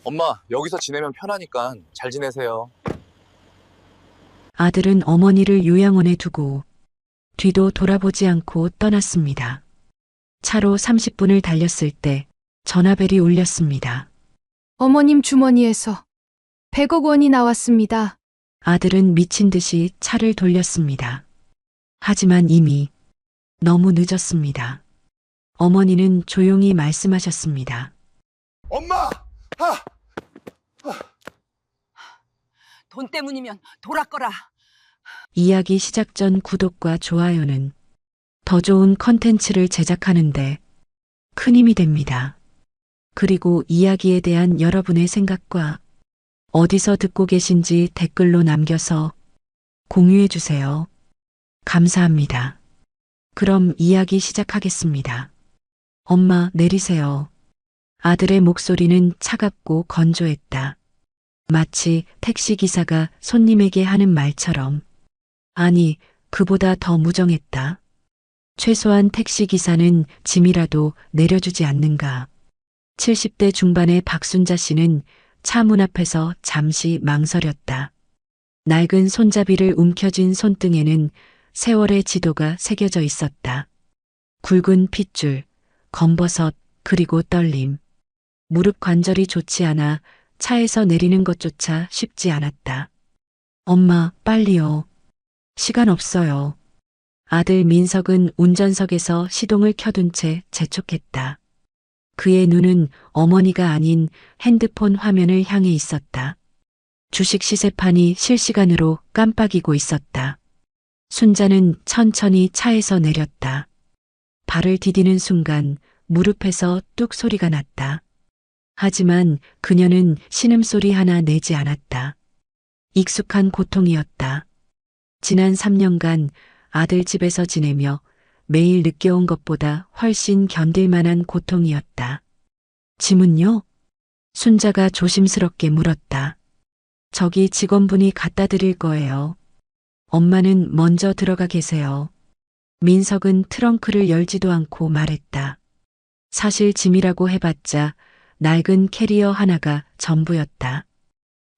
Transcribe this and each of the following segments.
엄마, 여기서 지내면 편하니까 잘 지내세요. 아들은 어머니를 요양원에 두고 뒤도 돌아보지 않고 떠났습니다. 차로 30분을 달렸을 때 전화벨이 울렸습니다. 어머님 주머니에서 100억 원이 나왔습니다. 아들은 미친 듯이 차를 돌렸습니다. 하지만 이미 너무 늦었습니다. 어머니는 조용히 말씀하셨습니다. 엄마! 아! 돈 때문이면 돌아거라. 이야기 시작 전 구독과 좋아요는 더 좋은 컨텐츠를 제작하는데 큰 힘이 됩니다. 그리고 이야기에 대한 여러분의 생각과 어디서 듣고 계신지 댓글로 남겨서 공유해 주세요. 감사합니다. 그럼 이야기 시작하겠습니다. 엄마, 내리세요. 아들의 목소리는 차갑고 건조했다. 마치 택시기사가 손님에게 하는 말처럼. 아니, 그보다 더 무정했다. 최소한 택시기사는 짐이라도 내려주지 않는가. 70대 중반의 박순자 씨는 차 문 앞에서 잠시 망설였다. 낡은 손잡이를 움켜쥔 손등에는 세월의 지도가 새겨져 있었다. 굵은 핏줄, 검버섯, 그리고 떨림. 무릎 관절이 좋지 않아 차에서 내리는 것조차 쉽지 않았다. 엄마, 빨리요. 시간 없어요. 아들 민석은 운전석에서 시동을 켜둔 채 재촉했다. 그의 눈은 어머니가 아닌 핸드폰 화면을 향해 있었다. 주식 시세판이 실시간으로 깜빡이고 있었다. 순자는 천천히 차에서 내렸다. 발을 디디는 순간 무릎에서 뚝 소리가 났다. 하지만 그녀는 신음소리 하나 내지 않았다. 익숙한 고통이었다. 지난 3년간 아들 집에서 지내며 매일 느껴온 것보다 훨씬 견딜 만한 고통이었다. 짐은요? 순자가 조심스럽게 물었다. 저기 직원분이 갖다 드릴 거예요. 엄마는 먼저 들어가 계세요. 민석은 트렁크를 열지도 않고 말했다. 사실 짐이라고 해봤자 낡은 캐리어 하나가 전부였다.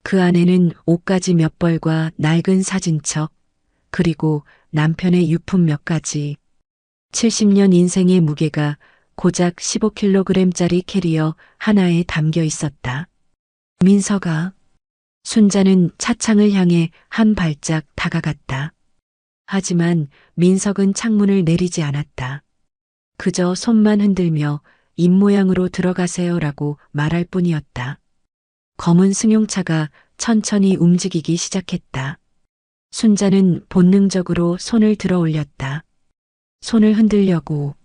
그 안에는 옷가지 몇 벌과 낡은 사진첩, 그리고 남편의 유품 몇 가지. 70년 인생의 무게가 고작 15kg짜리 캐리어 하나에 담겨 있었다. 민석아. 순자는 차창을 향해 한 발짝 다가갔다. 하지만 민석은 창문을 내리지 않았다. 그저 손만 흔들며 입모양으로 들어가세요라고 말할 뿐이었다. 검은 승용차가 천천히 움직이기 시작했다. 순자는 본능적으로 손을 들어 올렸다. 손을 흔들려고.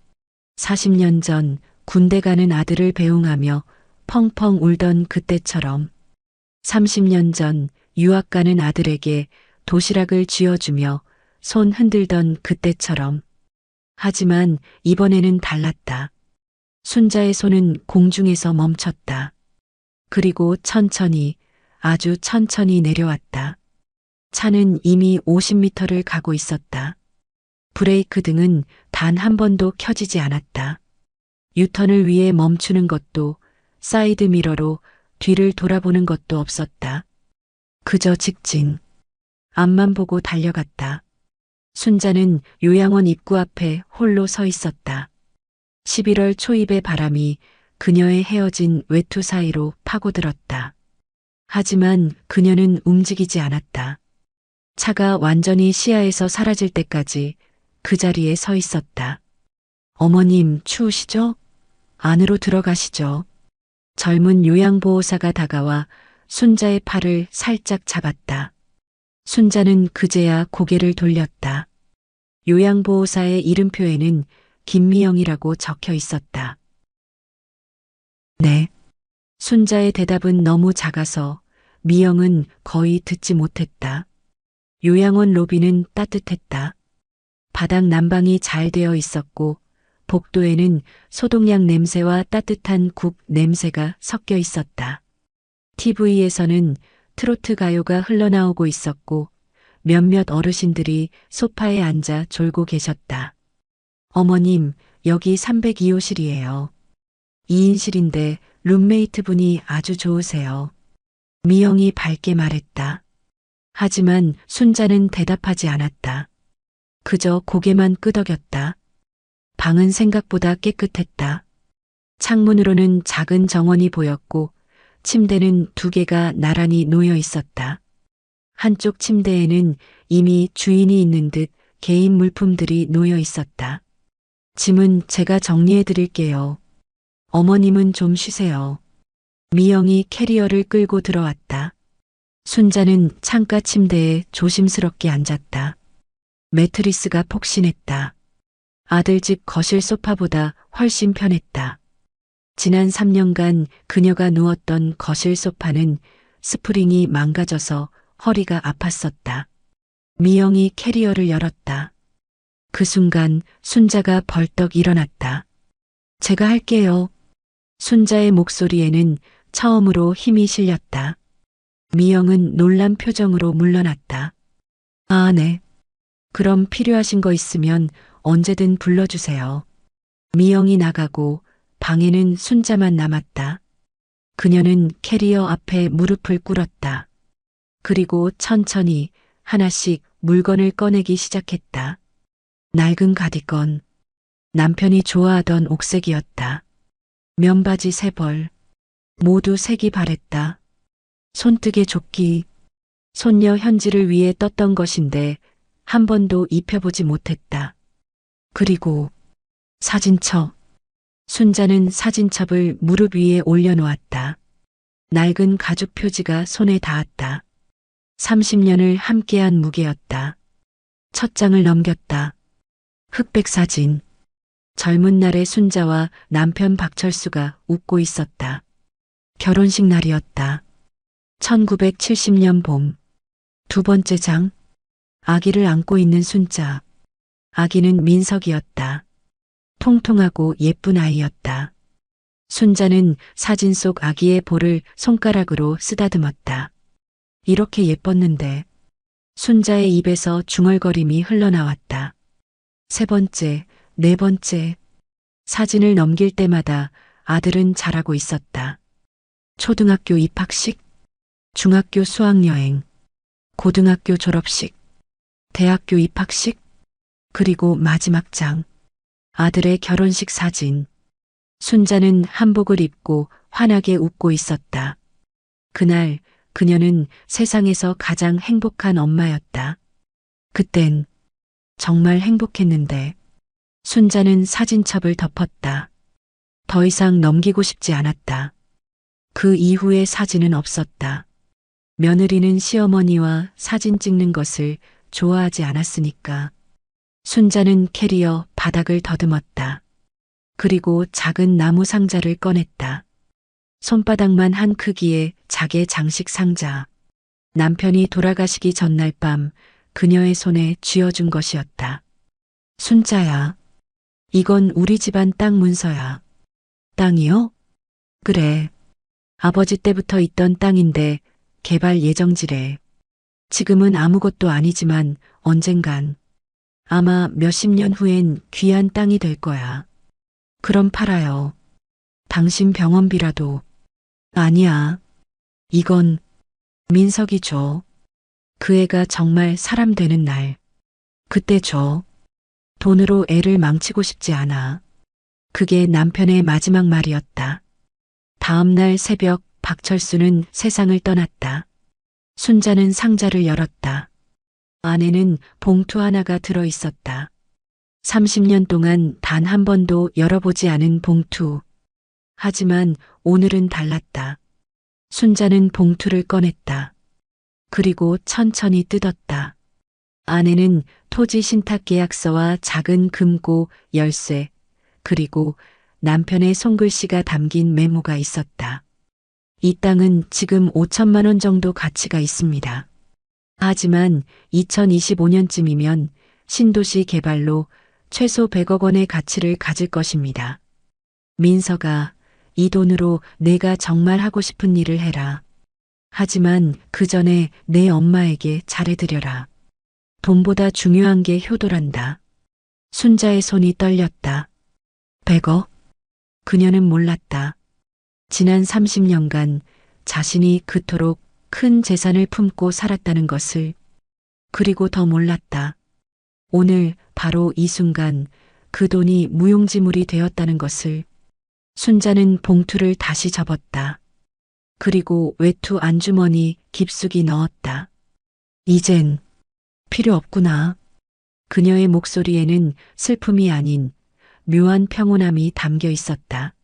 40년 전 군대 가는 아들을 배웅하며 펑펑 울던 그때처럼. 30년 전 유학 가는 아들에게 도시락을 쥐어주며 손 흔들던 그때처럼. 하지만 이번에는 달랐다. 순자의 손은 공중에서 멈췄다. 그리고 천천히, 아주 천천히 내려왔다. 차는 이미 50m를 가고 있었다. 브레이크 등은 단 한 번도 켜지지 않았다. 유턴을 위해 멈추는 것도, 사이드 미러로 뒤를 돌아보는 것도 없었다. 그저 직진. 앞만 보고 달려갔다. 순자는 요양원 입구 앞에 홀로 서 있었다. 11월 초입의 바람이 그녀의 헤어진 외투 사이로 파고들었다. 하지만 그녀는 움직이지 않았다. 차가 완전히 시야에서 사라질 때까지 그 자리에 서 있었다. 어머님, 추우시죠? 안으로 들어가시죠. 젊은 요양보호사가 다가와 순자의 팔을 살짝 잡았다. 순자는 그제야 고개를 돌렸다. 요양보호사의 이름표에는 김미영이라고 적혀 있었다. 네. 순자의 대답은 너무 작아서 미영은 거의 듣지 못했다. 요양원 로비는 따뜻했다. 바닥 난방이 잘 되어 있었고 복도에는 소독약 냄새와 따뜻한 국 냄새가 섞여 있었다. TV에서는 트로트 가요가 흘러나오고 있었고 몇몇 어르신들이 소파에 앉아 졸고 계셨다. 어머님, 여기 302호실이에요. 2인실인데 룸메이트 분이 아주 좋으세요. 미영이 밝게 말했다. 하지만 순자는 대답하지 않았다. 그저 고개만 끄덕였다. 방은 생각보다 깨끗했다. 창문으로는 작은 정원이 보였고 침대는 2개가 나란히 놓여 있었다. 한쪽 침대에는 이미 주인이 있는 듯 개인 물품들이 놓여 있었다. 짐은 제가 정리해 드릴게요. 어머님은 좀 쉬세요. 미영이 캐리어를 끌고 들어왔다. 순자는 창가 침대에 조심스럽게 앉았다. 매트리스가 폭신했다. 아들 집 거실 소파보다 훨씬 편했다. 지난 3년간 그녀가 누웠던 거실 소파는 스프링이 망가져서 허리가 아팠었다. 미영이 캐리어를 열었다. 그 순간 순자가 벌떡 일어났다. 제가 할게요. 순자의 목소리에는 처음으로 힘이 실렸다. 미영은 놀란 표정으로 물러났다. 아, 네. 그럼 필요하신 거 있으면 언제든 불러주세요. 미영이 나가고 방에는 순자만 남았다. 그녀는 캐리어 앞에 무릎을 꿇었다. 그리고 천천히 하나씩 물건을 꺼내기 시작했다. 낡은 가디건, 남편이 좋아하던 옥색이었다. 면바지 3벌, 모두 색이 바랬다. 손뜨개 조끼, 손녀 현지를 위해 떴던 것인데 한 번도 입혀보지 못했다. 그리고 사진첩. 순자는 사진첩을 무릎 위에 올려놓았다. 낡은 가죽 표지가 손에 닿았다. 30년을 함께한 무게였다. 첫 장을 넘겼다. 흑백 사진. 젊은 날의 순자와 남편 박철수가 웃고 있었다. 결혼식 날이었다. 1970년 봄. 2번째 장. 아기를 안고 있는 순자. 아기는 민석이었다. 통통하고 예쁜 아이였다. 순자는 사진 속 아기의 볼을 손가락으로 쓰다듬었다. 이렇게 예뻤는데. 순자의 입에서 중얼거림이 흘러나왔다. 3번째, 4번째. 사진을 넘길 때마다 아들은 자라고 있었다. 초등학교 입학식, 중학교 수학여행, 고등학교 졸업식, 대학교 입학식, 그리고 마지막 장. 아들의 결혼식 사진. 순자는 한복을 입고 환하게 웃고 있었다. 그날 그녀는 세상에서 가장 행복한 엄마였다. 그땐 정말 행복했는데. 순자는 사진첩을 덮었다. 더 이상 넘기고 싶지 않았다. 그 이후의 사진은 없었다. 며느리는 시어머니와 사진 찍는 것을 좋아하지 않았으니까. 순자는 캐리어 바닥을 더듬었다. 그리고 작은 나무 상자를 꺼냈다. 손바닥만 한 크기의 자개 장식 상자. 남편이 돌아가시기 전날 밤 그녀의 손에 쥐어준 것이었다. 순자야. 이건 우리 집안 땅 문서야. 땅이요? 그래. 아버지 때부터 있던 땅인데 개발 예정지래. 지금은 아무것도 아니지만 언젠간 아마 몇십 년 후엔 귀한 땅이 될 거야. 그럼 팔아요. 당신 병원비라도. 아니야. 이건 민석이 줘. 그 애가 정말 사람 되는 날. 그때 줘. 돈으로 애를 망치고 싶지 않아. 그게 남편의 마지막 말이었다. 다음 날 새벽 박철수는 세상을 떠났다. 순자는 상자를 열었다. 안에는 봉투 하나가 들어 있었다. 30년 동안 단 한 번도 열어보지 않은 봉투. 하지만 오늘은 달랐다. 순자는 봉투를 꺼냈다. 그리고 천천히 뜯었다. 안에는 토지 신탁 계약서와 작은 금고 열쇠, 그리고 남편의 손글씨가 담긴 메모가 있었다. 이 땅은 지금 5천만 원 정도 가치가 있습니다. 하지만 2025년쯤이면 신도시 개발로 최소 100억 원의 가치를 가질 것입니다. 민서가 이 돈으로 내가 정말 하고 싶은 일을 해라. 하지만 그 전에 내 엄마에게 잘해드려라. 돈보다 중요한 게 효도란다. 순자의 손이 떨렸다. 100억? 그녀는 몰랐다. 지난 30년간 자신이 그토록 큰 재산을 품고 살았다는 것을, 그리고 더 몰랐다. 오늘 바로 이 순간 그 돈이 무용지물이 되었다는 것을. 순자는 봉투를 다시 접었다. 그리고 외투 안주머니 깊숙이 넣었다. 이젠 필요 없구나. 그녀의 목소리에는 슬픔이 아닌 묘한 평온함이 담겨 있었다.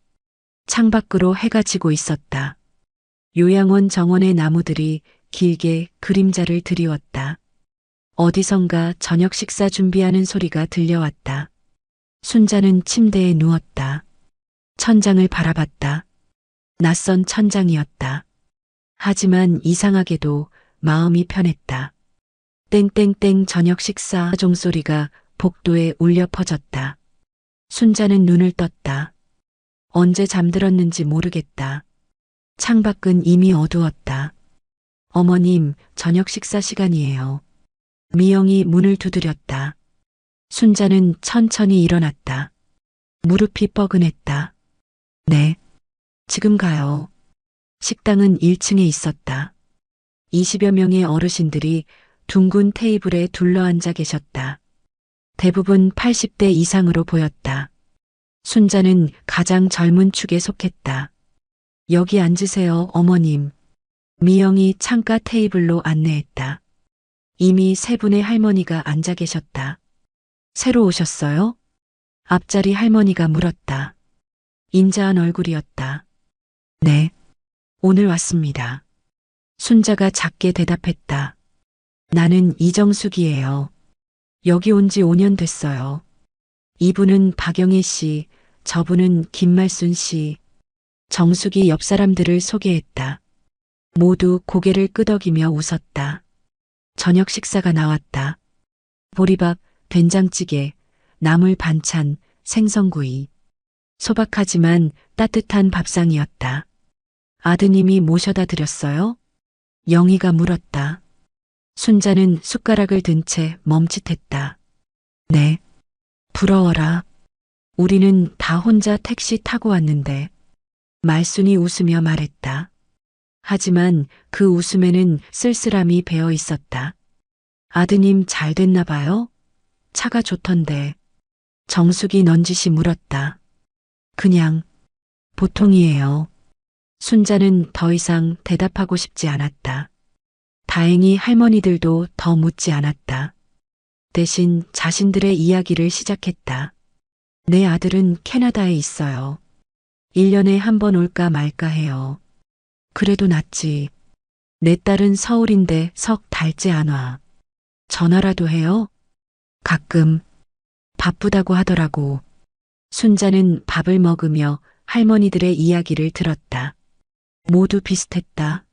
창밖으로 해가 지고 있었다. 요양원 정원의 나무들이 길게 그림자를 드리웠다. 어디선가 저녁 식사 준비하는 소리가 들려왔다. 순자는 침대에 누웠다. 천장을 바라봤다. 낯선 천장이었다. 하지만 이상하게도 마음이 편했다. 땡땡땡 저녁 식사 종소리가 복도에 울려 퍼졌다. 순자는 눈을 떴다. 언제 잠들었는지 모르겠다. 창밖은 이미 어두웠다. 어머님, 저녁 식사 시간이에요. 미영이 문을 두드렸다. 순자는 천천히 일어났다. 무릎이 뻐근했다. 네, 지금 가요. 식당은 1층에 있었다. 20여 명의 어르신들이 둥근 테이블에 둘러앉아 계셨다. 대부분 80대 이상으로 보였다. 순자는 가장 젊은 축에 속했다. 여기 앉으세요, 어머님. 미영이 창가 테이블로 안내했다. 이미 3분의 할머니가 앉아 계셨다. 새로 오셨어요? 앞자리 할머니가 물었다. 인자한 얼굴이었다. 네, 오늘 왔습니다. 순자가 작게 대답했다. 나는 이정숙이에요. 여기 온 지 5년 됐어요. 이분은 박영애 씨, 저분은 김말순 씨. 정숙이 옆 사람들을 소개했다. 모두 고개를 끄덕이며 웃었다. 저녁 식사가 나왔다. 보리밥, 된장찌개, 나물 반찬, 생선구이. 소박하지만 따뜻한 밥상이었다. 아드님이 모셔다 드렸어요? 영희가 물었다. 순자는 숟가락을 든 채 멈칫했다. 네. 부러워라. 우리는 다 혼자 택시 타고 왔는데. 말순이 웃으며 말했다. 하지만 그 웃음에는 쓸쓸함이 배어 있었다. 아드님 잘 됐나 봐요? 차가 좋던데. 정숙이 넌지시 물었다. 그냥 보통이에요. 순자는 더 이상 대답하고 싶지 않았다. 다행히 할머니들도 더 묻지 않았다. 대신 자신들의 이야기를 시작했다. 내 아들은 캐나다에 있어요. 1년에 한 번 올까 말까 해요. 그래도 낫지. 내 딸은 서울인데 석 달째 안 와. 전화라도 해요? 가끔. 바쁘다고 하더라고. 순자는 밥을 먹으며 할머니들의 이야기를 들었다. 모두 비슷했다.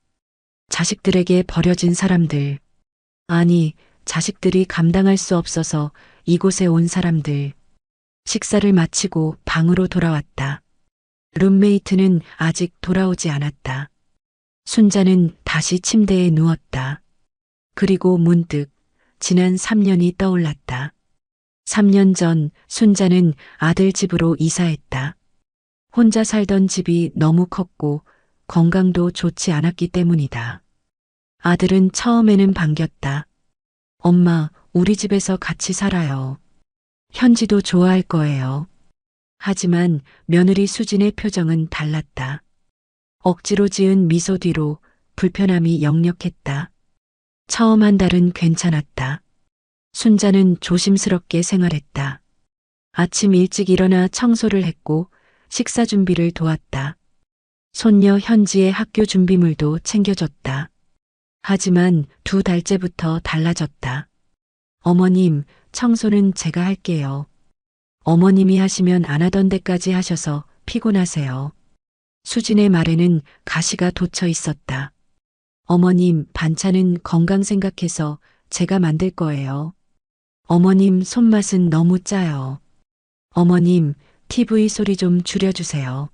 자식들에게 버려진 사람들. 아니, 자식들이 감당할 수 없어서 이곳에 온 사람들. 식사를 마치고 방으로 돌아왔다. 룸메이트는 아직 돌아오지 않았다. 순자는 다시 침대에 누웠다. 그리고 문득 지난 3년이 떠올랐다. 3년 전 순자는 아들 집으로 이사했다. 혼자 살던 집이 너무 컸고 건강도 좋지 않았기 때문이다. 아들은 처음에는 반겼다. 엄마, 우리 집에서 같이 살아요. 현지도 좋아할 거예요. 하지만 며느리 수진의 표정은 달랐다. 억지로 지은 미소 뒤로 불편함이 역력했다. 처음 한 달은 괜찮았다. 순자는 조심스럽게 생활했다. 아침 일찍 일어나 청소를 했고 식사 준비를 도왔다. 손녀 현지의 학교 준비물도 챙겨줬다. 하지만 2달째부터 달라졌다. 어머님, 청소는 제가 할게요. 어머님이 하시면 안 하던 데까지 하셔서 피곤하세요. 수진의 말에는 가시가 돋쳐 있었다. 어머님, 반찬은 건강 생각해서 제가 만들 거예요. 어머님, 손맛은 너무 짜요. 어머님, TV 소리 좀 줄여주세요.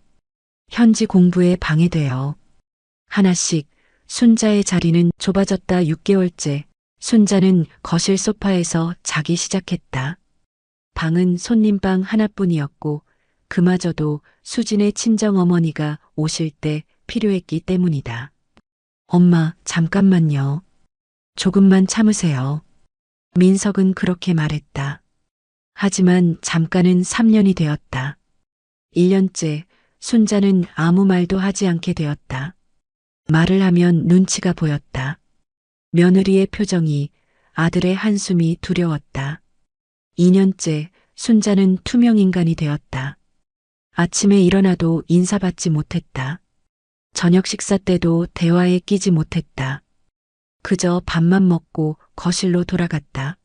현지 공부에 방해돼요. 하나씩 순자의 자리는 좁아졌다. 6개월째 순자는 거실 소파에서 자기 시작했다. 방은 손님방 하나뿐이었고 그마저도 수진의 친정어머니가 오실 때 필요했기 때문이다. 엄마, 잠깐만요. 조금만 참으세요. 민석은 그렇게 말했다. 하지만 잠깐은 3년이 되었다. 1년째 순자는 아무 말도 하지 않게 되었다. 말을 하면 눈치가 보였다. 며느리의 표정이, 아들의 한숨이 두려웠다. 2년째 순자는 투명인간이 되었다. 아침에 일어나도 인사받지 못했다. 저녁 식사 때도 대화에 끼지 못했다. 그저 밥만 먹고 거실로 돌아갔다.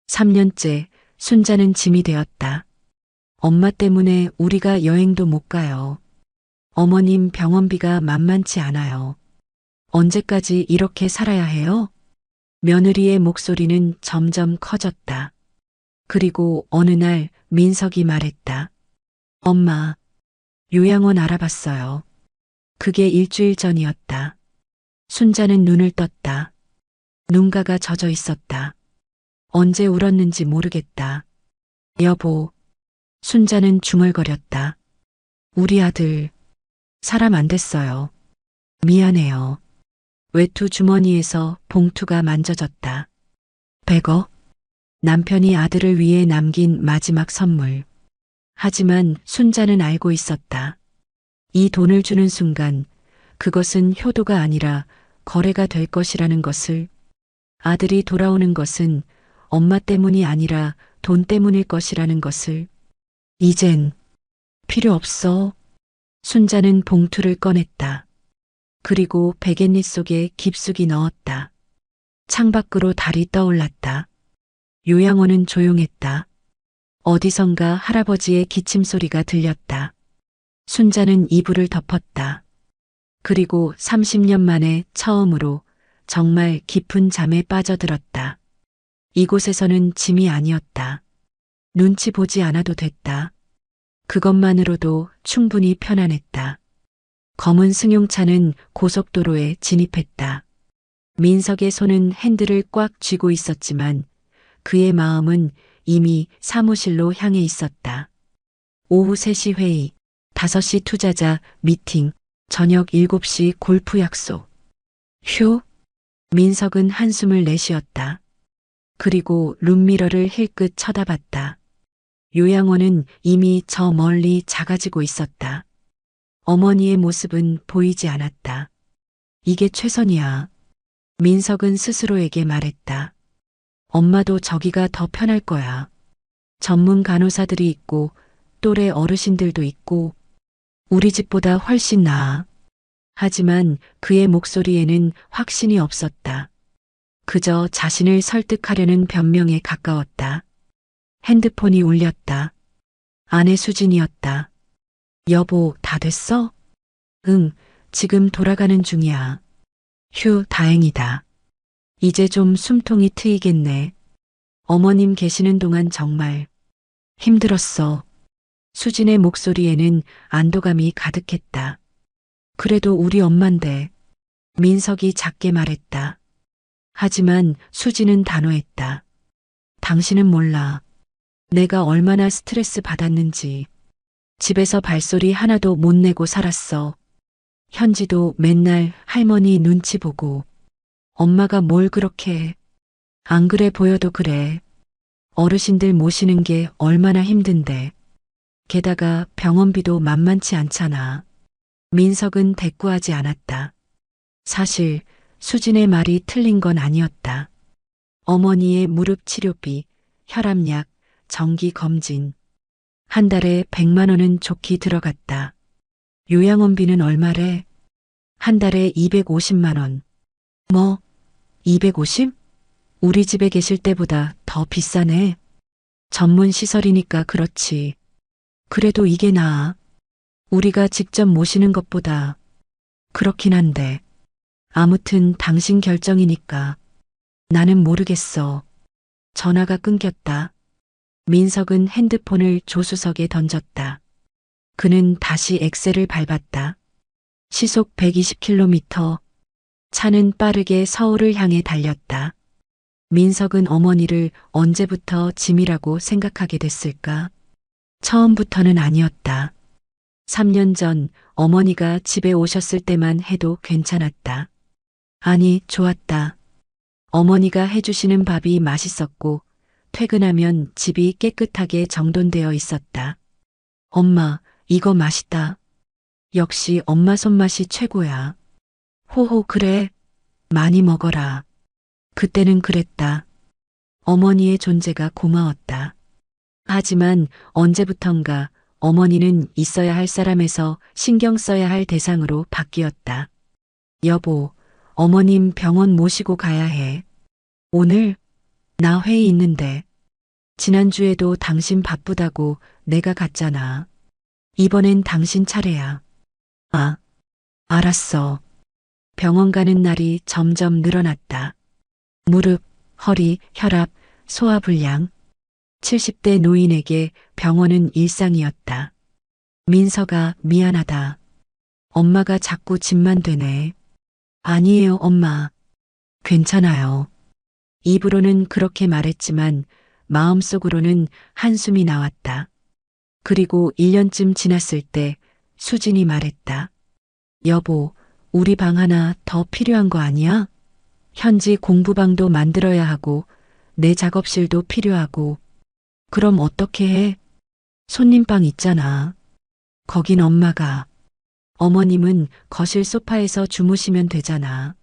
3년째 순자는 짐이 되었다. 엄마 때문에 우리가 여행도 못 가요. 어머님 병원비가 만만치 않아요. 언제까지 이렇게 살아야 해요? 며느리의 목소리는 점점 커졌다. 그리고 어느 날 민석이 말했다. 엄마, 요양원 알아봤어요. 그게 일주일 전이었다. 순자는 눈을 떴다. 눈가가 젖어 있었다. 언제 울었는지 모르겠다. 여보, 순자는 중얼거렸다. 우리 아들, 사람 안 됐어요. 미안해요. 외투 주머니에서 봉투가 만져졌다. 100억? 남편이 아들을 위해 남긴 마지막 선물. 하지만 순자는 알고 있었다. 이 돈을 주는 순간 그것은 효도가 아니라 거래가 될 것이라는 것을, 아들이 돌아오는 것은 엄마 때문이 아니라 돈 때문일 것이라는 것을. 이젠 필요 없어. 순자는 봉투를 꺼냈다. 그리고 베갯니 속에 깊숙이 넣었다. 창밖으로 달이 떠올랐다. 요양원은 조용했다. 어디선가 할아버지의 기침 소리가 들렸다. 순자는 이불을 덮었다. 그리고 30년 만에 처음으로 정말 깊은 잠에 빠져들었다. 이곳에서는 짐이 아니었다. 눈치 보지 않아도 됐다. 그것만으로도 충분히 편안했다. 검은 승용차는 고속도로에 진입했다. 민석의 손은 핸들을 꽉 쥐고 있었지만 그의 마음은 이미 사무실로 향해 있었다. 오후 3시 회의, 5시 투자자 미팅, 저녁 7시 골프 약속. 휴? 민석은 한숨을 내쉬었다. 그리고 룸미러를 힐끗 쳐다봤다. 요양원은 이미 저 멀리 작아지고 있었다. 어머니의 모습은 보이지 않았다. 이게 최선이야. 민석은 스스로에게 말했다. 엄마도 저기가 더 편할 거야. 전문 간호사들이 있고 또래 어르신들도 있고 우리 집보다 훨씬 나아. 하지만 그의 목소리에는 확신이 없었다. 그저 자신을 설득하려는 변명에 가까웠다. 핸드폰이 울렸다. 아내 수진이었다. 여보, 다 됐어? 응, 지금 돌아가는 중이야. 휴, 다행이다. 이제 좀 숨통이 트이겠네. 어머님 계시는 동안 정말 힘들었어. 수진의 목소리에는 안도감이 가득했다. 그래도 우리 엄만데. 민석이 작게 말했다. 하지만 수진은 단호했다. 당신은 몰라. 내가 얼마나 스트레스 받았는지. 집에서 발소리 하나도 못 내고 살았어. 현지도 맨날 할머니 눈치 보고. 엄마가 뭘 그렇게 해. 안 그래 보여도 그래. 어르신들 모시는 게 얼마나 힘든데. 게다가 병원비도 만만치 않잖아. 민석은 대꾸하지 않았다. 사실 수진의 말이 틀린 건 아니었다. 어머니의 무릎 치료비, 혈압약, 정기 검진. 한 달에 100만 원은 좋게 들어갔다. 요양원비는 얼마래? 한 달에 250만 원. 뭐? 250? 우리 집에 계실 때보다 더 비싸네. 전문 시설이니까 그렇지. 그래도 이게 나아. 우리가 직접 모시는 것보다. 그렇긴 한데. 아무튼 당신 결정이니까. 나는 모르겠어. 전화가 끊겼다. 민석은 핸드폰을 조수석에 던졌다. 그는 다시 엑셀을 밟았다. 시속 120km. 차는 빠르게 서울을 향해 달렸다. 민석은 어머니를 언제부터 짐이라고 생각하게 됐을까? 처음부터는 아니었다. 3년 전 어머니가 집에 오셨을 때만 해도 괜찮았다. 아니, 좋았다. 어머니가 해주시는 밥이 맛있었고, 퇴근하면 집이 깨끗하게 정돈되어 있었다. 엄마, 이거 맛있다. 역시 엄마 손맛이 최고야. 호호, 그래. 많이 먹어라. 그때는 그랬다. 어머니의 존재가 고마웠다. 하지만 언제부턴가 어머니는 있어야 할 사람에서 신경 써야 할 대상으로 바뀌었다. 여보, 어머님 병원 모시고 가야 해. 오늘? 나 회의 있는데. 지난주에도 당신 바쁘다고 내가 갔잖아. 이번엔 당신 차례야. 아, 알았어. 병원 가는 날이 점점 늘어났다. 무릎, 허리, 혈압, 소화불량. 70대 노인에게 병원은 일상이었다. 민서가 미안하다. 엄마가 자꾸 짐만 되네. 아니에요, 엄마. 괜찮아요. 입으로는 그렇게 말했지만 마음속으로는 한숨이 나왔다. 그리고 1년쯤 지났을 때 수진이 말했다. 여보, 우리 방 하나 더 필요한 거 아니야? 현지 공부방도 만들어야 하고 내 작업실도 필요하고. 그럼 어떻게 해? 손님방 있잖아. 거긴 엄마가. 어머님은 거실 소파에서 주무시면 되잖아.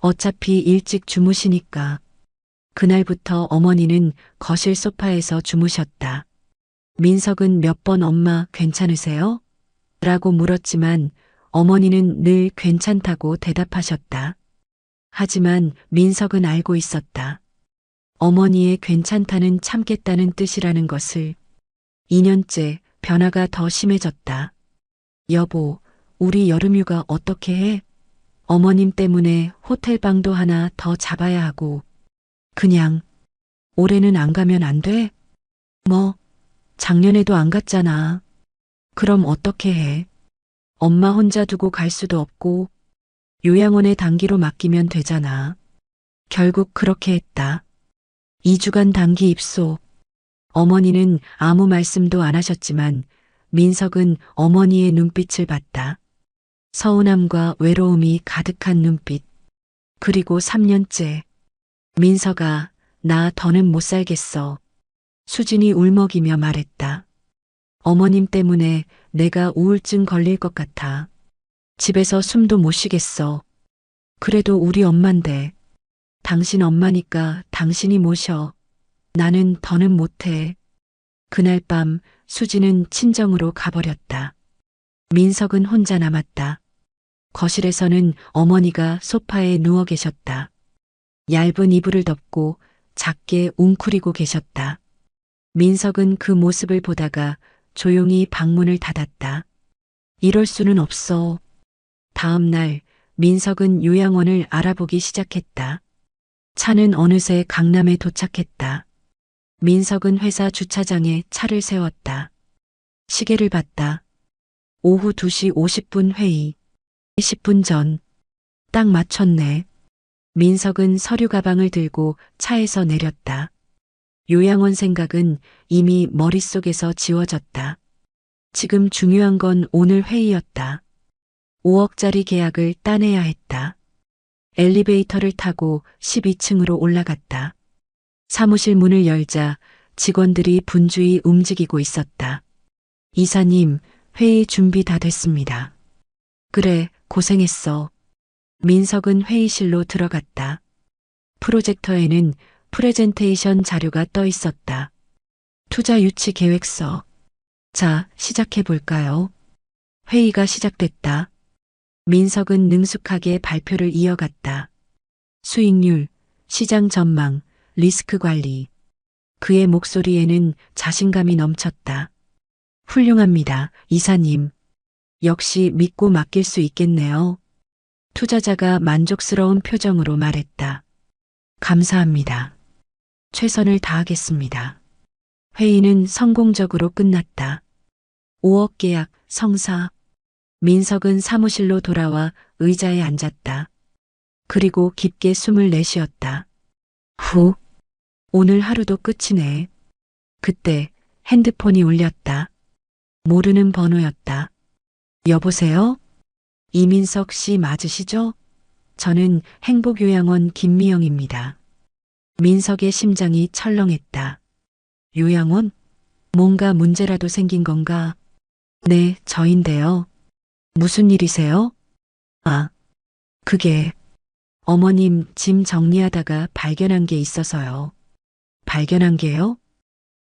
어차피 일찍 주무시니까. 그날부터 어머니는 거실 소파에서 주무셨다. 민석은 몇 번 엄마 괜찮으세요? 라고 물었지만 어머니는 늘 괜찮다고 대답하셨다. 하지만 민석은 알고 있었다. 어머니의 괜찮다는 참겠다는 뜻이라는 것을. 2년째 변화가 더 심해졌다. 여보, 우리 여름휴가 어떻게 해? 어머님 때문에 호텔방도 하나 더 잡아야 하고. 그냥 올해는 안 가면 안 돼? 뭐, 작년에도 안 갔잖아. 그럼 어떻게 해? 엄마 혼자 두고 갈 수도 없고 요양원에 단기로 맡기면 되잖아. 결국 그렇게 했다. 2주간 단기 입소. 어머니는 아무 말씀도 안 하셨지만 민석은 어머니의 눈빛을 봤다. 서운함과 외로움이 가득한 눈빛. 그리고 3년째. 민석아, 나 더는 못 살겠어. 수진이 울먹이며 말했다. 어머님 때문에 내가 우울증 걸릴 것 같아. 집에서 숨도 못 쉬겠어. 그래도 우리 엄만데. 당신 엄마니까 당신이 모셔. 나는 더는 못해. 그날 밤 수진은 친정으로 가버렸다. 민석은 혼자 남았다. 거실에서는 어머니가 소파에 누워 계셨다. 얇은 이불을 덮고 작게 웅크리고 계셨다. 민석은 그 모습을 보다가 조용히 방문을 닫았다. 이럴 수는 없어. 다음 날 민석은 요양원을 알아보기 시작했다. 차는 어느새 강남에 도착했다. 민석은 회사 주차장에 차를 세웠다. 시계를 봤다. 오후 2시 50분 회의. 10분 전. 딱 맞췄네. 민석은 서류 가방을 들고 차에서 내렸다. 요양원 생각은 이미 머릿속에서 지워졌다. 지금 중요한 건 오늘 회의였다. 5억짜리 계약을 따내야 했다. 엘리베이터를 타고 12층으로 올라갔다. 사무실 문을 열자 직원들이 분주히 움직이고 있었다. 이사님, 회의 준비 다 됐습니다. 그래, 고생했어. 민석은 회의실로 들어갔다. 프로젝터에는 프레젠테이션 자료가 떠 있었다. 투자 유치 계획서. 자, 시작해 볼까요? 회의가 시작됐다. 민석은 능숙하게 발표를 이어갔다. 수익률, 시장 전망, 리스크 관리. 그의 목소리에는 자신감이 넘쳤다. 훌륭합니다, 이사님. 역시 믿고 맡길 수 있겠네요. 투자자가 만족스러운 표정으로 말했다. 감사합니다. 최선을 다하겠습니다. 회의는 성공적으로 끝났다. 5억 계약 성사. 민석은 사무실로 돌아와 의자에 앉았다. 그리고 깊게 숨을 내쉬었다. 후, 오늘 하루도 끝이네. 그때 핸드폰이 울렸다. 모르는 번호였다. 여보세요? 이민석 씨 맞으시죠? 저는 행복요양원 김미영입니다. 민석의 심장이 철렁했다. 요양원? 뭔가 문제라도 생긴 건가? 네, 저인데요. 무슨 일이세요? 아, 그게 어머님 짐 정리하다가 발견한 게 있어서요. 발견한 게요?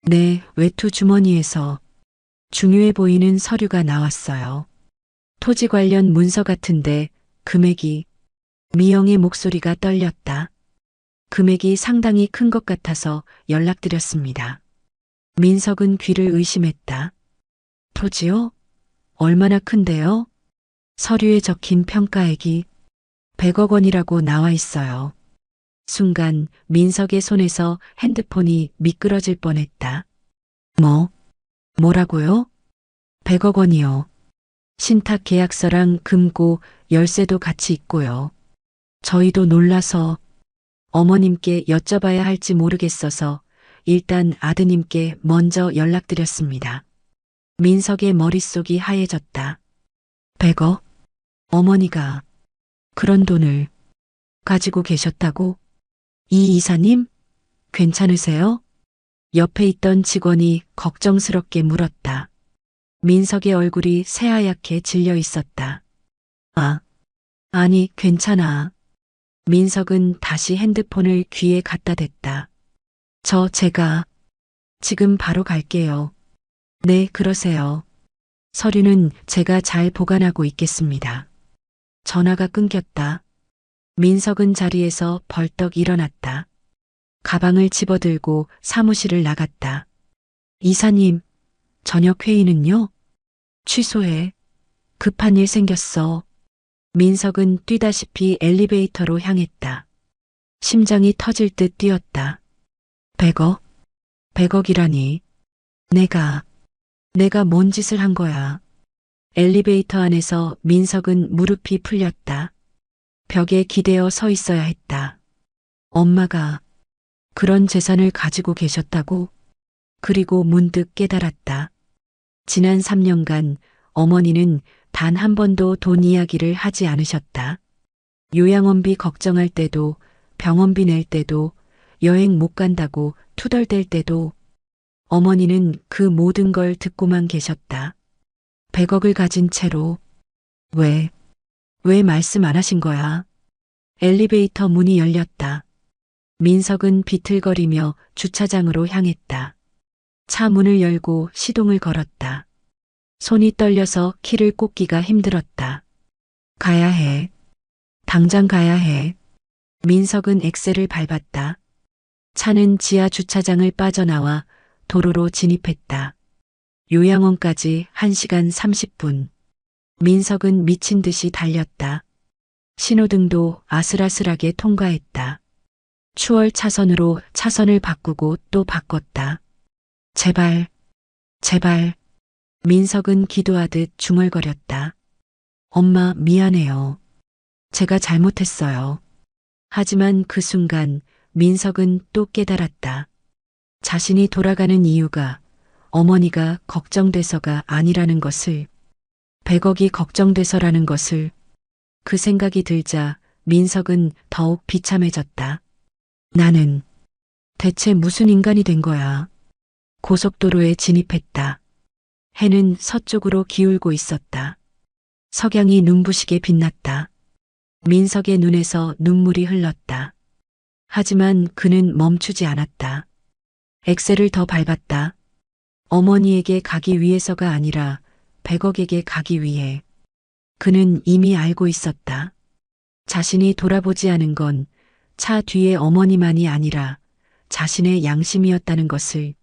네, 외투 주머니에서 중요해 보이는 서류가 나왔어요. 토지 관련 문서 같은데 금액이 미영의 목소리가 떨렸다. 금액이 상당히 큰 것 같아서 연락드렸습니다. 민석은 귀를 의심했다. 토지요? 얼마나 큰데요? 서류에 적힌 평가액이 100억 원이라고 나와 있어요. 순간 민석의 손에서 핸드폰이 미끄러질 뻔했다. 뭐라고요? 100억 원이요. 신탁 계약서랑 금고 열쇠도 같이 있고요. 저희도 놀라서 어머님께 여쭤봐야 할지 모르겠어서 일단 아드님께 먼저 연락드렸습니다. 민석의 머릿속이 하얘졌다. 100억? 어머니가 그런 돈을 가지고 계셨다고? 이 이사님? 괜찮으세요? 옆에 있던 직원이 걱정스럽게 물었다. 민석의 얼굴이 새하얗게 질려 있었다. 아니, 괜찮아. 민석은 다시 핸드폰을 귀에 갖다 댔다. 제가 지금 바로 갈게요. 네, 그러세요. 서류는 제가 잘 보관하고 있겠습니다. 전화가 끊겼다. 민석은 자리에서 벌떡 일어났다. 가방을 집어들고 사무실을 나갔다. 이사님, 저녁 회의는요? 취소해. 급한 일 생겼어. 민석은 뛰다시피 엘리베이터로 향했다. 심장이 터질 듯 뛰었다. 100억? 100억이라니. 내가 뭔 짓을 한 거야. 엘리베이터 안에서 민석은 무릎이 풀렸다. 벽에 기대어 서 있어야 했다. 엄마가 그런 재산을 가지고 계셨다고? 그리고 문득 깨달았다. 지난 3년간 어머니는 단 한 번도 돈 이야기를 하지 않으셨다. 요양원비 걱정할 때도, 병원비 낼 때도, 여행 못 간다고 투덜댈 때도 어머니는 그 모든 걸 듣고만 계셨다. 100억을 가진 채로 왜 말씀 안 하신 거야? 엘리베이터 문이 열렸다. 민석은 비틀거리며 주차장으로 향했다. 차 문을 열고 시동을 걸었다. 손이 떨려서 키를 꽂기가 힘들었다. 가야 해. 당장 가야 해. 민석은 엑셀을 밟았다. 차는 지하 주차장을 빠져나와 도로로 진입했다. 요양원까지 1시간 30분. 민석은 미친 듯이 달렸다. 신호등도 아슬아슬하게 통과했다. 추월 차선으로 차선을 바꾸고 또 바꿨다. 제발. 민석은 기도하듯 중얼거렸다. 엄마, 미안해요. 제가 잘못했어요. 하지만 그 순간 민석은 또 깨달았다. 자신이 돌아가는 이유가 어머니가 걱정돼서가 아니라는 것을, 100억이 걱정돼서라는 것을. 그 생각이 들자 민석은 더욱 비참해졌다. 나는 대체 무슨 인간이 된 거야. 고속도로에 진입했다. 해는 서쪽으로 기울고 있었다. 석양이 눈부시게 빛났다. 민석의 눈에서 눈물이 흘렀다. 하지만 그는 멈추지 않았다. 엑셀을 더 밟았다. 어머니에게 가기 위해서가 아니라 100억에게 가기 위해. 그는 이미 알고 있었다. 자신이 돌아보지 않은 건 차 뒤에 어머니만이 아니라 자신의 양심이었다는 것을.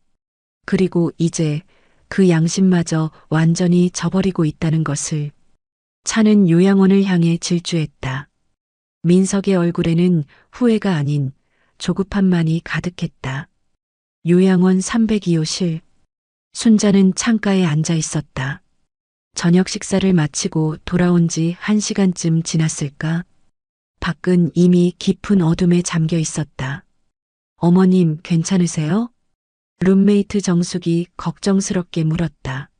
그리고 이제 그 양심마저 완전히 저버리고 있다는 것을. 차는 요양원을 향해 질주했다. 민석의 얼굴에는 후회가 아닌 조급함만이 가득했다. 요양원 302호실. 순자는 창가에 앉아 있었다. 저녁 식사를 마치고 돌아온 지 1시간쯤 지났을까? 밖은 이미 깊은 어둠에 잠겨 있었다. 어머님, 괜찮으세요? 룸메이트 정숙이 걱정스럽게 물었다.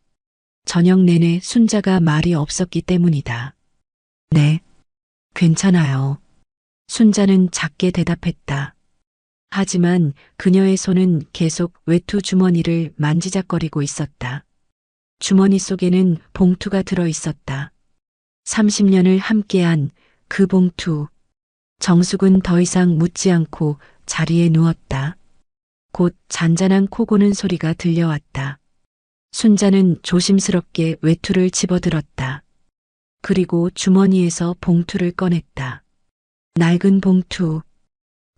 저녁 내내 순자가 말이 없었기 때문이다. 네, 괜찮아요. 순자는 작게 대답했다. 하지만 그녀의 손은 계속 외투 주머니를 만지작거리고 있었다. 주머니 속에는 봉투가 들어 있었다. 30년을 함께한 그 봉투. 정숙은 더 이상 묻지 않고 자리에 누웠다. 곧 잔잔한 코 고는 소리가 들려왔다. 순자는 조심스럽게 외투를 집어들었다. 그리고 주머니에서 봉투를 꺼냈다. 낡은 봉투.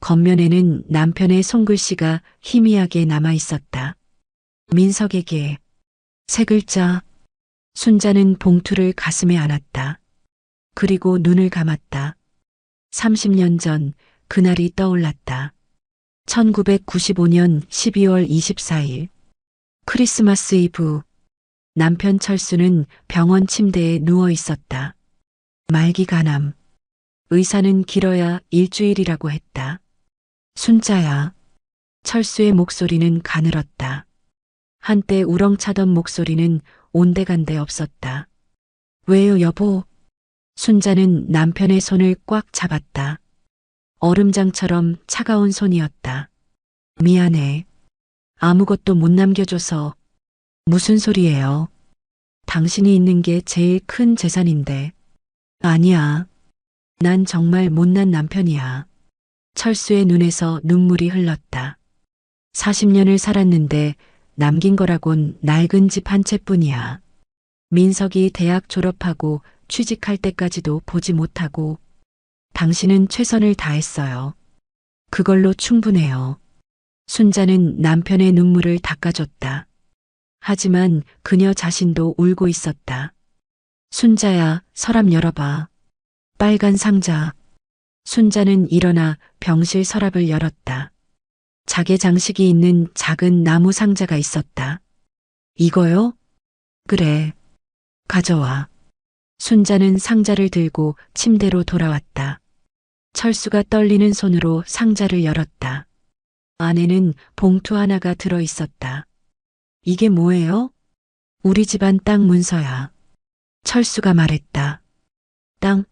겉면에는 남편의 손글씨가 희미하게 남아 있었다. 민석에게. 세 글자. 순자는 봉투를 가슴에 안았다. 그리고 눈을 감았다. 30년 전 그날이 떠올랐다. 1995년 12월 24일. 크리스마스 이브. 남편 철수는 병원 침대에 누워 있었다. 말기 간암. 의사는 길어야 일주일이라고 했다. 순자야. 철수의 목소리는 가늘었다. 한때 우렁차던 목소리는 온데간데 없었다. 왜요, 여보? 순자는 남편의 손을 꽉 잡았다. 얼음장처럼 차가운 손이었다. 미안해. 아무것도 못 남겨줘서. 무슨 소리예요? 당신이 있는 게 제일 큰 재산인데. 아니야. 난 정말 못난 남편이야. 철수의 눈에서 눈물이 흘렀다. 40년을 살았는데 남긴 거라곤 낡은 집 한 채뿐이야. 민석이 대학 졸업하고 취직할 때까지도 보지 못하고 당신은 최선을 다했어요. 그걸로 충분해요. 순자는 남편의 눈물을 닦아줬다. 하지만 그녀 자신도 울고 있었다. 순자야, 서랍 열어봐. 빨간 상자. 순자는 일어나 병실 서랍을 열었다. 자개 장식이 있는 작은 나무 상자가 있었다. 이거요? 그래. 가져와. 순자는 상자를 들고 침대로 돌아왔다. 철수가 떨리는 손으로 상자를 열었다. 안에는 봉투 하나가 들어 있었다. 이게 뭐예요? 우리 집안 땅 문서야. 철수가 말했다. 땅?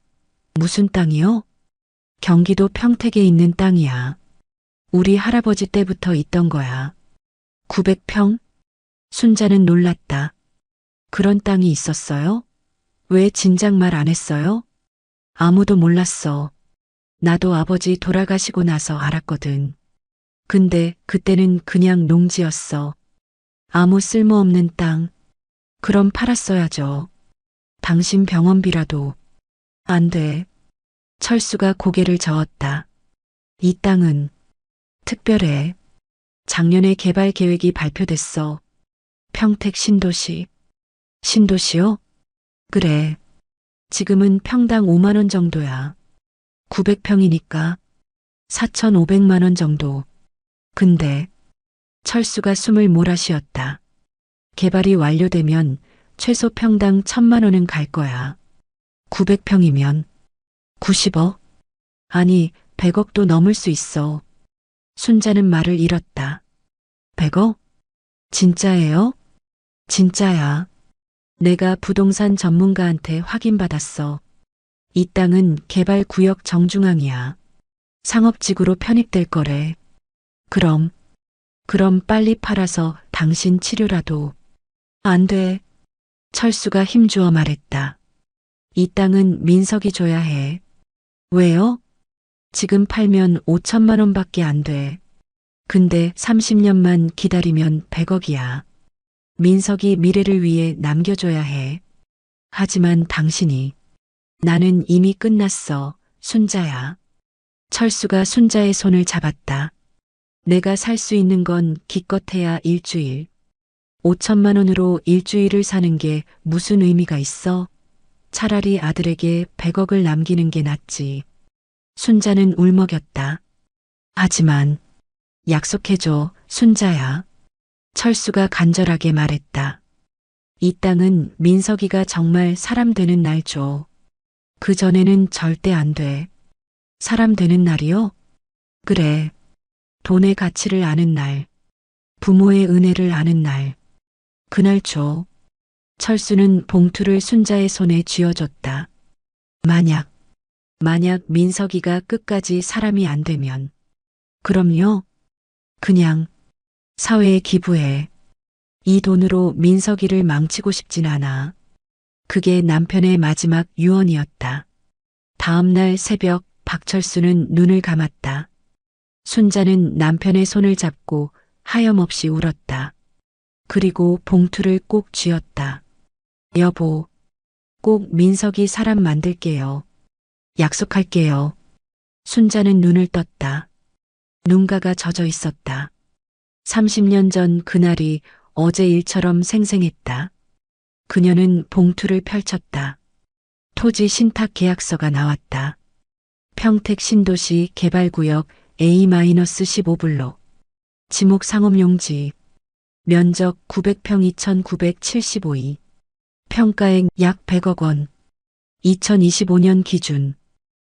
무슨 땅이요? 경기도 평택에 있는 땅이야. 우리 할아버지 때부터 있던 거야. 900평? 순자는 놀랐다. 그런 땅이 있었어요? 왜 진작 말 안 했어요? 아무도 몰랐어. 나도 아버지 돌아가시고 나서 알았거든. 근데 그때는 그냥 농지였어. 아무 쓸모없는 땅. 그럼 팔았어야죠. 당신 병원비라도. 안 돼. 철수가 고개를 저었다. 이 땅은 특별해. 작년에 개발 계획이 발표됐어. 평택 신도시. 신도시요? 그래. 지금은 평당 5만 원 정도야. 900평이니까 4,500만 원 정도. 근데 철수가 숨을 몰아쉬었다. 개발이 완료되면 최소 평당 1,000만 원은 갈 거야. 900평이면 90억? 아니, 100억도 넘을 수 있어. 순자는 말을 잃었다. 100억? 진짜예요? 진짜야. 내가 부동산 전문가한테 확인받았어. 이 땅은 개발구역 정중앙이야. 상업지구로 편입될 거래. 그럼 빨리 팔아서 당신 치료라도. 안 돼. 철수가 힘주어 말했다. 이 땅은 민석이 줘야 해. 왜요? 지금 팔면 5천만 원밖에 안 돼. 근데 30년만 기다리면 100억이야. 민석이 미래를 위해 남겨줘야 해. 하지만 당신이. 나는 이미 끝났어, 순자야. 철수가 순자의 손을 잡았다. 내가 살 수 있는 건 기껏해야 일주일. 5천만 원으로 일주일을 사는 게 무슨 의미가 있어? 차라리 아들에게 100억을 남기는 게 낫지. 순자는 울먹였다. 하지만 약속해줘, 순자야. 철수가 간절하게 말했다. 이 땅은 민석이가 정말 사람 되는 날 줘. 그 전에는 절대 안 돼. 사람 되는 날이요? 그래. 돈의 가치를 아는 날. 부모의 은혜를 아는 날. 그날 줘. 철수는 봉투를 순자의 손에 쥐어줬다. 만약 민석이가 끝까지 사람이 안 되면, 그럼요. 그냥 사회에 기부해. 이 돈으로 민석이를 망치고 싶진 않아. 그게 남편의 마지막 유언이었다. 다음 날 새벽 박철수는 눈을 감았다. 순자는 남편의 손을 잡고 하염없이 울었다. 그리고 봉투를 꼭 쥐었다. 여보, 꼭 민석이 사람 만들게요. 약속할게요. 순자는 눈을 떴다. 눈가가 젖어 있었다. 30년 전 그날이 어제 일처럼 생생했다. 그녀는 봉투를 펼쳤다. 토지 신탁 계약서가 나왔다. 평택 신도시 개발구역 A-15블록. 지목 상업용지. 면적 900평 2,975이. 평가액 약 100억 원. 2025년 기준.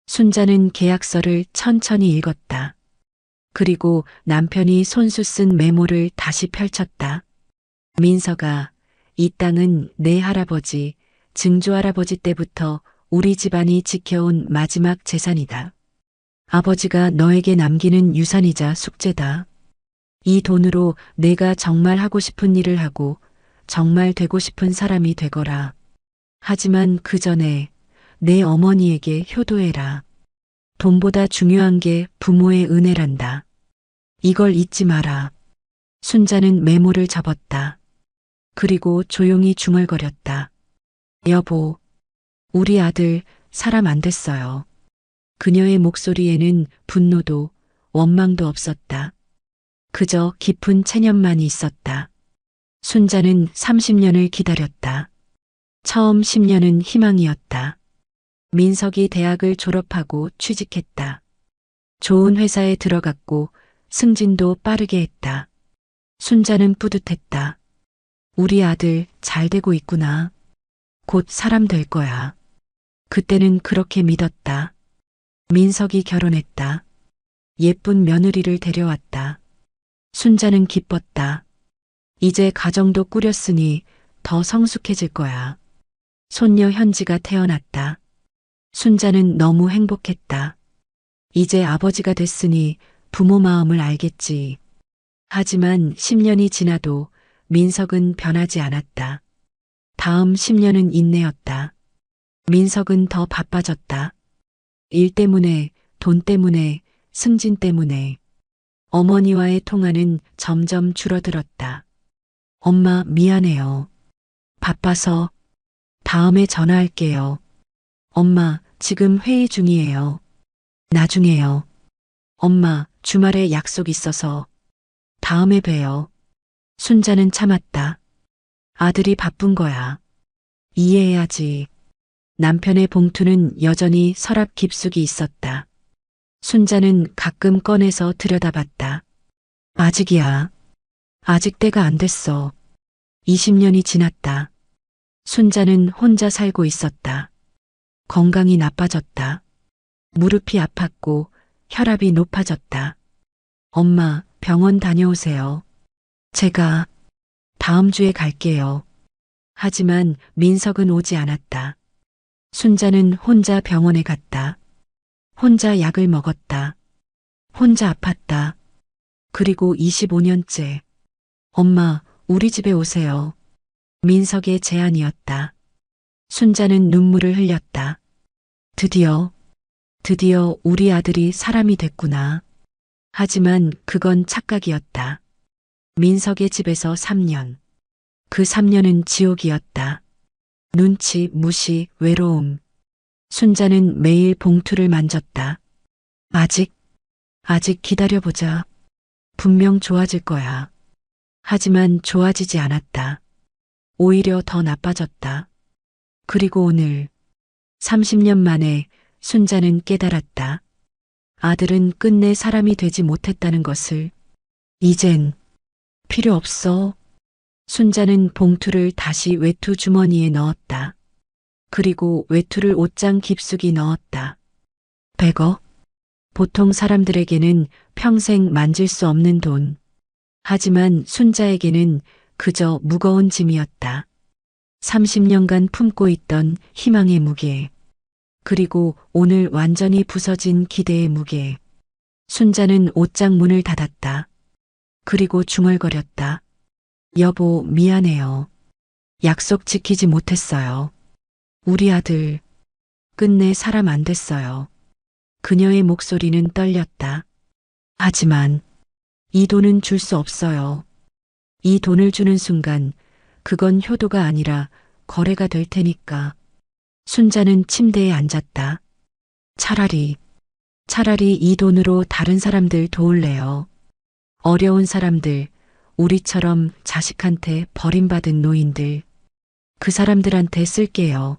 순자는 계약서를 천천히 읽었다. 그리고 남편이 손수 쓴 메모를 다시 펼쳤다. 민석아, 이 땅은 내 할아버지, 증조할아버지 때부터 우리 집안이 지켜온 마지막 재산이다. 아버지가 너에게 남기는 유산이자 숙제다. 이 돈으로 내가 정말 하고 싶은 일을 하고 정말 되고 싶은 사람이 되거라. 하지만 그 전에 내 어머니에게 효도해라. 돈보다 중요한 게 부모의 은혜란다. 이걸 잊지 마라. 순자는 메모를 접었다. 그리고 조용히 중얼거렸다. 여보, 우리 아들 사람 안 됐어요. 그녀의 목소리에는 분노도 원망도 없었다. 그저 깊은 체념만이 있었다. 순자는 30년을 기다렸다. 처음 10년은 희망이었다. 민석이 대학을 졸업하고 취직했다. 좋은 회사에 들어갔고 승진도 빠르게 했다. 순자는 뿌듯했다. 우리 아들 잘 되고 있구나. 곧 사람 될 거야. 그때는 그렇게 믿었다. 민석이 결혼했다. 예쁜 며느리를 데려왔다. 순자는 기뻤다. 이제 가정도 꾸렸으니 더 성숙해질 거야. 손녀 현지가 태어났다. 순자는 너무 행복했다. 이제 아버지가 됐으니 부모 마음을 알겠지. 하지만 10년이 지나도 민석은 변하지 않았다. 다음 10년은 인내였다. 민석은 더 바빠졌다. 일 때문에, 돈 때문에, 승진 때문에. 어머니와의 통화는 점점 줄어들었다. 엄마 미안해요. 바빠서 다음에 전화할게요. 엄마 지금 회의 중이에요. 나중에요. 엄마 주말에 약속 있어서 다음에 봬요. 순자는 참았다. 아들이 바쁜 거야. 이해해야지. 남편의 봉투는 여전히 서랍 깊숙이 있었다. 순자는 가끔 꺼내서 들여다봤다. 아직이야. 아직 때가 안 됐어. 20년이 지났다. 순자는 혼자 살고 있었다. 건강이 나빠졌다. 무릎이 아팠고 혈압이 높아졌다. 엄마, 병원 다녀오세요. 제가 다음 주에 갈게요. 하지만 민석은 오지 않았다. 순자는 혼자 병원에 갔다. 혼자 약을 먹었다. 혼자 아팠다. 그리고 25년째. 엄마, 우리 집에 오세요. 민석의 제안이었다. 순자는 눈물을 흘렸다. 드디어 우리 아들이 사람이 됐구나. 하지만 그건 착각이었다. 민석의 집에서 3년. 그 3년은 지옥이었다. 눈치, 무시, 외로움. 순자는 매일 봉투를 만졌다. 아직 기다려보자. 분명 좋아질 거야. 하지만 좋아지지 않았다. 오히려 더 나빠졌다. 그리고 오늘 30년 만에 순자는 깨달았다. 아들은 끝내 사람이 되지 못했다는 것을. 이젠 필요 없어. 순자는 봉투를 다시 외투 주머니에 넣었다. 그리고 외투를 옷장 깊숙이 넣었다. 100억? 보통 사람들에게는 평생 만질 수 없는 돈. 하지만 순자에게는 그저 무거운 짐이었다. 30년간 품고 있던 희망의 무게, 그리고 오늘 완전히 부서진 기대의 무게. 순자는 옷장 문을 닫았다. 그리고 중얼거렸다. 여보, 미안해요. 약속 지키지 못했어요. 우리 아들, 끝내 사람 안 됐어요. 그녀의 목소리는 떨렸다. 하지만 이 돈은 줄 수 없어요. 이 돈을 주는 순간 그건 효도가 아니라 거래가 될 테니까. 순자는 침대에 앉았다. 차라리 이 돈으로 다른 사람들 도울래요. 어려운 사람들, 우리처럼 자식한테 버림받은 노인들. 그 사람들한테 쓸게요.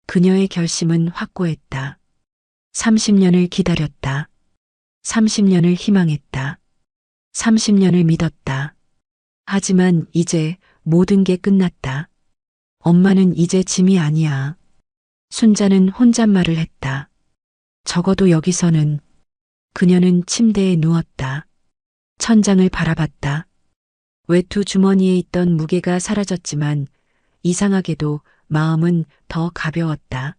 그녀의 결심은 확고했다. 30년을 기다렸다. 30년을 희망했다. 30년을 믿었다. 하지만 이제 모든 게 끝났다. 엄마는 이제 짐이 아니야. 순자는 혼잣말을 했다. 적어도 여기서는. 그녀는 침대에 누웠다. 천장을 바라봤다. 외투 주머니에 있던 무게가 사라졌지만 이상하게도 마음은 더 가벼웠다.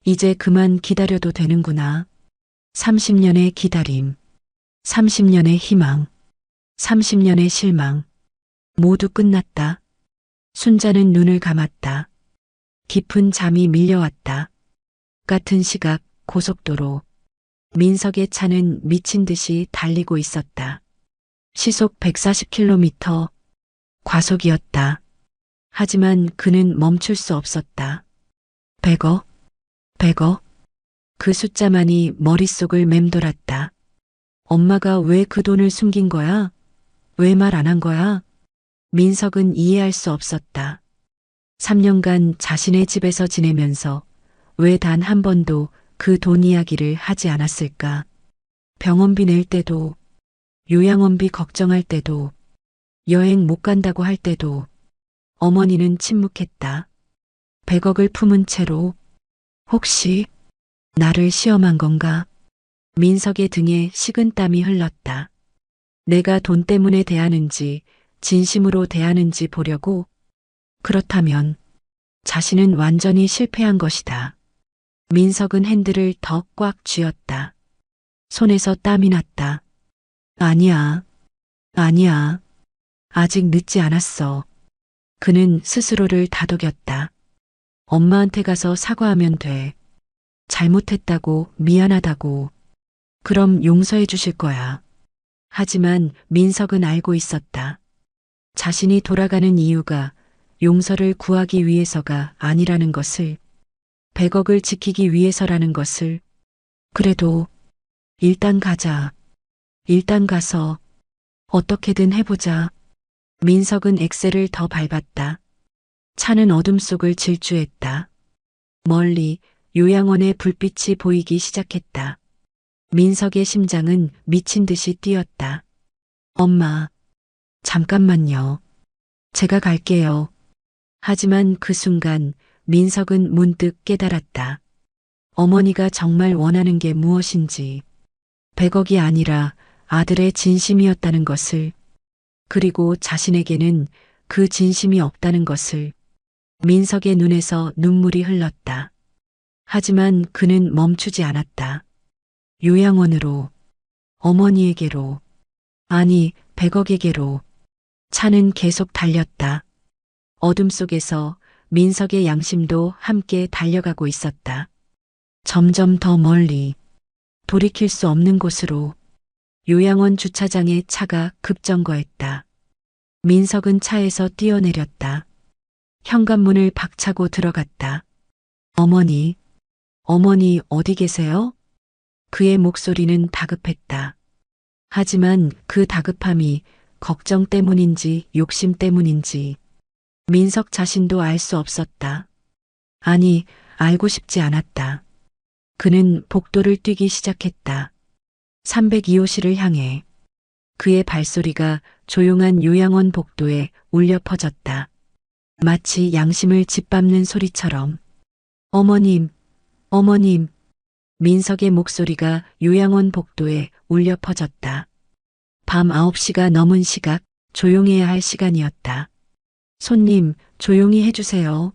이제 그만 기다려도 되는구나. 30년의 기다림, 30년의 희망, 30년의 실망. 모두 끝났다. 순자는 눈을 감았다. 깊은 잠이 밀려왔다. 같은 시각 고속도로. 민석의 차는 미친 듯이 달리고 있었다. 시속 140km. 과속이었다. 하지만 그는 멈출 수 없었다. 100억, 100억. 그 숫자만이 머릿속을 맴돌았다. 엄마가 왜 그 돈을 숨긴 거야? 왜 말 안 한 거야? 민석은 이해할 수 없었다. 3년간 자신의 집에서 지내면서 왜 단 한 번도 그 돈 이야기를 하지 않았을까? 병원비 낼 때도, 요양원비 걱정할 때도, 여행 못 간다고 할 때도 어머니는 침묵했다. 100억을 품은 채로 혹시 나를 시험한 건가? 민석의 등에 식은땀이 흘렀다. 내가 돈 때문에 대하는지 진심으로 대하는지 보려고? 그렇다면 자신은 완전히 실패한 것이다. 민석은 핸들을 더 꽉 쥐었다. 손에서 땀이 났다. 아니야. 아니야. 아직 늦지 않았어. 그는 스스로를 다독였다. 엄마한테 가서 사과하면 돼. 잘못했다고, 미안하다고. 그럼 용서해 주실 거야. 하지만 민석은 알고 있었다. 자신이 돌아가는 이유가 용서를 구하기 위해서가 아니라는 것을, 100억을 지키기 위해서라는 것을. 그래도 일단 가자. 일단 가서 어떻게든 해보자. 민석은 엑셀을 더 밟았다. 차는 어둠 속을 질주했다. 멀리 요양원의 불빛이 보이기 시작했다. 민석의 심장은 미친 듯이 뛰었다. 엄마, 잠깐만요. 제가 갈게요. 하지만 그 순간 민석은 문득 깨달았다. 어머니가 정말 원하는 게 무엇인지. 100억이 아니라 아들의 진심이었다는 것을. 그리고 자신에게는 그 진심이 없다는 것을. 민석의 눈에서 눈물이 흘렀다. 하지만 그는 멈추지 않았다. 요양원으로, 어머니에게로, 아니 100억에게로. 차는 계속 달렸다. 어둠 속에서 민석의 양심도 함께 달려가고 있었다. 점점 더 멀리, 돌이킬 수 없는 곳으로. 요양원 주차장에 차가 급정거했다. 민석은 차에서 뛰어내렸다. 현관문을 박차고 들어갔다. 어머니, 어머니 어디 계세요? 그의 목소리는 다급했다. 하지만 그 다급함이 걱정 때문인지 욕심 때문인지 민석 자신도 알 수 없었다. 아니, 알고 싶지 않았다. 그는 복도를 뛰기 시작했다. 302호실을 향해. 그의 발소리가 조용한 요양원 복도에 울려 퍼졌다. 마치 양심을 짓밟는 소리처럼. 어머님, 어머님. 민석의 목소리가 요양원 복도에 울려 퍼졌다. 밤 9시가 넘은 시각, 조용해야 할 시간이었다. 손님, 조용히 해주세요.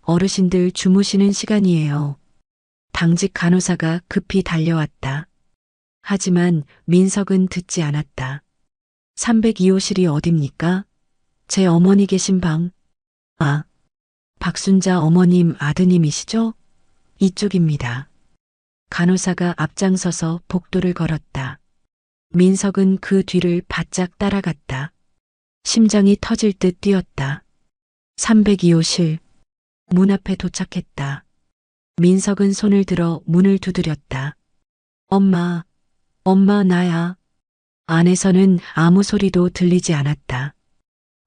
어르신들 주무시는 시간이에요. 당직 간호사가 급히 달려왔다. 하지만 민석은 듣지 않았다. 302호실이 어딥니까? 제 어머니 계신 방. 아, 박순자 어머님 아드님이시죠? 이쪽입니다. 간호사가 앞장서서 복도를 걸었다. 민석은 그 뒤를 바짝 따라갔다. 심장이 터질 듯 뛰었다. 302호실. 문 앞에 도착했다. 민석은 손을 들어 문을 두드렸다. 엄마, 엄마 나야. 안에서는 아무 소리도 들리지 않았다.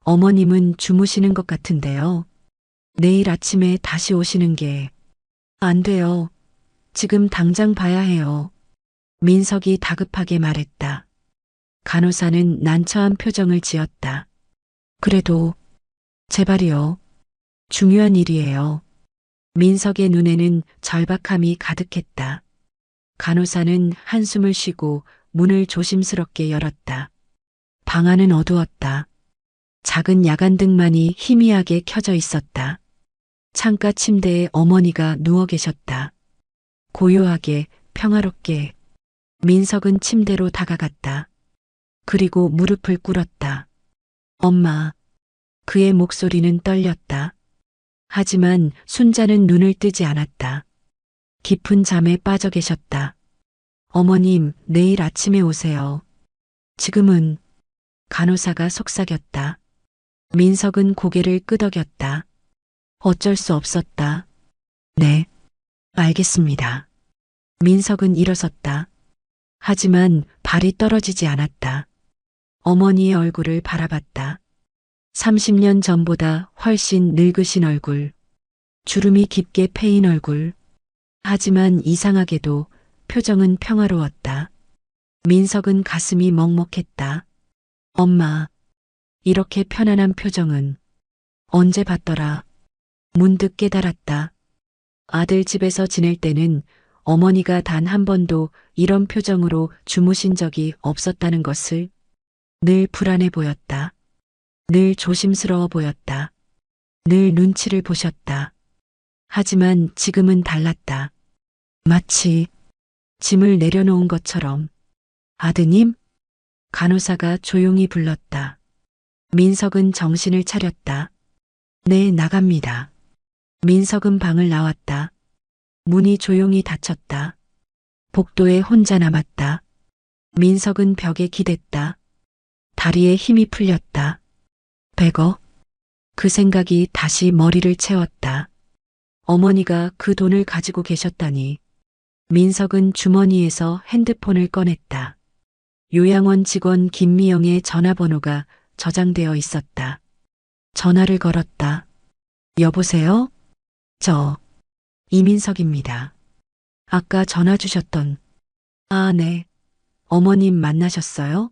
어머님은 주무시는 것 같은데요. 내일 아침에 다시 오시는 게 안 돼요. 지금 당장 봐야 해요. 민석이 다급하게 말했다. 간호사는 난처한 표정을 지었다. 그래도 제발이요. 중요한 일이에요. 민석의 눈에는 절박함이 가득했다. 간호사는 한숨을 쉬고 문을 조심스럽게 열었다. 방 안은 어두웠다. 작은 야간등만이 희미하게 켜져 있었다. 창가 침대에 어머니가 누워 계셨다. 고요하게, 평화롭게. 민석은 침대로 다가갔다. 그리고 무릎을 꿇었다. 엄마. 그의 목소리는 떨렸다. 하지만 순자는 눈을 뜨지 않았다. 깊은 잠에 빠져 계셨다. 어머님, 내일 아침에 오세요. 지금은 간호사가 속삭였다. 민석은 고개를 끄덕였다. 어쩔 수 없었다. 네, 알겠습니다. 민석은 일어섰다. 하지만 발이 떨어지지 않았다. 어머니의 얼굴을 바라봤다. 30년 전보다 훨씬 늙으신 얼굴. 주름이 깊게 패인 얼굴. 하지만 이상하게도 표정은 평화로웠다. 민석은 가슴이 먹먹했다. 엄마, 이렇게 편안한 표정은 언제 봤더라. 문득 깨달았다. 아들 집에서 지낼 때는 어머니가 단 한 번도 이런 표정으로 주무신 적이 없었다는 것을. 늘 불안해 보였다. 늘 조심스러워 보였다. 늘 눈치를 보셨다. 하지만 지금은 달랐다. 마치 짐을 내려놓은 것처럼. 아드님? 간호사가 조용히 불렀다. 민석은 정신을 차렸다. 네, 나갑니다. 민석은 방을 나왔다. 문이 조용히 닫혔다. 복도에 혼자 남았다. 민석은 벽에 기댔다. 다리에 힘이 풀렸다. 100억? 그 생각이 다시 머리를 채웠다. 어머니가 그 돈을 가지고 계셨다니. 민석은 주머니에서 핸드폰을 꺼냈다. 요양원 직원 김미영의 전화번호가 저장되어 있었다. 전화를 걸었다. 여보세요? 저 이민석입니다. 아까 전화 주셨던. 아, 네. 어머님 만나셨어요?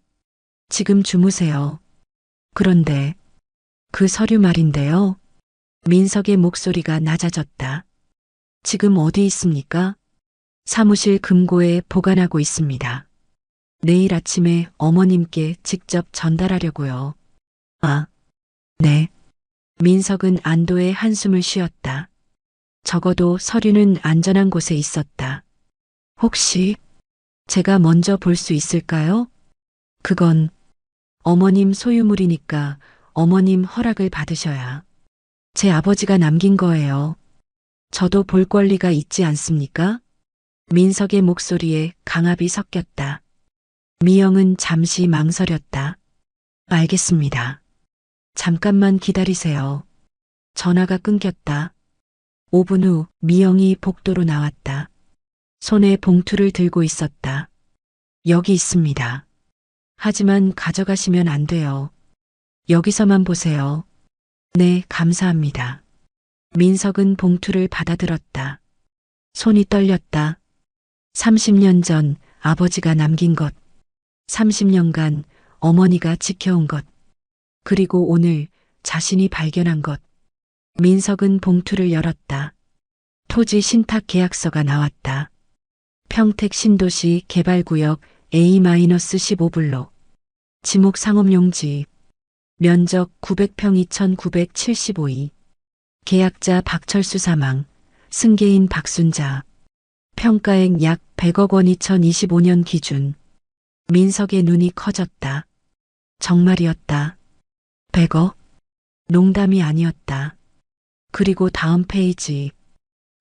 지금 주무세요. 그런데 그 서류 말인데요. 민석의 목소리가 낮아졌다. 지금 어디 있습니까? 사무실 금고에 보관하고 있습니다. 내일 아침에 어머님께 직접 전달하려고요. 아, 네. 민석은 안도의 한숨을 쉬었다. 적어도 서류는 안전한 곳에 있었다. 혹시 제가 먼저 볼 수 있을까요? 그건 어머님 소유물이니까 어머님 허락을 받으셔야. 제 아버지가 남긴 거예요. 저도 볼 권리가 있지 않습니까? 민석의 목소리에 강압이 섞였다. 미영은 잠시 망설였다. 알겠습니다. 잠깐만 기다리세요. 전화가 끊겼다. 5분 후 미영이 복도로 나왔다. 손에 봉투를 들고 있었다. 여기 있습니다. 하지만 가져가시면 안 돼요. 여기서만 보세요. 네, 감사합니다. 민석은 봉투를 받아들었다. 손이 떨렸다. 30년 전 아버지가 남긴 것. 30년간 어머니가 지켜온 것. 그리고 오늘 자신이 발견한 것. 민석은 봉투를 열었다. 토지 신탁 계약서가 나왔다. 평택 신도시 개발구역 A-15블록. 지목 상업용지. 면적 900평 2975이. 계약자 박철수 사망. 승계인 박순자. 평가액 약 100억 원 2025년 기준. 민석의 눈이 커졌다. 정말이었다. 100억? 농담이 아니었다. 그리고 다음 페이지.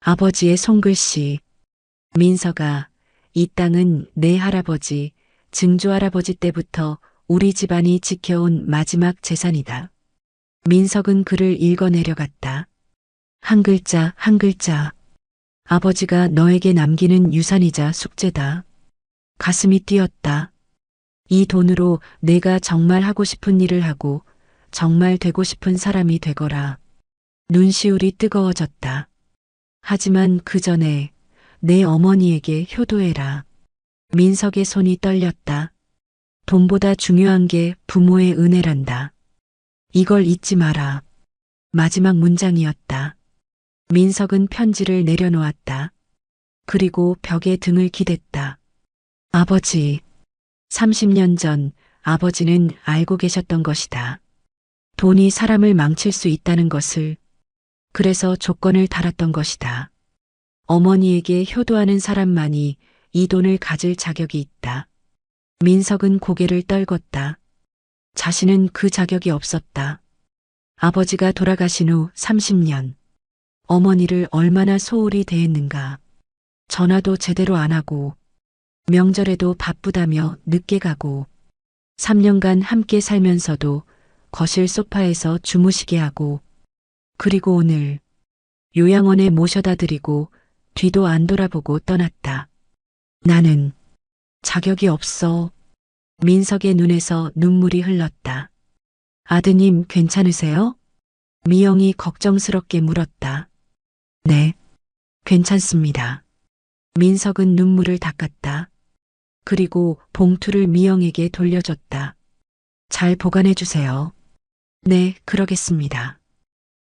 아버지의 손글씨. 민석아, 이 땅은 내 할아버지, 증조할아버지 때부터 우리 집안이 지켜온 마지막 재산이다. 민석은 글을 읽어 내려갔다. 한 글자 한 글자. 아버지가 너에게 남기는 유산이자 숙제다. 가슴이 뛰었다. 이 돈으로 내가 정말 하고 싶은 일을 하고 정말 되고 싶은 사람이 되거라. 눈시울이 뜨거워졌다. 하지만 그 전에 내 어머니에게 효도해라. 민석의 손이 떨렸다. 돈보다 중요한 게 부모의 은혜란다. 이걸 잊지 마라. 마지막 문장이었다. 민석은 편지를 내려놓았다. 그리고 벽에 등을 기댔다. 아버지. 30년 전 아버지는 알고 계셨던 것이다. 돈이 사람을 망칠 수 있다는 것을. 그래서 조건을 달았던 것이다. 어머니에게 효도하는 사람만이 이 돈을 가질 자격이 있다. 민석은 고개를 떨궜다. 자신은 그 자격이 없었다. 아버지가 돌아가신 후 30년. 어머니를 얼마나 소홀히 대했는가. 전화도 제대로 안 하고, 명절에도 바쁘다며 늦게 가고, 3년간 함께 살면서도 거실 소파에서 주무시게 하고, 그리고 오늘 요양원에 모셔다 드리고 뒤도 안 돌아보고 떠났다. 나는 자격이 없어. 민석의 눈에서 눈물이 흘렀다. 아드님 괜찮으세요? 미영이 걱정스럽게 물었다. 네, 괜찮습니다. 민석은 눈물을 닦았다. 그리고 봉투를 미영에게 돌려줬다. 잘 보관해 주세요. 네, 그러겠습니다.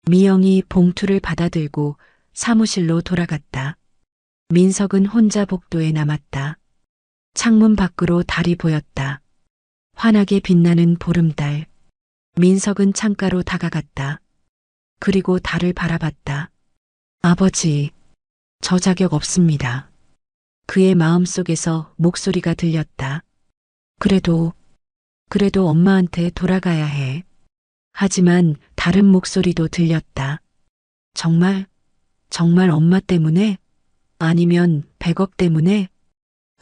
미영이 봉투를 받아들고 사무실로 돌아갔다. 민석은 혼자 복도에 남았다. 창문 밖으로 달이 보였다. 환하게 빛나는 보름달. 민석은 창가로 다가갔다. 그리고 달을 바라봤다. 아버지, 저 자격 없습니다. 그의 마음속에서 목소리가 들렸다. 그래도 엄마한테 돌아가야 해. 하지만 다른 목소리도 들렸다. 정말 엄마 때문에? 아니면 100억 때문에?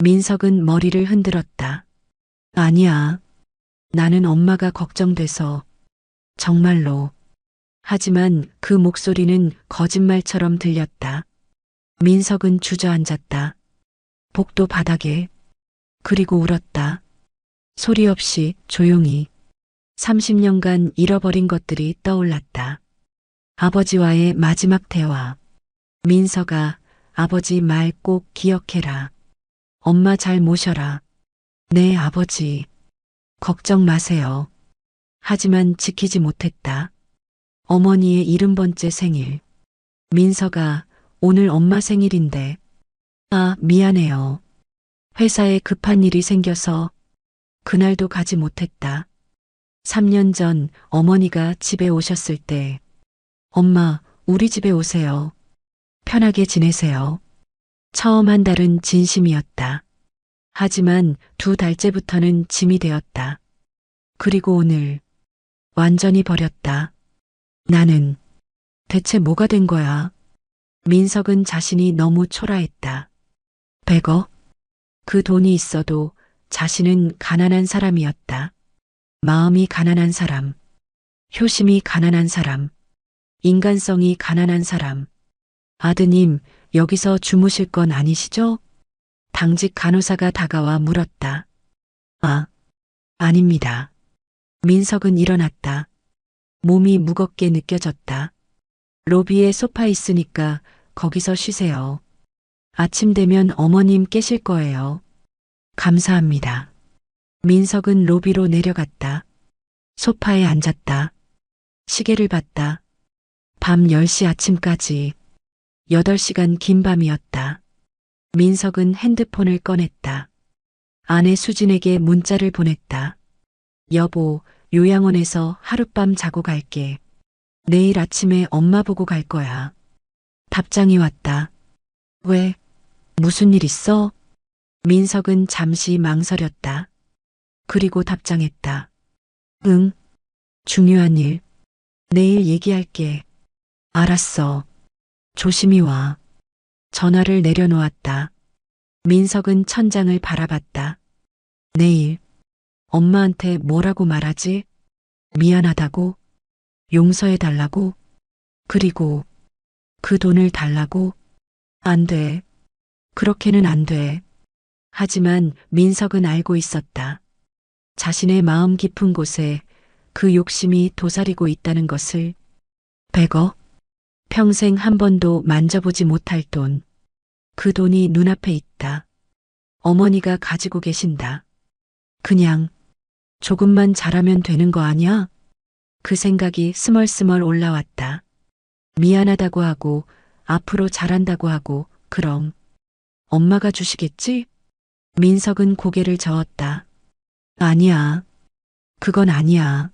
민석은 머리를 흔들었다. 아니야. 나는 엄마가 걱정돼서. 정말로. 하지만 그 목소리는 거짓말처럼 들렸다. 민석은 주저앉았다. 복도 바닥에. 그리고 울었다. 소리 없이 조용히. 30년간 잃어버린 것들이 떠올랐다. 아버지와의 마지막 대화. 민석아, 아버지 말 꼭 기억해라. 엄마 잘 모셔라. 네, 아버지. 걱정 마세요. 하지만 지키지 못했다. 어머니의 70번째 생일. 민석아, 오늘 엄마 생일인데. 아, 미안해요. 회사에 급한 일이 생겨서 그날도 가지 못했다. 3년 전 어머니가 집에 오셨을 때, 엄마, 우리 집에 오세요. 편하게 지내세요. 처음 한 달은 진심이었다. 하지만 2달째부터는 짐이 되었다. 그리고 오늘 완전히 버렸다. 나는 대체 뭐가 된 거야? 민석은 자신이 너무 초라했다. 100억? 그 돈이 있어도 자신은 가난한 사람이었다. 마음이 가난한 사람, 효심이 가난한 사람, 인간성이 가난한 사람. 아드님, 여기서 주무실 건 아니시죠? 당직 간호사가 다가와 물었다. 아, 아닙니다. 민석은 일어났다. 몸이 무겁게 느껴졌다. 로비에 소파 있으니까 거기서 쉬세요. 아침 되면 어머님 깨실 거예요. 감사합니다. 민석은 로비로 내려갔다. 소파에 앉았다. 시계를 봤다. 밤 10시 아침까지 8시간 긴 밤이었다. 민석은 핸드폰을 꺼냈다. 아내 수진에게 문자를 보냈다. 여보, 요양원에서 하룻밤 자고 갈게. 내일 아침에 엄마 보고 갈 거야. 답장이 왔다. 왜? 무슨 일 있어? 민석은 잠시 망설였다. 그리고 답장했다. 응. 중요한 일. 내일 얘기할게. 알았어. 조심히 와. 전화를 내려놓았다. 민석은 천장을 바라봤다. 내일 엄마한테 뭐라고 말하지? 미안하다고? 용서해달라고? 그리고 그 돈을 달라고? 안 돼. 그렇게는 안 돼. 하지만 민석은 알고 있었다. 자신의 마음 깊은 곳에 그 욕심이 도사리고 있다는 것을. 100억? 평생 한 번도 만져보지 못할 돈. 그 돈이 눈앞에 있다. 어머니가 가지고 계신다. 그냥 조금만 잘하면 되는 거 아니야? 그 생각이 스멀스멀 올라왔다. 미안하다고 하고 앞으로 잘한다고 하고 그럼 엄마가 주시겠지? 민석은 고개를 저었다. 아니야. 그건 아니야.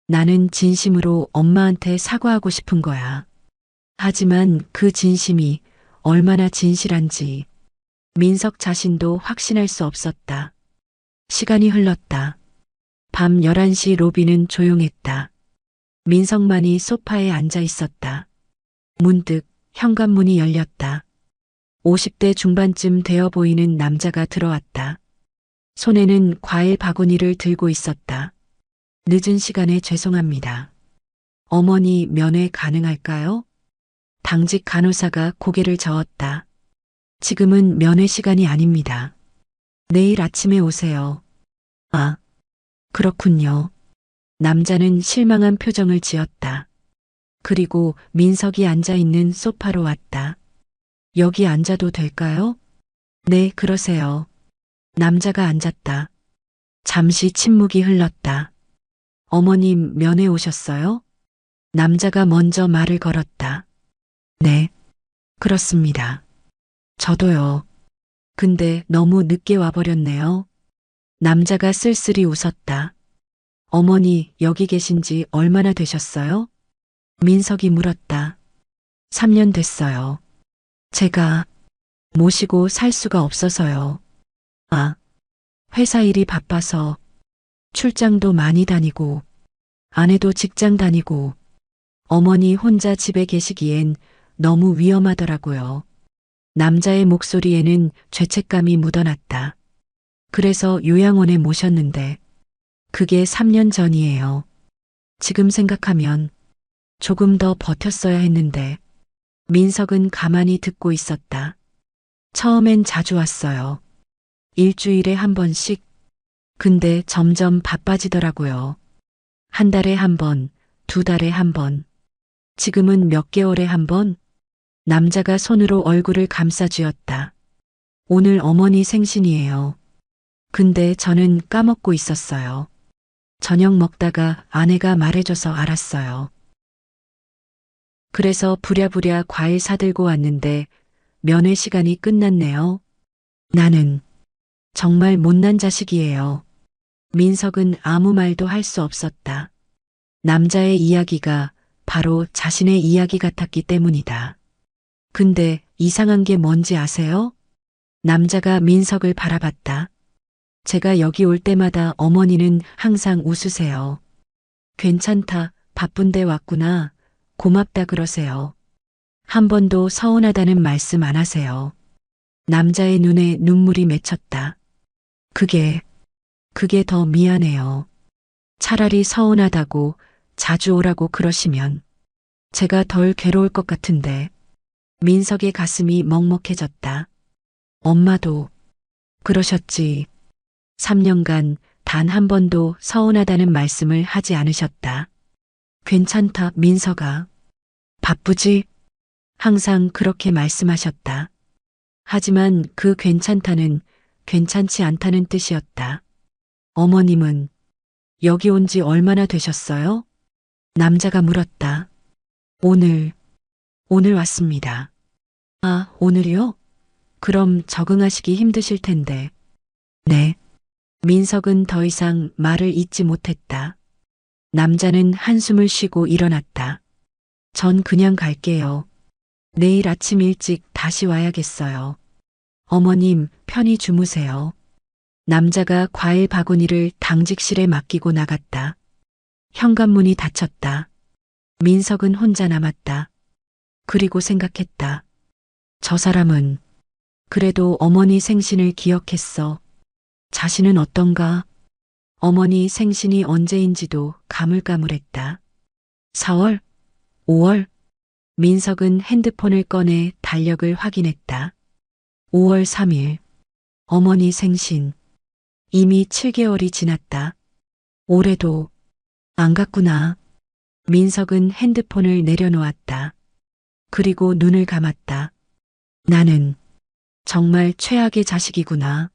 나는 진심으로 엄마한테 사과하고 싶은 거야. 하지만 그 진심이 얼마나 진실한지 민석 자신도 확신할 수 없었다. 시간이 흘렀다. 밤 11시 로비는 조용했다. 민석만이 소파에 앉아 있었다. 문득 현관문이 열렸다. 50대 중반쯤 되어 보이는 남자가 들어왔다. 손에는 과일 바구니를 들고 있었다. 늦은 시간에 죄송합니다. 어머니 면회 가능할까요? 당직 간호사가 고개를 저었다. 지금은 면회 시간이 아닙니다. 내일 아침에 오세요. 아, 그렇군요. 남자는 실망한 표정을 지었다. 그리고 민석이 앉아 있는 소파로 왔다. 여기 앉아도 될까요? 네, 그러세요. 남자가 앉았다. 잠시 침묵이 흘렀다. 어머님 면회 오셨어요? 남자가 먼저 말을 걸었다. 네, 그렇습니다. 저도요. 근데 너무 늦게 와버렸네요. 남자가 쓸쓸히 웃었다. 어머니 여기 계신 지 얼마나 되셨어요? 민석이 물었다. 3년 됐어요. 제가 모시고 살 수가 없어서요. 아, 회사 일이 바빠서 출장도 많이 다니고 아내도 직장 다니고 어머니 혼자 집에 계시기엔 너무 위험하더라고요. 남자의 목소리에는 죄책감이 묻어났다. 그래서 요양원에 모셨는데 그게 3년 전이에요. 지금 생각하면 조금 더 버텼어야 했는데 민석은 가만히 듣고 있었다. 처음엔 자주 왔어요. 일주일에 한 번씩. 근데 점점 바빠지더라고요. 한 달에 한 번, 2달에 한 번. 지금은 몇 개월에 한 번? 남자가 손으로 얼굴을 감싸쥐었다. 오늘 어머니 생신이에요. 근데 저는 까먹고 있었어요. 저녁 먹다가 아내가 말해줘서 알았어요. 그래서 부랴부랴 과일 사들고 왔는데 면회 시간이 끝났네요. 나는 정말 못난 자식이에요. 민석은 아무 말도 할 수 없었다. 남자의 이야기가 바로 자신의 이야기 같았기 때문이다. 근데 이상한 게 뭔지 아세요? 남자가 민석을 바라봤다. 제가 여기 올 때마다 어머니는 항상 웃으세요. 괜찮다, 바쁜데 왔구나, 고맙다 그러세요. 한 번도 서운하다는 말씀 안 하세요. 남자의 눈에 눈물이 맺혔다. 그게 더 미안해요. 차라리 서운하다고 자주 오라고 그러시면 제가 덜 괴로울 것 같은데. 민석의 가슴이 먹먹해졌다. 엄마도 그러셨지. 3년간 단 한 번도 서운하다는 말씀을 하지 않으셨다. 괜찮다, 민석아. 바쁘지? 항상 그렇게 말씀하셨다. 하지만 그 괜찮다는 괜찮지 않다는 뜻이었다. 어머님은 여기 온 지 얼마나 되셨어요? 남자가 물었다. 오늘 왔습니다. 아, 오늘이요? 그럼 적응하시기 힘드실 텐데. 네. 민석은 더 이상 말을 잇지 못했다. 남자는 한숨을 쉬고 일어났다. 전 그냥 갈게요. 내일 아침 일찍 다시 와야겠어요. 어머님, 편히 주무세요. 남자가 과일 바구니를 당직실에 맡기고 나갔다. 현관문이 닫혔다. 민석은 혼자 남았다. 그리고 생각했다. 저 사람은 그래도 어머니 생신을 기억했어. 자신은 어떤가? 어머니 생신이 언제인지도 가물가물했다. 4월? 5월? 민석은 핸드폰을 꺼내 달력을 확인했다. 5월 3일. 어머니 생신. 이미 7개월이 지났다. 올해도 안 갔구나. 민석은 핸드폰을 내려놓았다. 그리고 눈을 감았다. 나는 정말 최악의 자식이구나.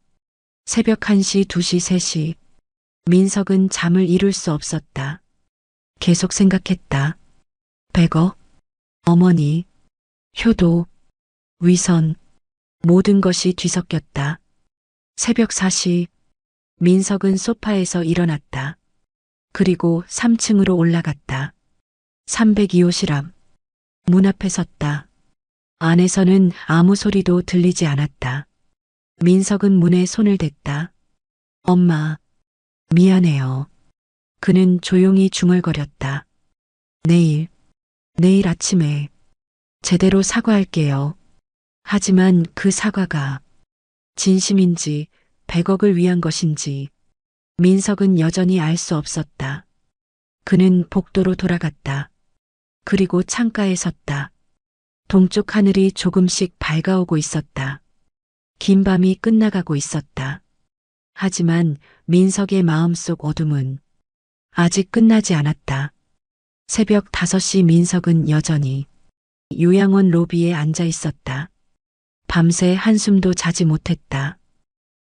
새벽 1시, 2시, 3시. 민석은 잠을 이룰 수 없었다. 계속 생각했다. 백어, 어머니, 효도, 위선, 모든 것이 뒤섞였다. 새벽 4시, 민석은 소파에서 일어났다. 그리고 3층으로 올라갔다. 302호실 앞. 문 앞에 섰다. 안에서는 아무 소리도 들리지 않았다. 민석은 문에 손을 댔다. 엄마, 미안해요. 그는 조용히 중얼거렸다. 내일 아침에 제대로 사과할게요. 하지만 그 사과가 진심인지 100억을 위한 것인지 민석은 여전히 알 수 없었다. 그는 복도로 돌아갔다. 그리고 창가에 섰다. 동쪽 하늘이 조금씩 밝아오고 있었다. 긴 밤이 끝나가고 있었다. 하지만 민석의 마음속 어둠은 아직 끝나지 않았다. 새벽 5시 민석은 여전히 요양원 로비에 앉아 있었다. 밤새 한숨도 자지 못했다.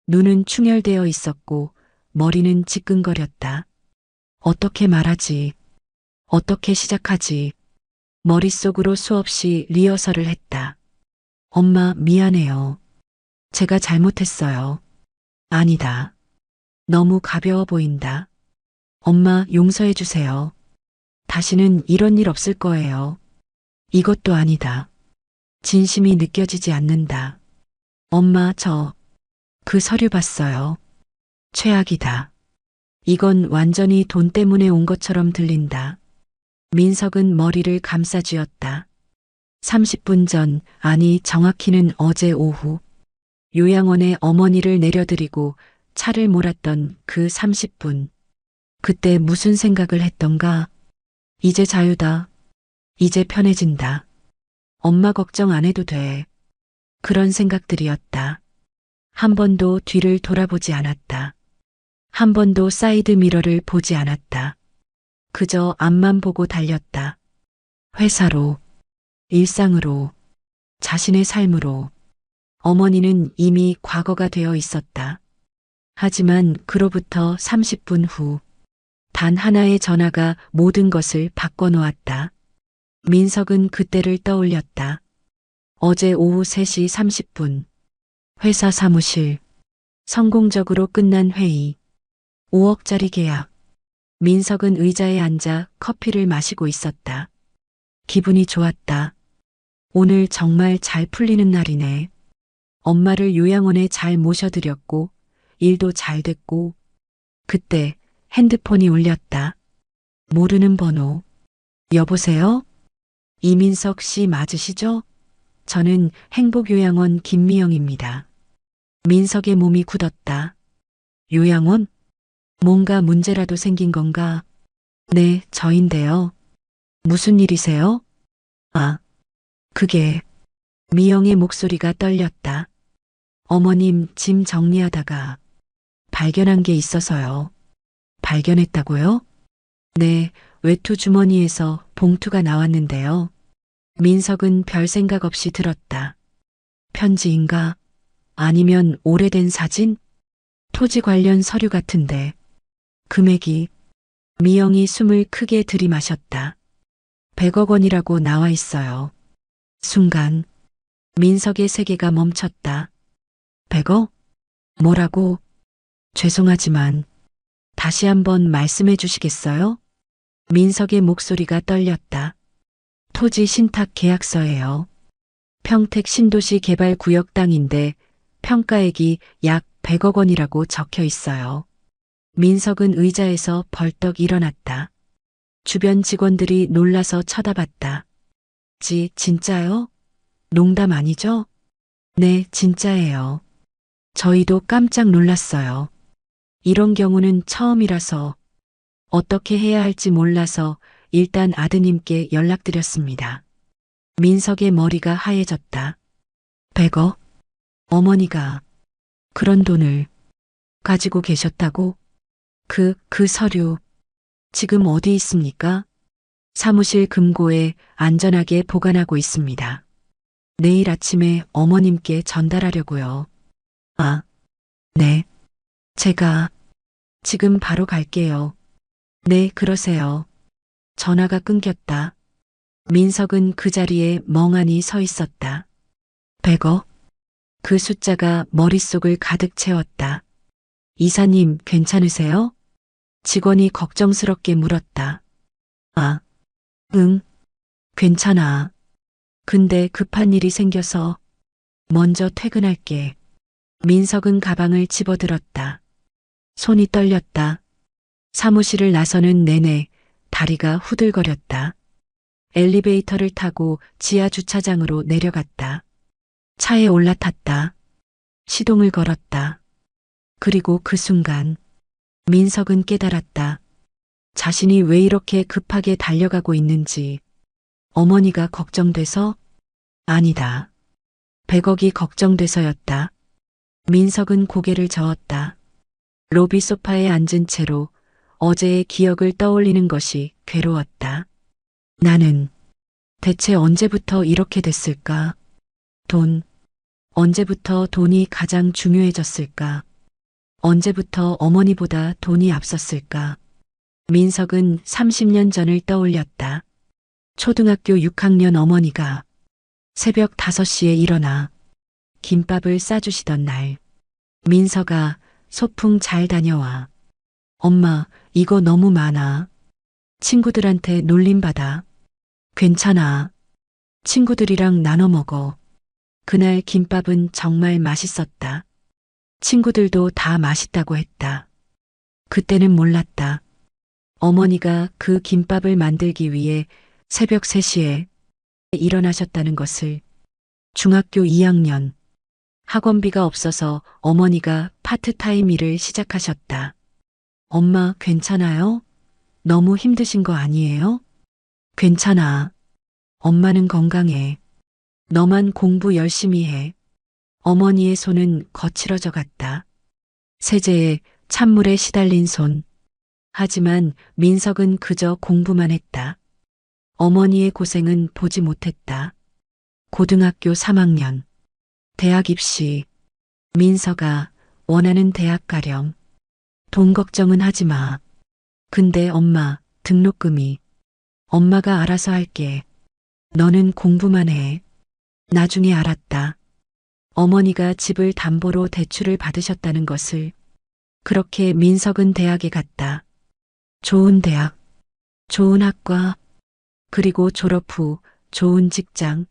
눈은 충혈되어 있었고 머리는 지끈거렸다. 어떻게 말하지? 어떻게 시작하지? 머릿속으로 수없이 리허설을 했다. 엄마, 미안해요. 제가 잘못했어요. 아니다. 너무 가벼워 보인다. 엄마, 용서해 주세요. 다시는 이런 일 없을 거예요. 이것도 아니다. 진심이 느껴지지 않는다. 엄마, 그 서류 봤어요. 최악이다. 이건 완전히 돈 때문에 온 것처럼 들린다. 민석은 머리를 감싸쥐었다. 30분 전, 아니 정확히는 어제 오후, 요양원에 어머니를 내려드리고 차를 몰았던 그 30분. 그때 무슨 생각을 했던가? 이제 자유다. 이제 편해진다. 엄마 걱정 안 해도 돼. 그런 생각들이었다. 한 번도 뒤를 돌아보지 않았다. 한 번도 사이드 미러를 보지 않았다. 그저 앞만 보고 달렸다. 회사로, 일상으로, 자신의 삶으로. 어머니는 이미 과거가 되어 있었다. 하지만 그로부터 30분 후, 단 하나의 전화가 모든 것을 바꿔놓았다. 민석은 그때를 떠올렸다. 어제 오후 3시 30분. 회사 사무실. 성공적으로 끝난 회의. 5억짜리 계약. 민석은 의자에 앉아 커피를 마시고 있었다. 기분이 좋았다. 오늘 정말 잘 풀리는 날이네. 엄마를 요양원에 잘 모셔드렸고, 일도 잘 됐고, 그때 핸드폰이 울렸다. 모르는 번호. 여보세요? 이민석 씨 맞으시죠? 저는 행복요양원 김미영입니다. 민석의 몸이 굳었다. 요양원? 뭔가 문제라도 생긴 건가? 네, 저인데요. 무슨 일이세요? 아, 그게... 미영의 목소리가 떨렸다. 어머님 짐 정리하다가 발견한 게 있어서요. 발견했다고요? 네, 외투 주머니에서 봉투가 나왔는데요. 민석은 별 생각 없이 들었다. 편지인가? 아니면 오래된 사진? 토지 관련 서류 같은데. 금액이. 미영이 숨을 크게 들이마셨다. 100억 원이라고 나와 있어요. 순간 민석의 세계가 멈췄다. 100억? 뭐라고? 죄송하지만 다시 한번 말씀해 주시겠어요? 민석의 목소리가 떨렸다. 토지 신탁 계약서예요. 평택 신도시 개발 구역 땅인데 평가액이 약 100억 원이라고 적혀 있어요. 민석은 의자에서 벌떡 일어났다. 주변 직원들이 놀라서 쳐다봤다. 진짜요? 농담 아니죠? 네, 진짜예요. 저희도 깜짝 놀랐어요. 이런 경우는 처음이라서 어떻게 해야 할지 몰라서 일단 아드님께 연락드렸습니다. 민석의 머리가 하얘졌다. 100억? 어머니가 그런 돈을 가지고 계셨다고? 그 서류 지금 어디 있습니까? 사무실 금고에 안전하게 보관하고 있습니다. 내일 아침에 어머님께 전달하려고요. 아, 네. 제가 지금 바로 갈게요. 네, 그러세요. 전화가 끊겼다. 민석은 그 자리에 멍하니 서 있었다. 100억? 그 숫자가 머릿속을 가득 채웠다. 이사님, 괜찮으세요? 직원이 걱정스럽게 물었다. 아, 응, 괜찮아. 근데 급한 일이 생겨서 먼저 퇴근할게. 민석은 가방을 집어들었다. 손이 떨렸다. 사무실을 나서는 내내 다리가 후들거렸다. 엘리베이터를 타고 지하 주차장으로 내려갔다. 차에 올라탔다. 시동을 걸었다. 그리고 그 순간 민석은 깨달았다. 자신이 왜 이렇게 급하게 달려가고 있는지. 어머니가 걱정돼서? 아니다. 100억이 걱정돼서였다. 민석은 고개를 저었다. 로비 소파에 앉은 채로 어제의 기억을 떠올리는 것이 괴로웠다. 나는 대체 언제부터 이렇게 됐을까? 언제부터 돈이 가장 중요해졌을까? 언제부터 어머니보다 돈이 앞섰을까? 민석은 30년 전을 떠올렸다. 초등학교 6학년 어머니가 새벽 5시에 일어나 김밥을 싸주시던 날. 민석아, 소풍 잘 다녀와. 엄마, 이거 너무 많아. 친구들한테 놀림받아. 괜찮아. 친구들이랑 나눠 먹어. 그날 김밥은 정말 맛있었다. 친구들도 다 맛있다고 했다. 그때는 몰랐다. 어머니가 그 김밥을 만들기 위해 새벽 3시에 일어나셨다는 것을. 중학교 2학년. 학원비가 없어서 어머니가 파트타임 일을 시작하셨다. 엄마, 괜찮아요? 너무 힘드신 거 아니에요? 괜찮아. 엄마는 건강해. 너만 공부 열심히 해. 어머니의 손은 거칠어져 갔다. 세제에 찬물에 시달린 손. 하지만 민석은 그저 공부만 했다. 어머니의 고생은 보지 못했다. 고등학교 3학년. 대학 입시. 민석아, 원하는 대학 가렴. 돈 걱정은 하지 마. 근데 엄마, 등록금이. 엄마가 알아서 할게. 너는 공부만 해. 나중에 알았다. 어머니가 집을 담보로 대출을 받으셨다는 것을. 그렇게 민석은 대학에 갔다. 좋은 대학, 좋은 학과, 그리고 졸업 후 좋은 직장.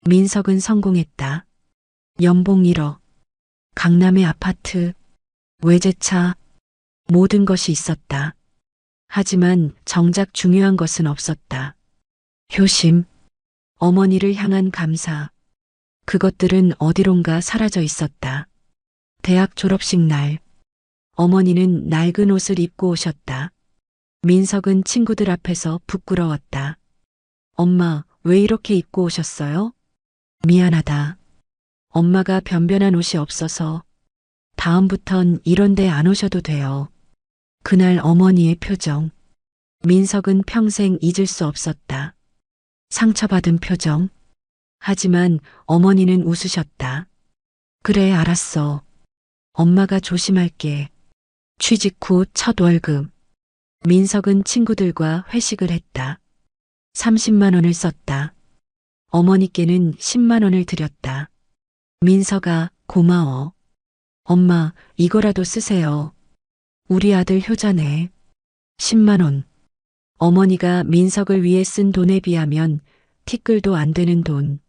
민석은 성공했다. 연봉 1억, 강남의 아파트, 외제차, 모든 것이 있었다. 하지만 정작 중요한 것은 없었다. 효심, 어머니를 향한 감사. 그것들은 어디론가 사라져 있었다. 대학 졸업식 날, 어머니는 낡은 옷을 입고 오셨다. 민석은 친구들 앞에서 부끄러웠다. 엄마, 왜 이렇게 입고 오셨어요? 미안하다. 엄마가 변변한 옷이 없어서 다음부턴 이런 데 안 오셔도 돼요. 그날 어머니의 표정. 민석은 평생 잊을 수 없었다. 상처받은 표정. 하지만 어머니는 웃으셨다. 그래, 알았어. 엄마가 조심할게. 취직 후 첫 월급. 민석은 친구들과 회식을 했다. 30만 원을 썼다. 어머니께는 10만 원을 드렸다. 민석아, 고마워. 엄마, 이거라도 쓰세요. 우리 아들 효자네. 10만 원. 어머니가 민석을 위해 쓴 돈에 비하면 티끌도 안 되는 돈.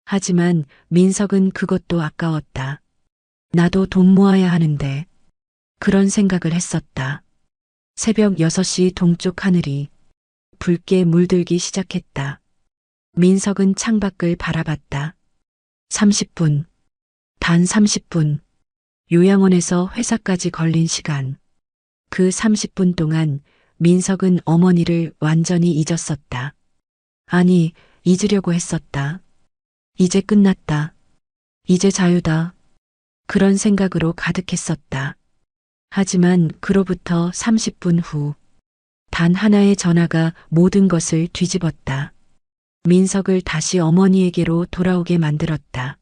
하지만 민석은 그것도 아까웠다. 나도 돈 모아야 하는데. 그런 생각을 했었다. 새벽 6시 동쪽 하늘이 붉게 물들기 시작했다. 민석은 창밖을 바라봤다. 30분. 단 30분. 요양원에서 회사까지 걸린 시간. 그 30분 동안 민석은 어머니를 완전히 잊었었다. 아니, 잊으려고 했었다. 이제 끝났다. 이제 자유다. 그런 생각으로 가득했었다. 하지만 그로부터 30분 후, 단 하나의 전화가 모든 것을 뒤집었다. 민석을 다시 어머니에게로 돌아오게 만들었다.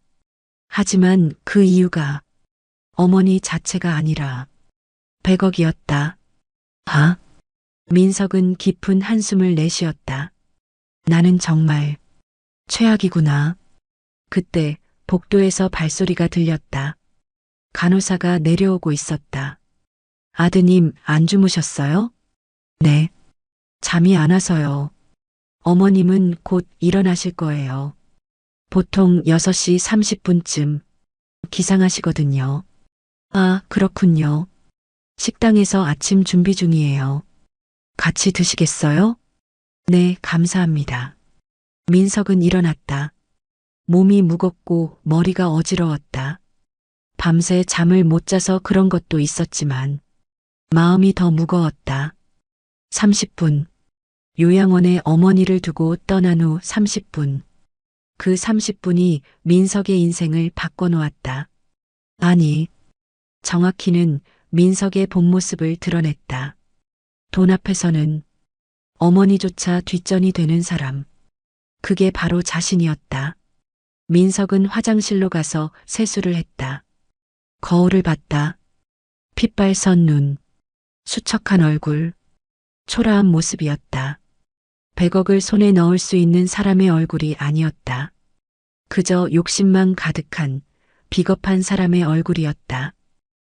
하지만 그 이유가 어머니 자체가 아니라 100억이었다. 아? 민석은 깊은 한숨을 내쉬었다. 나는 정말 최악이구나. 그때 복도에서 발소리가 들렸다. 간호사가 내려오고 있었다. 아드님, 안 주무셨어요? 네. 잠이 안 와서요. 어머님은 곧 일어나실 거예요. 보통 6시 30분쯤 기상하시거든요. 아, 그렇군요. 식당에서 아침 준비 중이에요. 같이 드시겠어요? 네, 감사합니다. 민석은 일어났다. 몸이 무겁고 머리가 어지러웠다. 밤새 잠을 못 자서 그런 것도 있었지만 마음이 더 무거웠다. 30분. 요양원에 어머니를 두고 떠난 후 30분. 그 30분이 민석의 인생을 바꿔놓았다. 아니, 정확히는 민석의 본 모습을 드러냈다. 돈 앞에서는 어머니조차 뒷전이 되는 사람. 그게 바로 자신이었다. 민석은 화장실로 가서 세수를 했다. 거울을 봤다. 핏발 선 눈, 수척한 얼굴, 초라한 모습이었다. 100억을 손에 넣을 수 있는 사람의 얼굴이 아니었다. 그저 욕심만 가득한 비겁한 사람의 얼굴이었다.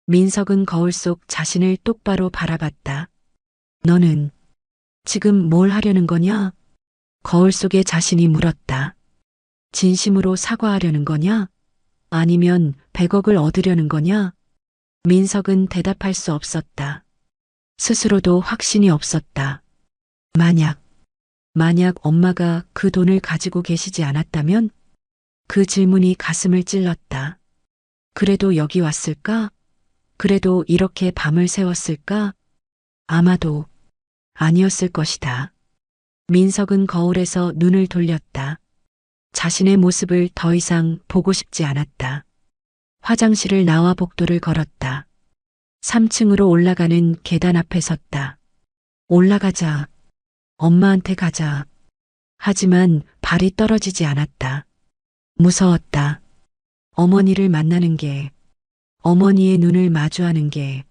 민석은 거울 속 자신을 똑바로 바라봤다. 너는 지금 뭘 하려는 거냐? 거울 속의 자신이 물었다. 진심으로 사과하려는 거냐? 아니면 100억을 얻으려는 거냐? 민석은 대답할 수 없었다. 스스로도 확신이 없었다. 만약 엄마가 그 돈을 가지고 계시지 않았다면? 그 질문이 가슴을 찔렀다. 그래도 여기 왔을까? 그래도 이렇게 밤을 새웠을까? 아마도 아니었을 것이다. 민석은 거울에서 눈을 돌렸다. 자신의 모습을 더 이상 보고 싶지 않았다. 화장실을 나와 복도를 걸었다. 3층으로 올라가는 계단 앞에 섰다. 올라가자. 엄마한테 가자. 하지만 발이 떨어지지 않았다. 무서웠다. 어머니를 만나는 게, 어머니의 눈을 마주하는 게,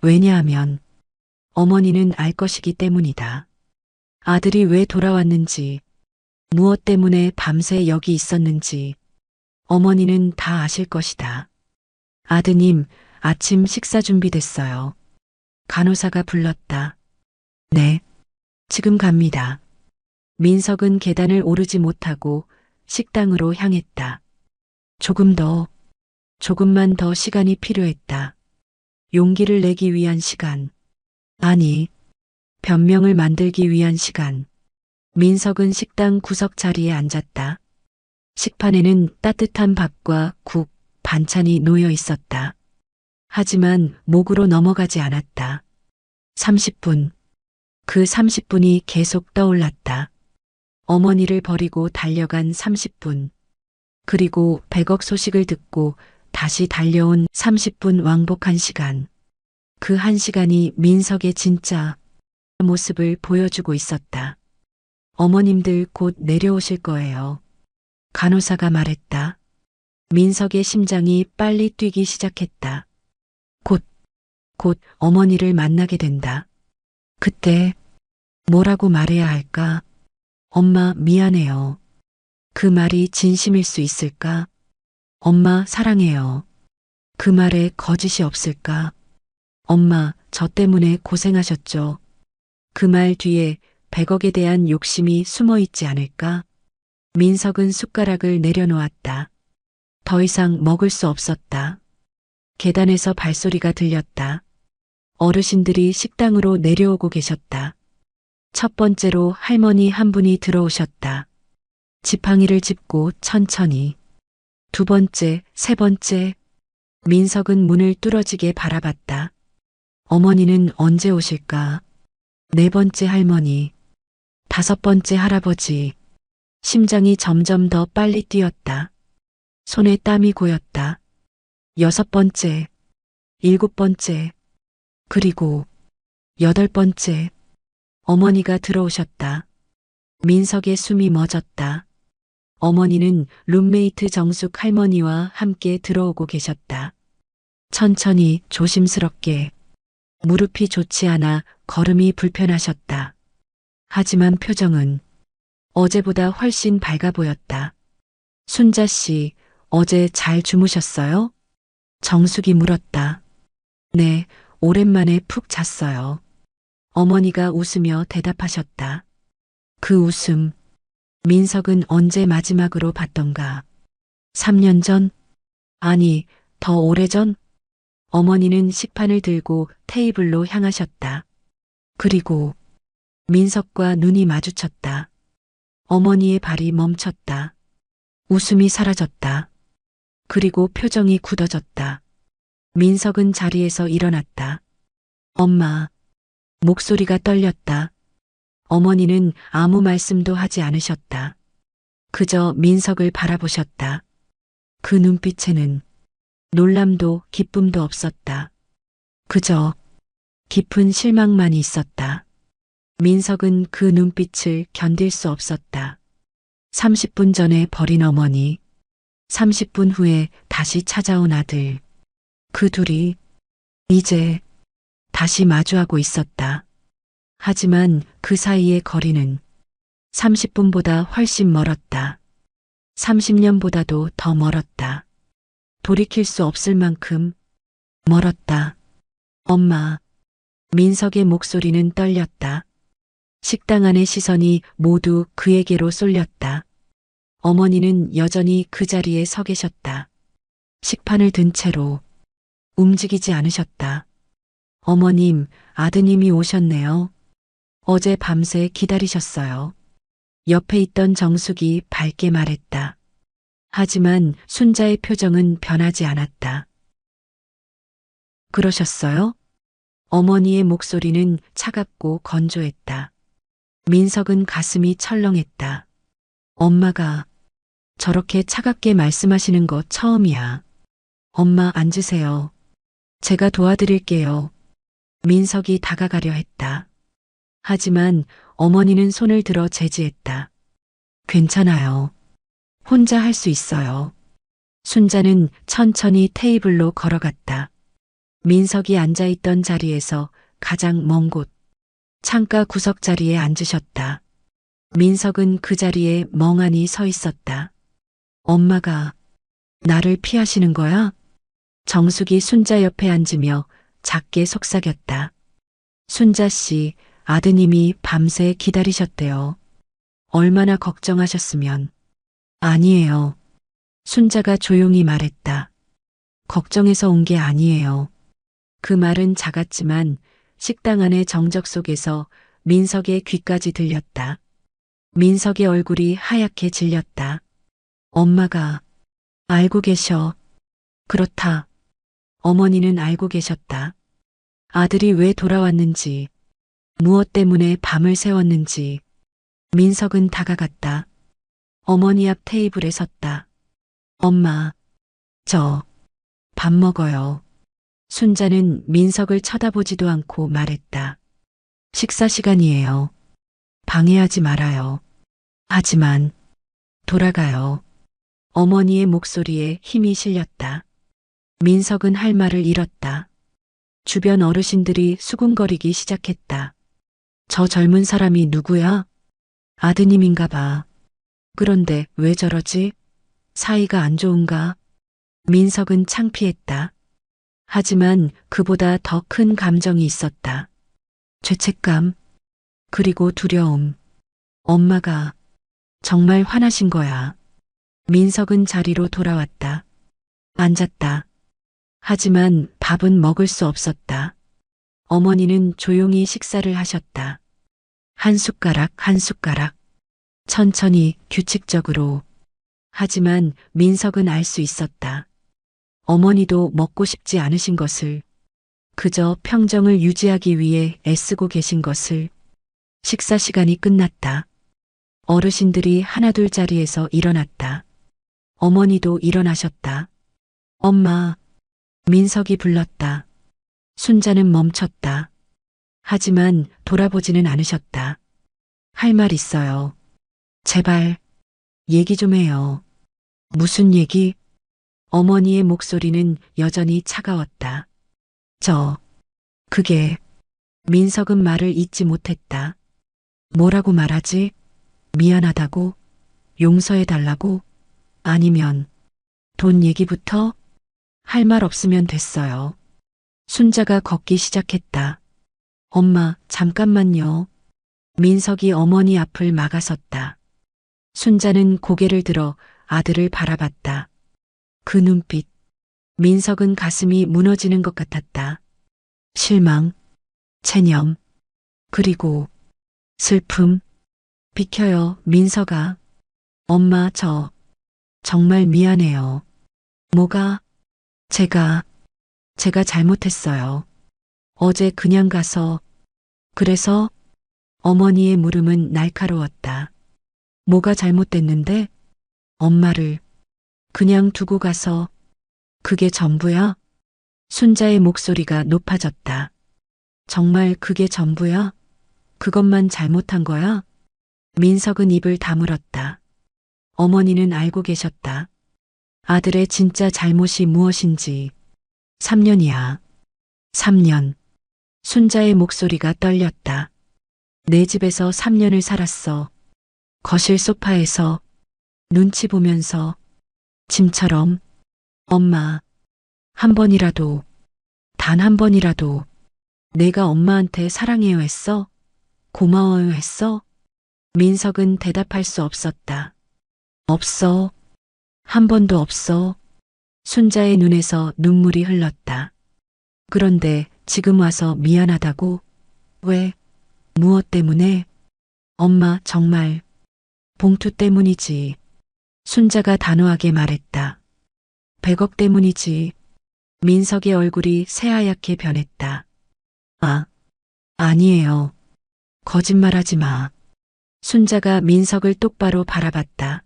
왜냐하면 어머니는 알 것이기 때문이다. 아들이 왜 돌아왔는지, 무엇 때문에 밤새 여기 있었는지, 어머니는 다 아실 것이다. 아드님, 아침 식사 준비됐어요. 간호사가 불렀다. 네, 지금 갑니다. 민석은 계단을 오르지 못하고 식당으로 향했다. 조금만 더 시간이 필요했다. 용기를 내기 위한 시간. 아니, 변명을 만들기 위한 시간. 민석은 식당 구석 자리에 앉았다. 식판에는 따뜻한 밥과 국, 반찬이 놓여 있었다. 하지만 목으로 넘어가지 않았다. 30분. 그 30분이 계속 떠올랐다. 어머니를 버리고 달려간 30분. 그리고 100억 소식을 듣고 다시 달려온 30분 왕복한 시간. 그 한 시간이 민석의 진짜 모습을 보여주고 있었다. 어머님들 곧 내려오실 거예요. 간호사가 말했다. 민석의 심장이 빨리 뛰기 시작했다. 곧 어머니를 만나게 된다. 그때 뭐라고 말해야 할까? 엄마 미안해요. 그 말이 진심일 수 있을까? 엄마 사랑해요. 그 말에 거짓이 없을까? 엄마 저 때문에 고생하셨죠. 그 말 뒤에 100억에 대한 욕심이 숨어 있지 않을까? 민석은 숟가락을 내려놓았다. 더 이상 먹을 수 없었다. 계단에서 발소리가 들렸다. 어르신들이 식당으로 내려오고 계셨다. 첫 번째로 할머니 한 분이 들어오셨다. 지팡이를 짚고 천천히. 두 번째, 세 번째. 민석은 문을 뚫어지게 바라봤다. 어머니는 언제 오실까? 네 번째 할머니. 다섯 번째 할아버지. 심장이 점점 더 빨리 뛰었다. 손에 땀이 고였다. 여섯 번째, 일곱 번째, 그리고 여덟 번째. 어머니가 들어오셨다. 민석의 숨이 멎었다. 어머니는 룸메이트 정숙 할머니와 함께 들어오고 계셨다. 천천히 조심스럽게. 무릎이 좋지 않아 걸음이 불편하셨다. 하지만 표정은 어제보다 훨씬 밝아 보였다. 순자 씨, 어제 잘 주무셨어요? 정숙이 물었다. 네, 오랜만에 푹 잤어요. 어머니가 웃으며 대답하셨다. 그 웃음, 민석은 언제 마지막으로 봤던가? 3년 전? 아니, 더 오래전? 어머니는 식판을 들고 테이블로 향하셨다. 그리고 민석과 눈이 마주쳤다. 어머니의 발이 멈췄다. 웃음이 사라졌다. 그리고 표정이 굳어졌다. 민석은 자리에서 일어났다. 엄마. 목소리가 떨렸다. 어머니는 아무 말씀도 하지 않으셨다. 그저 민석을 바라보셨다. 그 눈빛에는 놀람도 기쁨도 없었다. 그저 깊은 실망만이 있었다. 민석은 그 눈빛을 견딜 수 없었다. 30분 전에 버린 어머니, 30분 후에 다시 찾아온 아들. 그 둘이 이제 다시 마주하고 있었다. 하지만 그 사이의 거리는 30분보다 훨씬 멀었다. 30년보다도 더 멀었다. 돌이킬 수 없을 만큼 멀었다. 엄마. 민석의 목소리는 떨렸다. 식당 안의 시선이 모두 그에게로 쏠렸다. 어머니는 여전히 그 자리에 서 계셨다. 식판을 든 채로 움직이지 않으셨다. 어머님, 아드님이 오셨네요. 어제 밤새 기다리셨어요. 옆에 있던 정숙이 밝게 말했다. 하지만 순자의 표정은 변하지 않았다. 그러셨어요? 어머니의 목소리는 차갑고 건조했다. 민석은 가슴이 철렁했다. 엄마가 저렇게 차갑게 말씀하시는 거 처음이야. 엄마 앉으세요. 제가 도와드릴게요. 민석이 다가가려 했다. 하지만 어머니는 손을 들어 제지했다. 괜찮아요. 혼자 할 수 있어요. 순자는 천천히 테이블로 걸어갔다. 민석이 앉아있던 자리에서 가장 먼 곳, 창가 구석 자리에 앉으셨다. 민석은 그 자리에 멍하니 서 있었다. 엄마가 나를 피하시는 거야? 정숙이 순자 옆에 앉으며 작게 속삭였다. 순자 씨, 아드님이 밤새 기다리셨대요. 얼마나 걱정하셨으면. 아니에요. 순자가 조용히 말했다. 걱정해서 온 게 아니에요. 그 말은 작았지만 식당 안의 정적 속에서 민석의 귀까지 들렸다. 민석의 얼굴이 하얗게 질렸다. 엄마가 알고 계셔. 그렇다. 어머니는 알고 계셨다. 아들이 왜 돌아왔는지, 무엇 때문에 밤을 새웠는지. 민석은 다가갔다. 어머니 앞 테이블에 섰다. 엄마, 저 밥 먹어요. 순자는 민석을 쳐다보지도 않고 말했다. 식사 시간이에요. 방해하지 말아요. 하지만 돌아가요. 어머니의 목소리에 힘이 실렸다. 민석은 할 말을 잃었다. 주변 어르신들이 수군거리기 시작했다. 저 젊은 사람이 누구야? 아드님인가 봐. 그런데 왜 저러지? 사이가 안 좋은가? 민석은 창피했다. 하지만 그보다 더 큰 감정이 있었다. 죄책감. 그리고 두려움. 엄마가 정말 화나신 거야. 민석은 자리로 돌아왔다. 앉았다. 하지만 밥은 먹을 수 없었다. 어머니는 조용히 식사를 하셨다. 한 숟가락 한 숟가락. 천천히 규칙적으로. 하지만 민석은 알 수 있었다. 어머니도 먹고 싶지 않으신 것을, 그저 평정을 유지하기 위해 애쓰고 계신 것을. 식사 시간이 끝났다. 어르신들이 하나둘 자리에서 일어났다. 어머니도 일어나셨다. 엄마, 민석이 불렀다. 순자는 멈췄다. 하지만 돌아보지는 않으셨다. 할 말 있어요. 제발, 얘기 좀 해요. 무슨 얘기? 어머니의 목소리는 여전히 차가웠다. 그게, 민석은 말을 잇지 못했다. 뭐라고 말하지? 미안하다고? 용서해달라고? 아니면, 돈 얘기부터? 할 말 없으면 됐어요. 순자가 걷기 시작했다. 엄마, 잠깐만요. 민석이 어머니 앞을 막아섰다. 순자는 고개를 들어 아들을 바라봤다. 그 눈빛. 민석은 가슴이 무너지는 것 같았다. 실망, 체념, 그리고 슬픔. 비켜요, 민석아. 엄마, 정말 미안해요. 뭐가? 제가 잘못했어요. 어제 그냥 가서. 그래서? 어머니의 물음은 날카로웠다. 뭐가 잘못됐는데? 엄마를 그냥 두고 가서. 그게 전부야? 순자의 목소리가 높아졌다. 정말 그게 전부야? 그것만 잘못한 거야? 민석은 입을 다물었다. 어머니는 알고 계셨다. 아들의 진짜 잘못이 무엇인지. 3년이야. 3년. 순자의 목소리가 떨렸다. 내 집에서 3년을 살았어. 거실 소파에서, 눈치 보면서, 짐처럼. 엄마, 한 번이라도, 단 한 번이라도, 내가 엄마한테 사랑해요 했어? 고마워요 했어? 민석은 대답할 수 없었다. 없어. 한 번도 없어. 순자의 눈에서 눈물이 흘렀다. 그런데 지금 와서 미안하다고? 왜? 무엇 때문에? 엄마, 정말. 봉투 때문이지. 순자가 단호하게 말했다. 100억 때문이지. 민석의 얼굴이 새하얗게 변했다. 아니에요. 거짓말하지 마. 순자가 민석을 똑바로 바라봤다.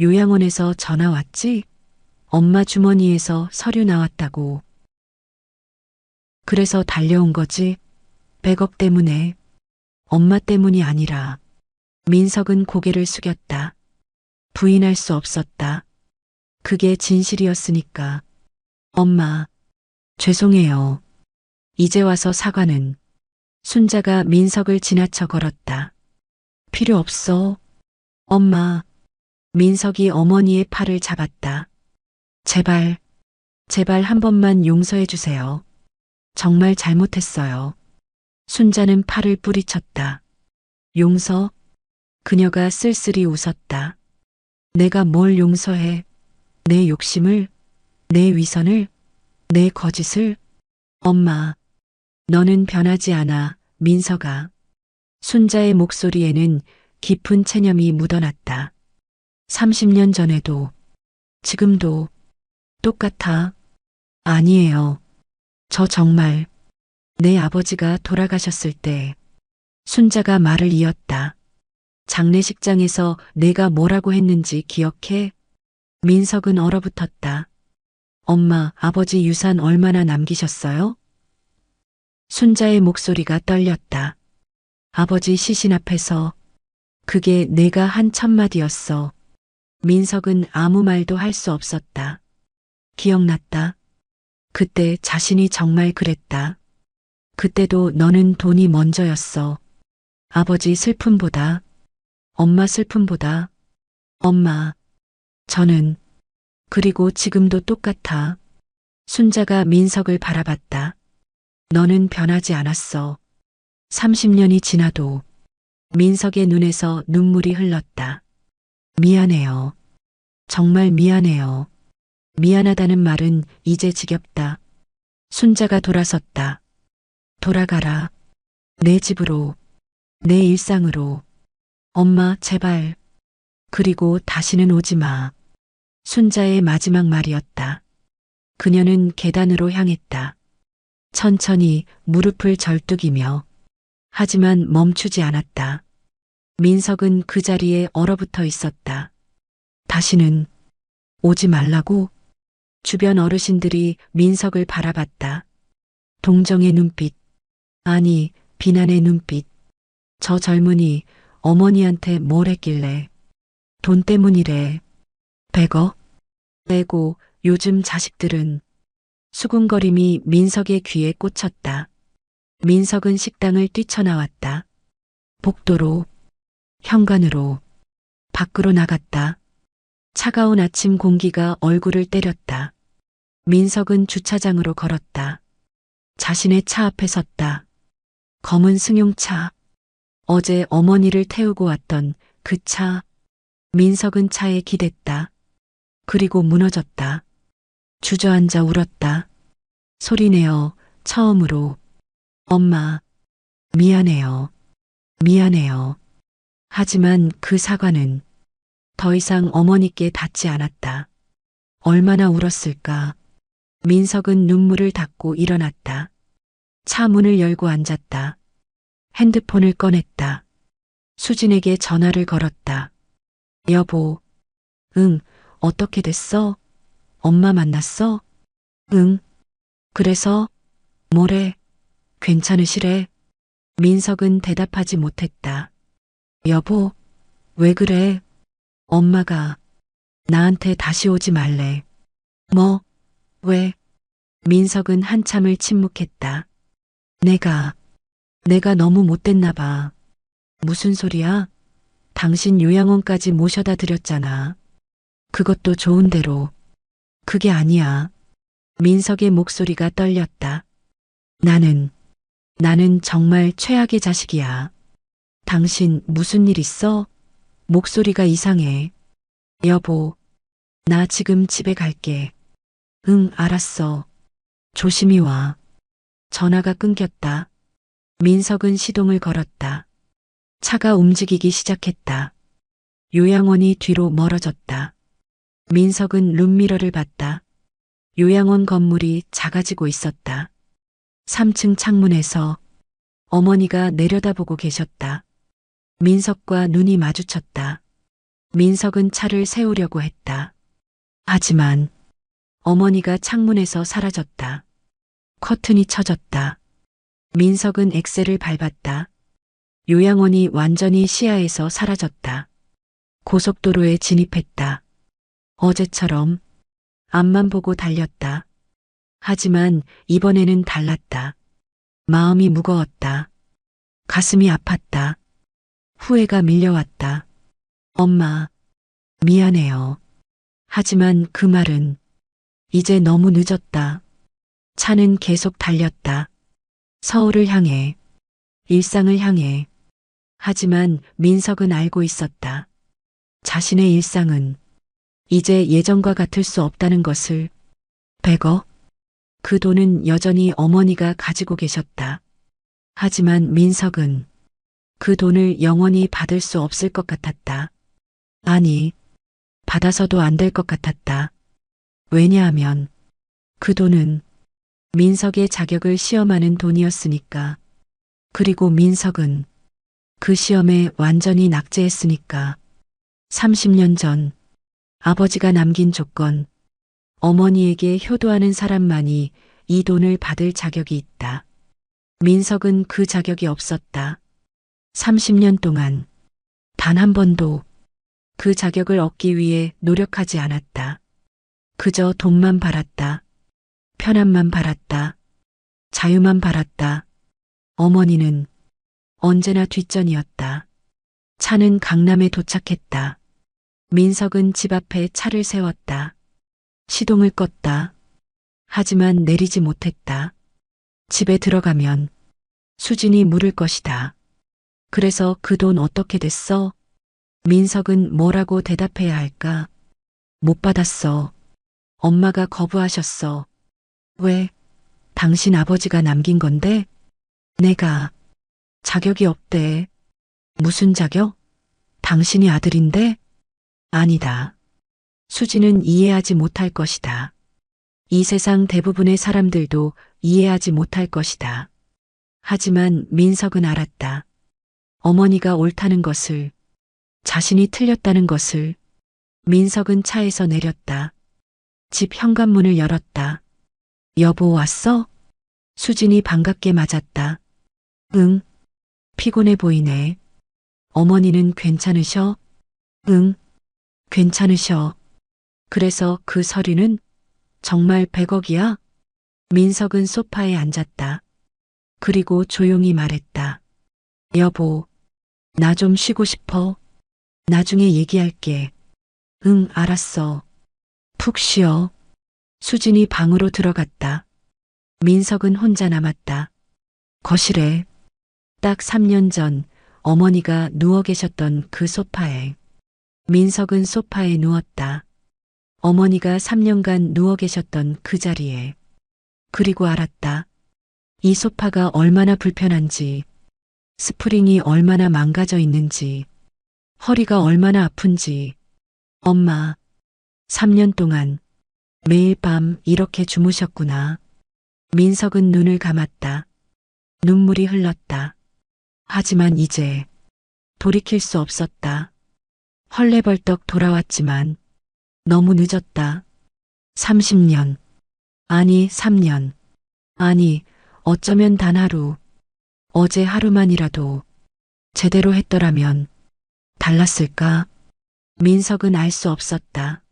요양원에서 전화 왔지? 엄마 주머니에서 서류 나왔다고. 그래서 달려온 거지? 100억 때문에. 엄마 때문이 아니라. 민석은 고개를 숙였다. 부인할 수 없었다. 그게 진실이었으니까. 엄마, 죄송해요. 이제 와서 사과는. 순자가 민석을 지나쳐 걸었다. 필요 없어. 엄마. 민석이 어머니의 팔을 잡았다. 제발 한 번만 용서해 주세요. 정말 잘못했어요. 순자는 팔을 뿌리쳤다. 용서? 그녀가 쓸쓸히 웃었다. 내가 뭘 용서해? 내 욕심을? 내 위선을? 내 거짓을? 엄마, 너는 변하지 않아, 민석아. 순자의 목소리에는 깊은 체념이 묻어났다. 30년 전에도, 지금도 똑같아. 아니에요. 저 정말 내 아버지가 돌아가셨을 때. 순자가 말을 이었다. 장례식장에서 내가 뭐라고 했는지 기억해? 민석은 얼어붙었다. 엄마, 아버지 유산 얼마나 남기셨어요? 순자의 목소리가 떨렸다. 아버지 시신 앞에서. 그게 내가 한 첫마디였어. 민석은 아무 말도 할 수 없었다. 기억났다. 그때 자신이 정말 그랬다. 그때도 너는 돈이 먼저였어. 아버지 슬픔보다, 엄마 슬픔보다. 엄마, 저는, 그리고 지금도 똑같아. 순자가 민석을 바라봤다. 너는 변하지 않았어. 30년이 지나도. 민석의 눈에서 눈물이 흘렀다. 미안해요. 정말 미안해요. 미안하다는 말은 이제 지겹다. 순자가 돌아섰다. 돌아가라. 내 집으로. 내 일상으로. 엄마, 제발. 그리고 다시는 오지 마. 순자의 마지막 말이었다. 그녀는 계단으로 향했다. 천천히 무릎을 절뚝이며. 하지만 멈추지 않았다. 민석은 그 자리에 얼어붙어 있었다. 다시는 오지 말라고? 주변 어르신들이 민석을 바라봤다. 동정의 눈빛. 아니, 비난의 눈빛. 저 젊은이 어머니한테 뭘 했길래. 돈 때문이래. 100억? 빼고 요즘 자식들은. 수군거림이 민석의 귀에 꽂혔다. 민석은 식당을 뛰쳐나왔다. 복도로, 현관으로, 밖으로 나갔다. 차가운 아침 공기가 얼굴을 때렸다. 민석은 주차장으로 걸었다. 자신의 차 앞에 섰다. 검은 승용차. 어제 어머니를 태우고 왔던 그 차. 민석은 차에 기댔다. 그리고 무너졌다. 주저앉아 울었다. 소리내어 처음으로. 엄마, 미안해요. 미안해요. 하지만 그 사과는 더 이상 어머니께 닿지 않았다. 얼마나 울었을까. 민석은 눈물을 닦고 일어났다. 차 문을 열고 앉았다. 핸드폰을 꺼냈다. 수진에게 전화를 걸었다. 여보. 응, 어떻게 됐어? 엄마 만났어? 응. 그래서? 뭐래? 괜찮으시래? 민석은 대답하지 못했다. 여보, 왜 그래? 엄마가 나한테 다시 오지 말래. 뭐? 왜? 민석은 한참을 침묵했다. 내가 너무 못됐나 봐. 무슨 소리야? 당신 요양원까지 모셔다 드렸잖아. 그것도 좋은 대로. 그게 아니야. 민석의 목소리가 떨렸다. 나는 정말 최악의 자식이야. 당신 무슨 일 있어? 목소리가 이상해. 여보, 나 지금 집에 갈게. 응, 알았어. 조심히 와. 전화가 끊겼다. 민석은 시동을 걸었다. 차가 움직이기 시작했다. 요양원이 뒤로 멀어졌다. 민석은 룸미러를 봤다. 요양원 건물이 작아지고 있었다. 3층 창문에서 어머니가 내려다보고 계셨다. 민석과 눈이 마주쳤다. 민석은 차를 세우려고 했다. 하지만 어머니가 창문에서 사라졌다. 커튼이 쳐졌다. 민석은 엑셀을 밟았다. 요양원이 완전히 시야에서 사라졌다. 고속도로에 진입했다. 어제처럼 앞만 보고 달렸다. 하지만 이번에는 달랐다. 마음이 무거웠다. 가슴이 아팠다. 후회가 밀려왔다. 엄마, 미안해요. 하지만 그 말은 이제 너무 늦었다. 차는 계속 달렸다. 서울을 향해, 일상을 향해. 하지만 민석은 알고 있었다. 자신의 일상은 이제 예전과 같을 수 없다는 것을. 100억? 그 돈은 여전히 어머니가 가지고 계셨다. 하지만 민석은 그 돈을 영원히 받을 수 없을 것 같았다. 아니, 받아서도 안 될 것 같았다. 왜냐하면 그 돈은 민석의 자격을 시험하는 돈이었으니까. 그리고 민석은 그 시험에 완전히 낙제했으니까. 30년 전 아버지가 남긴 조건, 어머니에게 효도하는 사람만이 이 돈을 받을 자격이 있다. 민석은 그 자격이 없었다. 30년 동안 단 한 번도 그 자격을 얻기 위해 노력하지 않았다. 그저 돈만 바랐다. 편안만 바랐다. 자유만 바랐다. 어머니는 언제나 뒷전이었다. 차는 강남에 도착했다. 민석은 집 앞에 차를 세웠다. 시동을 껐다. 하지만 내리지 못했다. 집에 들어가면 수진이 물을 것이다. 그래서 그 돈 어떻게 됐어? 민석은 뭐라고 대답해야 할까? 못 받았어. 엄마가 거부하셨어. 왜? 당신 아버지가 남긴 건데? 내가 자격이 없대. 무슨 자격? 당신이 아들인데? 아니다. 수지는 이해하지 못할 것이다. 이 세상 대부분의 사람들도 이해하지 못할 것이다. 하지만 민석은 알았다. 어머니가 옳다는 것을, 자신이 틀렸다는 것을. 민석은 차에서 내렸다. 집 현관문을 열었다. 여보 왔어? 수진이 반갑게 맞았다. 응. 피곤해 보이네. 어머니는 괜찮으셔? 응. 괜찮으셔. 그래서 그 서류는 정말 100억이야? 민석은 소파에 앉았다. 그리고 조용히 말했다. 여보, 나 좀 쉬고 싶어. 나중에 얘기할게. 응, 알았어. 푹 쉬어. 수진이 방으로 들어갔다. 민석은 혼자 남았다. 거실에 딱 3년 전 어머니가 누워 계셨던 그 소파에. 민석은 소파에 누웠다. 어머니가 3년간 누워 계셨던 그 자리에. 그리고 알았다. 이 소파가 얼마나 불편한지, 스프링이 얼마나 망가져 있는지, 허리가 얼마나 아픈지. 엄마, 3년 동안 매일 밤 이렇게 주무셨구나. 민석은 눈을 감았다. 눈물이 흘렀다. 하지만 이제 돌이킬 수 없었다. 헐레벌떡 돌아왔지만 너무 늦었다. 30년. 아니, 3년. 아니, 어쩌면 단 하루. 어제 하루만이라도 제대로 했더라면 달랐을까? 민석은 알 수 없었다.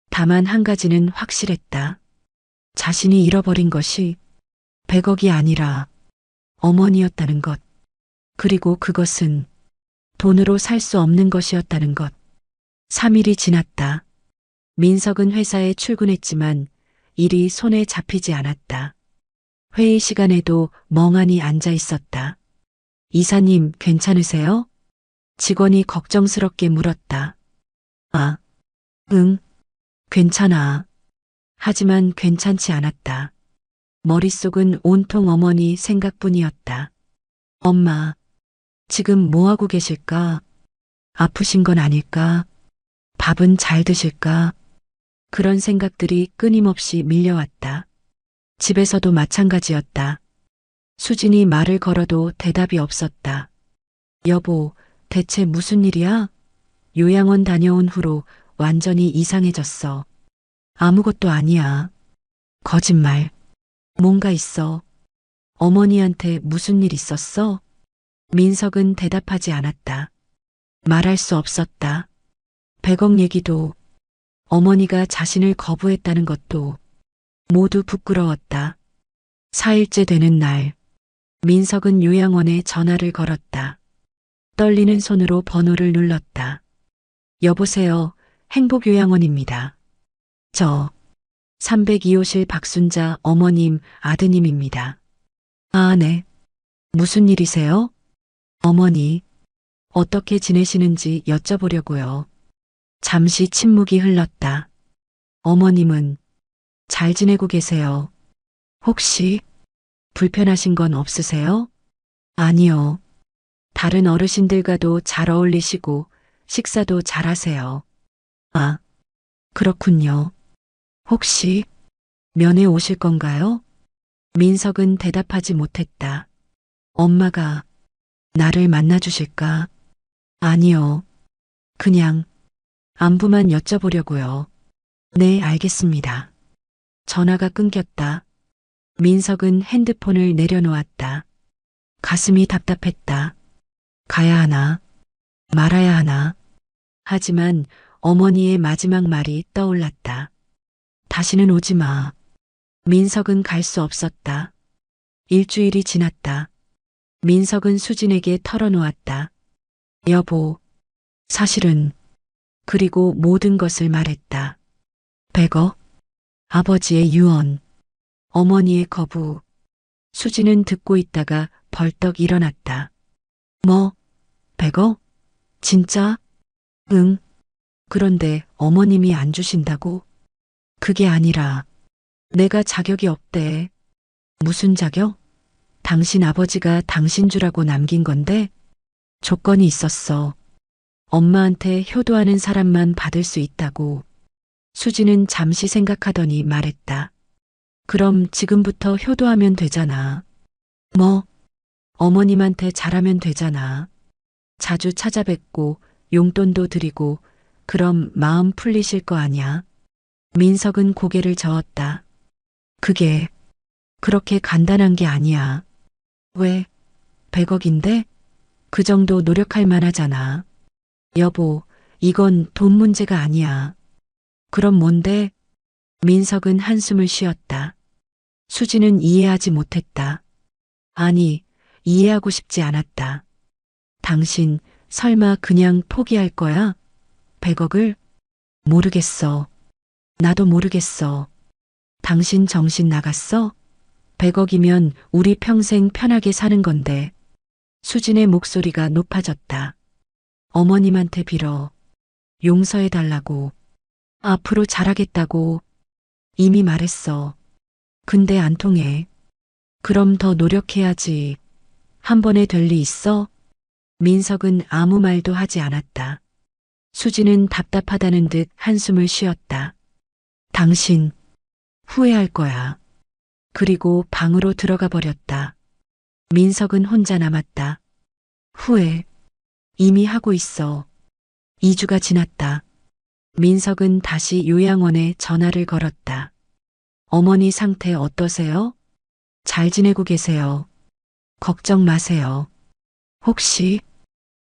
다만 한 가지는 확실했다. 자신이 잃어버린 것이 100억이 아니라 어머니였다는 것. 그리고 그것은 돈으로 살 수 없는 것이었다는 것. 3일이 지났다. 민석은 회사에 출근했지만 일이 손에 잡히지 않았다. 회의 시간에도 멍하니 앉아 있었다. 이사님, 괜찮으세요? 직원이 걱정스럽게 물었다. 아, 응, 괜찮아. 하지만 괜찮지 않았다. 머릿속은 온통 어머니 생각뿐이었다. 엄마, 지금 뭐하고 계실까? 아프신 건 아닐까? 밥은 잘 드실까? 그런 생각들이 끊임없이 밀려왔다. 집에서도 마찬가지였다. 수진이 말을 걸어도 대답이 없었다. 여보, 대체 무슨 일이야? 요양원 다녀온 후로 완전히 이상해졌어. 아무것도 아니야. 거짓말. 뭔가 있어. 어머니한테 무슨 일 있었어? 민석은 대답하지 않았다. 말할 수 없었다. 100억 얘기도, 어머니가 자신을 거부했다는 것도 모두 부끄러웠다. 4일째 되는 날, 민석은 요양원에 전화를 걸었다. 떨리는 손으로 번호를 눌렀다. 여보세요, 행복요양원입니다. 저 302호실 박순자 어머님 아드님입니다. 아, 네. 무슨 일이세요? 어머니, 어떻게 지내시는지 여쭤보려고요. 잠시 침묵이 흘렀다. 어머님은 잘 지내고 계세요. 혹시 불편하신 건 없으세요? 아니요. 다른 어르신들과도 잘 어울리시고 식사도 잘 하세요. 아, 그렇군요. 혹시 면회 오실 건가요? 민석은 대답하지 못했다. 엄마가 나를 만나주실까? 아니요. 그냥 안부만 여쭤보려고요. 네, 알겠습니다. 전화가 끊겼다. 민석은 핸드폰을 내려놓았다. 가슴이 답답했다. 가야 하나? 말아야 하나? 하지만 어머니의 마지막 말이 떠올랐다. 다시는 오지 마. 민석은 갈 수 없었다. 일주일이 지났다. 민석은 수진에게 털어놓았다. 여보, 사실은. 그리고 모든 것을 말했다. 100억? 아버지의 유언, 어머니의 거부. 수진은 듣고 있다가 벌떡 일어났다. 뭐, 100억? 진짜? 응. 그런데 어머님이 안 주신다고? 그게 아니라 내가 자격이 없대. 무슨 자격? 당신 아버지가 당신 주라고 남긴 건데 조건이 있었어. 엄마한테 효도하는 사람만 받을 수 있다고. 수지는 잠시 생각하더니 말했다. 그럼 지금부터 효도하면 되잖아. 뭐? 어머님한테 잘하면 되잖아. 자주 찾아뵙고 용돈도 드리고 그럼 마음 풀리실 거 아냐? 민석은 고개를 저었다. 그게 그렇게 간단한 게 아니야. 왜? 100억인데? 그 정도 노력할 만하잖아. 여보, 이건 돈 문제가 아니야. 그럼 뭔데? 민석은 한숨을 쉬었다. 수지는 이해하지 못했다. 아니, 이해하고 싶지 않았다. 당신 설마 그냥 포기할 거야? 100억을? 모르겠어. 나도 모르겠어. 당신 정신 나갔어? 100억이면 우리 평생 편하게 사는 건데. 수진의 목소리가 높아졌다. 어머님한테 빌어. 용서해달라고. 앞으로 잘하겠다고. 이미 말했어. 근데 안 통해. 그럼 더 노력해야지. 한 번에 될 리 있어? 민석은 아무 말도 하지 않았다. 수지는 답답하다는 듯 한숨을 쉬었다. 당신 후회할 거야. 그리고 방으로 들어가 버렸다. 민석은 혼자 남았다. 후회. 이미 하고 있어. 2주가 지났다. 민석은 다시 요양원에 전화를 걸었다. 어머니 상태 어떠세요? 잘 지내고 계세요. 걱정 마세요. 혹시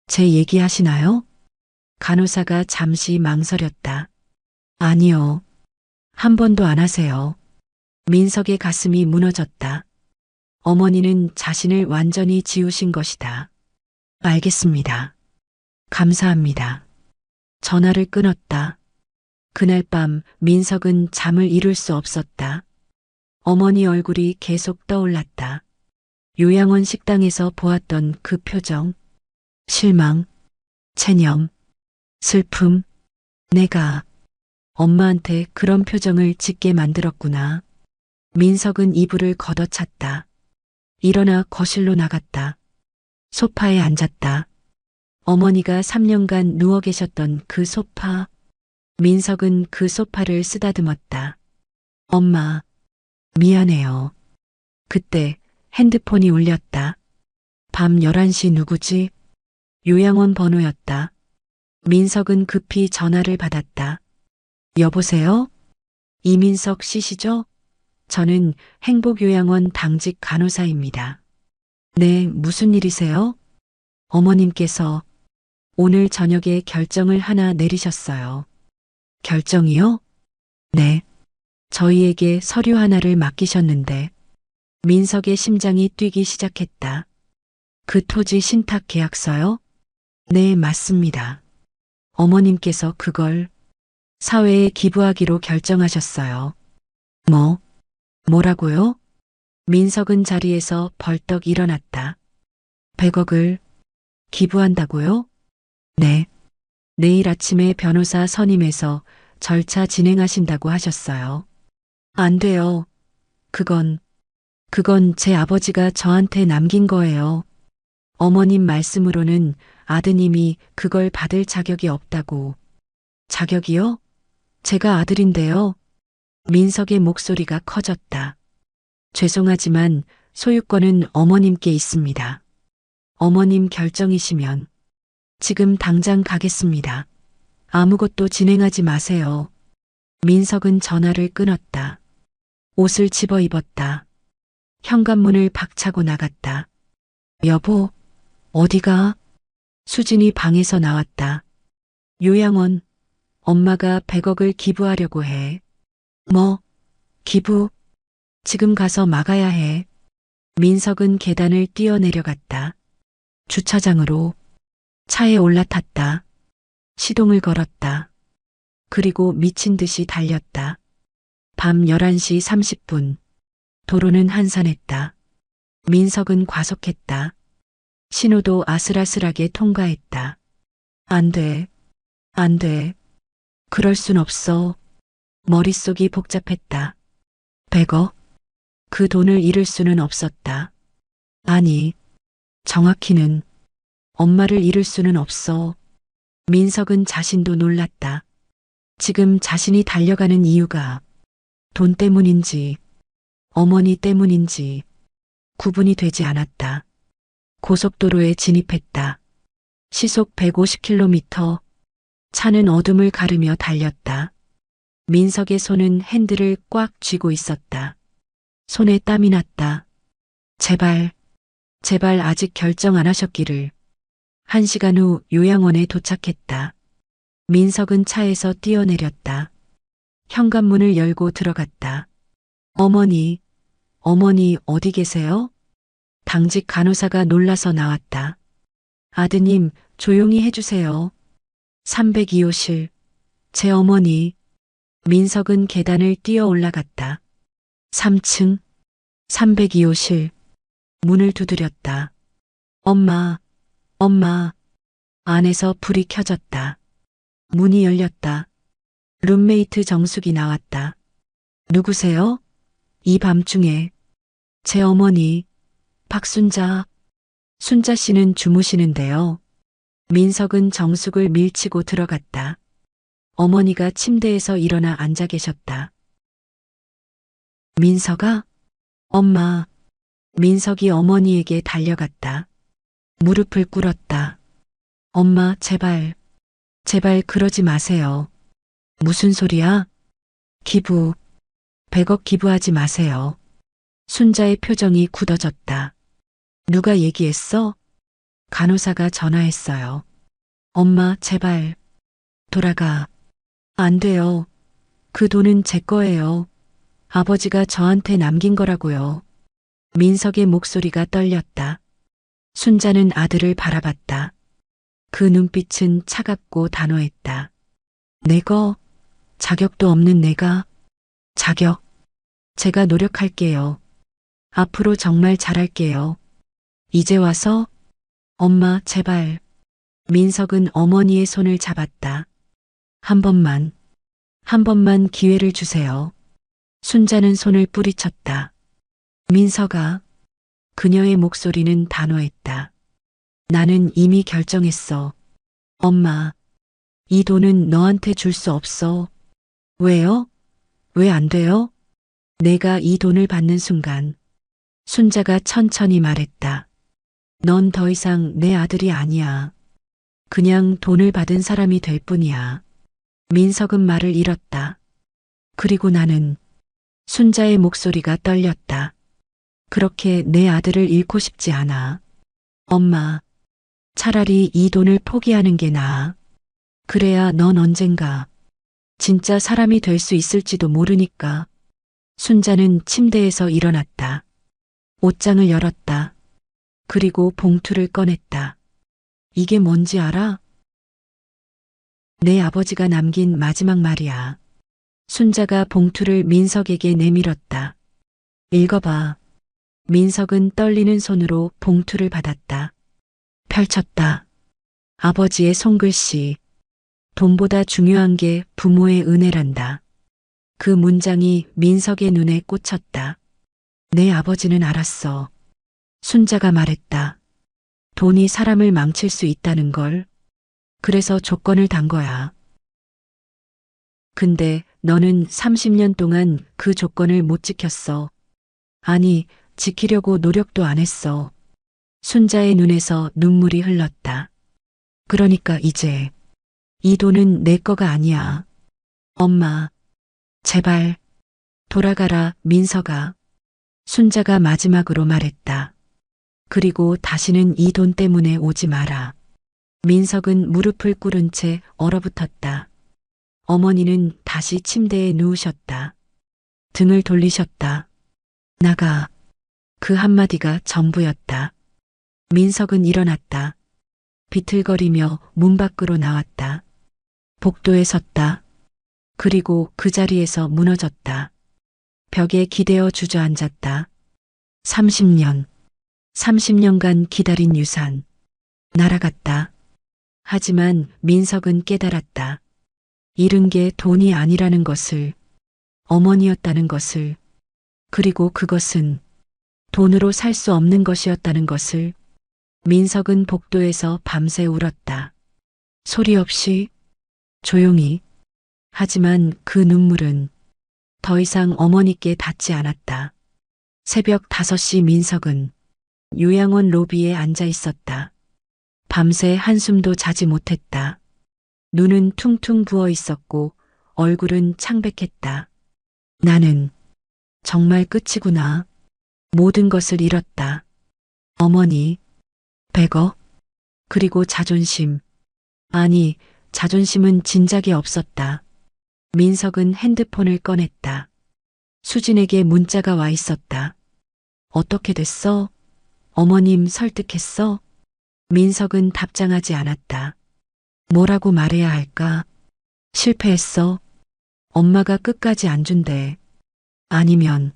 제 얘기하시나요? 간호사가 잠시 망설였다. 아니요. 한 번도 안 하세요. 민석의 가슴이 무너졌다. 어머니는 자신을 완전히 지우신 것이다. 알겠습니다. 감사합니다. 전화를 끊었다. 그날 밤 민석은 잠을 이룰 수 없었다. 어머니 얼굴이 계속 떠올랐다. 요양원 식당에서 보았던 그 표정. 실망, 체념, 슬픔. 내가 엄마한테 그런 표정을 짓게 만들었구나. 민석은 이불을 걷어찼다. 일어나 거실로 나갔다. 소파에 앉았다. 어머니가 3년간 누워 계셨던 그 소파. 민석은 그 소파를 쓰다듬었다. 엄마, 미안해요. 그때 핸드폰이 울렸다. 밤 11시 누구지? 요양원 번호였다. 민석은 급히 전화를 받았다. 여보세요? 이민석 씨시죠? 저는 행복요양원 당직 간호사입니다. 네, 무슨 일이세요? 어머님께서 오늘 저녁에 결정을 하나 내리셨어요. 결정이요? 네. 저희에게 서류 하나를 맡기셨는데 민석의 심장이 뛰기 시작했다. 그 토지 신탁 계약서요? 네, 맞습니다. 어머님께서 그걸 사회에 기부하기로 결정하셨어요. 뭐라고요? 민석은 자리에서 벌떡 일어났다. 100억을 기부한다고요? 네. 내일 아침에 변호사 선임해서 절차 진행하신다고 하셨어요. 안 돼요. 그건 제 아버지가 저한테 남긴 거예요. 어머님 말씀으로는 아드님이 그걸 받을 자격이 없다고. 자격이요? 제가 아들인데요. 민석의 목소리가 커졌다. 죄송하지만 소유권은 어머님께 있습니다. 어머님 결정이시면 지금 당장 가겠습니다. 아무것도 진행하지 마세요. 민석은 전화를 끊었다. 옷을 집어 입었다. 현관문을 박차고 나갔다. 여보, 어디가? 수진이 방에서 나왔다. 요양원, 엄마가 100억을 기부하려고 해. 뭐? 기부? 지금 가서 막아야 해. 민석은 계단을 뛰어내려갔다. 주차장으로 차에 올라탔다. 시동을 걸었다. 그리고 미친 듯이 달렸다. 밤 11시 30분. 도로는 한산했다. 민석은 과속했다. 신호도 아슬아슬하게 통과했다. 안 돼. 안 돼. 그럴 순 없어. 머릿속이 복잡했다. 100억? 그 돈을 잃을 수는 없었다. 아니, 정확히는 엄마를 잃을 수는 없어. 민석은 자신도 놀랐다. 지금 자신이 달려가는 이유가 돈 때문인지 어머니 때문인지 구분이 되지 않았다. 고속도로에 진입했다. 시속 150km. 차는 어둠을 가르며 달렸다. 민석의 손은 핸들을 꽉 쥐고 있었다. 손에 땀이 났다. 제발, 제발 아직 결정 안 하셨기를. 1시간 후 요양원에 도착했다. 민석은 차에서 뛰어내렸다. 현관문을 열고 들어갔다. 어머니, 어머니 어디 계세요? 당직 간호사가 놀라서 나왔다. 아드님, 조용히 해주세요. 302호실, 제 어머니. 민석은 계단을 뛰어 올라갔다. 3층, 302호실. 문을 두드렸다. 엄마, 엄마. 안에서 불이 켜졌다. 문이 열렸다. 룸메이트 정숙이 나왔다. 누구세요? 이 밤중에. 제 어머니, 박순자. 순자 씨는 주무시는데요. 민석은 정숙을 밀치고 들어갔다. 어머니가 침대에서 일어나 앉아 계셨다. 민석아? 엄마. 민석이 어머니에게 달려갔다. 무릎을 꿇었다. 엄마, 제발, 제발 그러지 마세요. 무슨 소리야? 기부, 100억 기부하지 마세요. 순자의 표정이 굳어졌다. 누가 얘기했어? 간호사가 전화했어요. 엄마, 제발, 돌아가. 안 돼요. 그 돈은 제 거예요. 아버지가 저한테 남긴 거라고요. 민석의 목소리가 떨렸다. 순자는 아들을 바라봤다. 그 눈빛은 차갑고 단호했다. 내거, 자격도 없는 내가, 자격, 제가 노력할게요. 앞으로 정말 잘할게요. 이제 와서, 엄마, 제발. 민석은 어머니의 손을 잡았다. 한 번만 기회를 주세요. 순자는 손을 뿌리쳤다. 민석아. 그녀의 목소리는 단호했다. 나는 이미 결정했어. 엄마, 이 돈은 너한테 줄 수 없어. 왜요? 왜 안 돼요? 내가 이 돈을 받는 순간, 순자가 천천히 말했다. 넌 더 이상 내 아들이 아니야. 그냥 돈을 받은 사람이 될 뿐이야. 민석은 말을 잃었다. 그리고 나는 순자의 목소리가 떨렸다. 그렇게 내 아들을 잃고 싶지 않아. 엄마, 차라리 이 돈을 포기하는 게 나아. 그래야 넌 언젠가 진짜 사람이 될 수 있을지도 모르니까. 순자는 침대에서 일어났다. 옷장을 열었다. 그리고 봉투를 꺼냈다. 이게 뭔지 알아? 내 아버지가 남긴 마지막 말이야. 순자가 봉투를 민석에게 내밀었다. 읽어봐. 민석은 떨리는 손으로 봉투를 받았다. 펼쳤다. 아버지의 손글씨. 돈보다 중요한 게 부모의 은혜란다. 그 문장이 민석의 눈에 꽂혔다. 내 아버지는 알았어. 순자가 말했다. 돈이 사람을 망칠 수 있다는 걸. 그래서 조건을 단 거야. 근데 너는 30년 동안 그 조건을 못 지켰어. 아니, 지키려고 노력도 안 했어. 순자의 눈에서 눈물이 흘렀다. 그러니까 이제 이 돈은 내 거가 아니야. 엄마, 제발 돌아가라, 민석아. 순자가 마지막으로 말했다. 그리고 다시는 이 돈 때문에 오지 마라. 민석은 무릎을 꿇은 채 얼어붙었다. 어머니는 다시 침대에 누우셨다. 등을 돌리셨다. 나가. 그 한마디가 전부였다. 민석은 일어났다. 비틀거리며 문 밖으로 나왔다. 복도에 섰다. 그리고 그 자리에서 무너졌다. 벽에 기대어 주저앉았다. 30년. 30년간 기다린 유산. 날아갔다. 하지만 민석은 깨달았다. 잃은 게 돈이 아니라는 것을, 어머니였다는 것을, 그리고 그것은 돈으로 살 수 없는 것이었다는 것을. 민석은 복도에서 밤새 울었다. 소리 없이, 조용히. 하지만 그 눈물은 더 이상 어머니께 닿지 않았다. 새벽 5시 민석은 요양원 로비에 앉아 있었다. 밤새 한숨도 자지 못했다. 눈은 퉁퉁 부어 있었고 얼굴은 창백했다. 나는 정말 끝이구나. 모든 것을 잃었다. 어머니, 100억, 그리고 자존심. 아니, 자존심은 진작에 없었다. 민석은 핸드폰을 꺼냈다. 수진에게 문자가 와 있었다. 어떻게 됐어? 어머님 설득했어? 민석은 답장하지 않았다. 뭐라고 말해야 할까? 실패했어. 엄마가 끝까지 안 준대. 아니면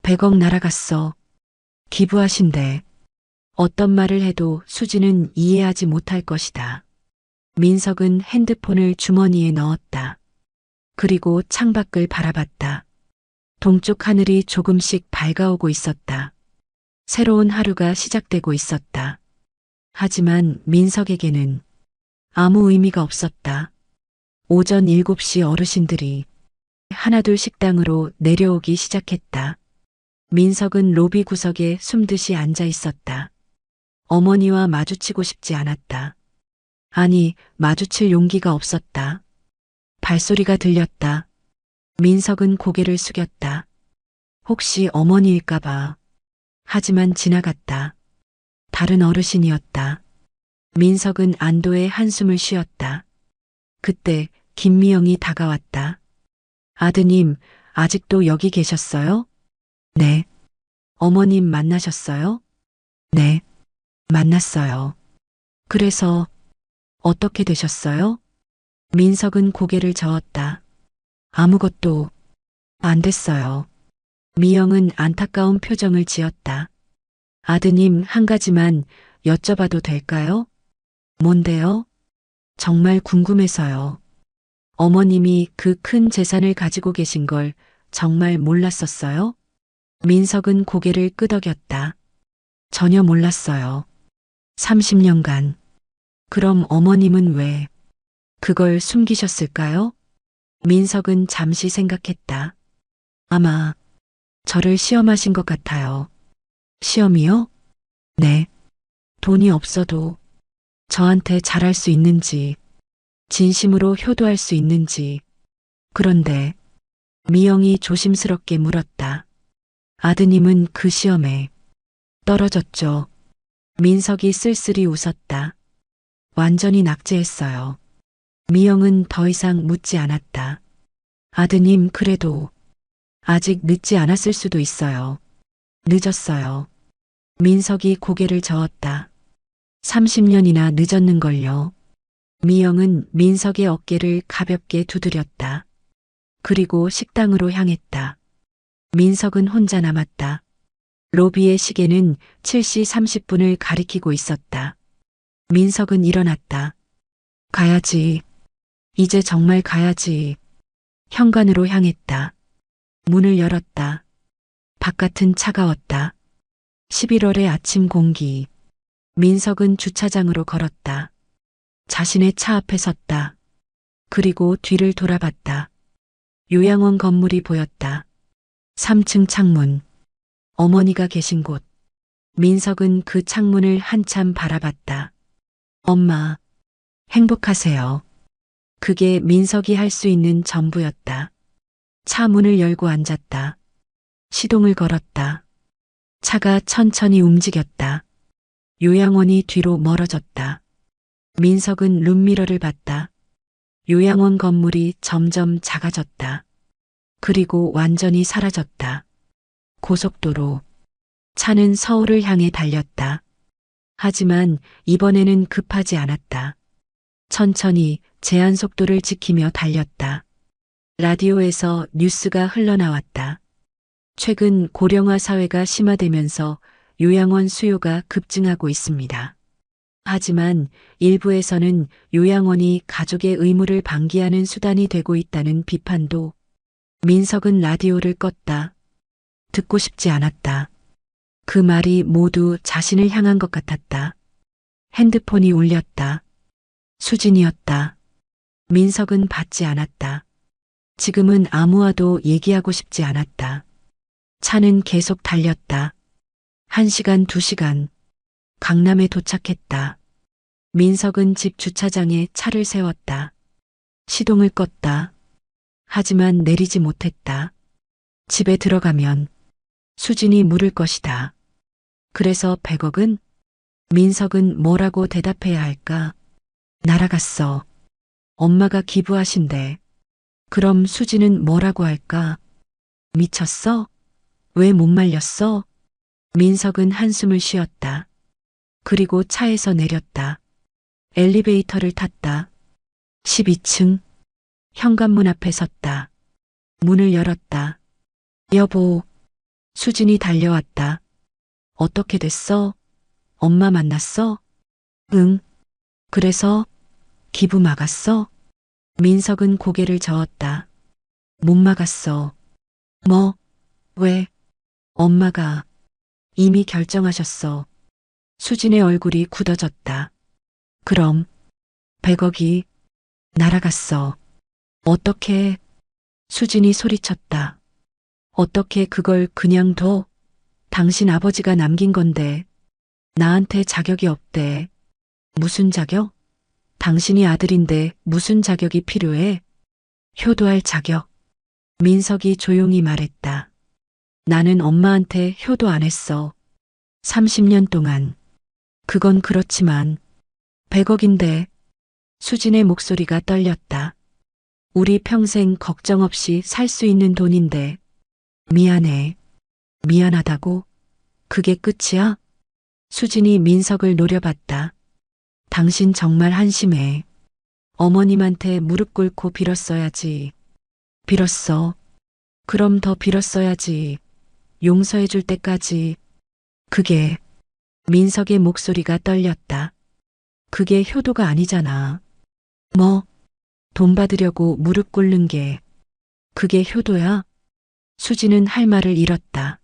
100억 날아갔어. 기부하신대. 어떤 말을 해도 수지는 이해하지 못할 것이다. 민석은 핸드폰을 주머니에 넣었다. 그리고 창밖을 바라봤다. 동쪽 하늘이 조금씩 밝아오고 있었다. 새로운 하루가 시작되고 있었다. 하지만 민석에게는 아무 의미가 없었다. 오전 7시 어르신들이 하나둘 식당으로 내려오기 시작했다. 민석은 로비 구석에 숨듯이 앉아 있었다. 어머니와 마주치고 싶지 않았다. 아니, 마주칠 용기가 없었다. 발소리가 들렸다. 민석은 고개를 숙였다. 혹시 어머니일까봐. 하지만 지나갔다. 다른 어르신이었다. 민석은 안도의 한숨을 쉬었다. 그때 김미영이 다가왔다. 아드님, 아직도 여기 계셨어요? 네. 어머님 만나셨어요? 네. 만났어요. 그래서 어떻게 되셨어요? 민석은 고개를 저었다. 아무것도 안 됐어요. 미영은 안타까운 표정을 지었다. 아드님, 한 가지만 여쭤봐도 될까요? 뭔데요? 정말 궁금해서요. 어머님이 그 큰 재산을 가지고 계신 걸 정말 몰랐었어요? 민석은 고개를 끄덕였다. 전혀 몰랐어요. 30년간. 그럼 어머님은 왜 그걸 숨기셨을까요? 민석은 잠시 생각했다. 아마 저를 시험하신 것 같아요. 시험이요? 네. 돈이 없어도 저한테 잘할 수 있는지, 진심으로 효도할 수 있는지. 그런데 미영이 조심스럽게 물었다. 아드님은 그 시험에 떨어졌죠. 민석이 쓸쓸히 웃었다. 완전히 낙제했어요. 미영은 더 이상 묻지 않았다. 아드님, 그래도 아직 늦지 않았을 수도 있어요. 늦었어요. 민석이 고개를 저었다. 30년이나 늦었는걸요. 미영은 민석의 어깨를 가볍게 두드렸다. 그리고 식당으로 향했다. 민석은 혼자 남았다. 로비의 시계는 7시 30분을 가리키고 있었다. 민석은 일어났다. 가야지. 이제 정말 가야지. 현관으로 향했다. 문을 열었다. 바깥은 차가웠다. 11월의 아침 공기. 민석은 주차장으로 걸었다. 자신의 차 앞에 섰다. 그리고 뒤를 돌아봤다. 요양원 건물이 보였다. 3층 창문. 어머니가 계신 곳. 민석은 그 창문을 한참 바라봤다. 엄마, 행복하세요. 그게 민석이 할 수 있는 전부였다. 차 문을 열고 앉았다. 시동을 걸었다. 차가 천천히 움직였다. 요양원이 뒤로 멀어졌다. 민석은 룸미러를 봤다. 요양원 건물이 점점 작아졌다. 그리고 완전히 사라졌다. 고속도로. 차는 서울을 향해 달렸다. 하지만 이번에는 급하지 않았다. 천천히 제한 속도를 지키며 달렸다. 라디오에서 뉴스가 흘러나왔다. 최근 고령화 사회가 심화되면서 요양원 수요가 급증하고 있습니다. 하지만 일부에서는 요양원이 가족의 의무를 방기하는 수단이 되고 있다는 비판도. 민석은 라디오를 껐다. 듣고 싶지 않았다. 그 말이 모두 자신을 향한 것 같았다. 핸드폰이 울렸다. 수진이었다. 민석은 받지 않았다. 지금은 아무와도 얘기하고 싶지 않았다. 차는 계속 달렸다. 1시간, 2시간. 강남에 도착했다. 민석은 집 주차장에 차를 세웠다. 시동을 껐다. 하지만 내리지 못했다. 집에 들어가면 수진이 물을 것이다. 그래서 100억은? 민석은 뭐라고 대답해야 할까? 날아갔어. 엄마가 기부하신대. 그럼 수진은 뭐라고 할까? 미쳤어? 왜 못 말렸어? 민석은 한숨을 쉬었다. 그리고 차에서 내렸다. 엘리베이터를 탔다. 12층. 현관문 앞에 섰다. 문을 열었다. 여보. 수진이 달려왔다. 어떻게 됐어? 엄마 만났어? 응. 그래서 기부 막았어? 민석은 고개를 저었다. 못 막았어. 뭐? 왜? 엄마가 이미 결정하셨어. 수진의 얼굴이 굳어졌다. 그럼 100억이 날아갔어. 어떻게? 수진이 소리쳤다. 어떻게 그걸 그냥 둬? 당신 아버지가 남긴 건데 나한테 자격이 없대. 무슨 자격? 당신이 아들인데 무슨 자격이 필요해? 효도할 자격. 민석이 조용히 말했다. 나는 엄마한테 효도 안 했어. 30년 동안. 그건 그렇지만 100억인데. 수진의 목소리가 떨렸다. 우리 평생 걱정 없이 살 수 있는 돈인데. 미안해. 미안하다고? 그게 끝이야? 수진이 민석을 노려봤다. 당신 정말 한심해. 어머님한테 무릎 꿇고 빌었어야지. 빌었어. 그럼 더 빌었어야지. 용서해 줄 때까지. 그게. 민석의 목소리가 떨렸다. 그게 효도가 아니잖아. 뭐? 돈 받으려고 무릎 꿇는 게. 그게 효도야? 수지는 할 말을 잃었다.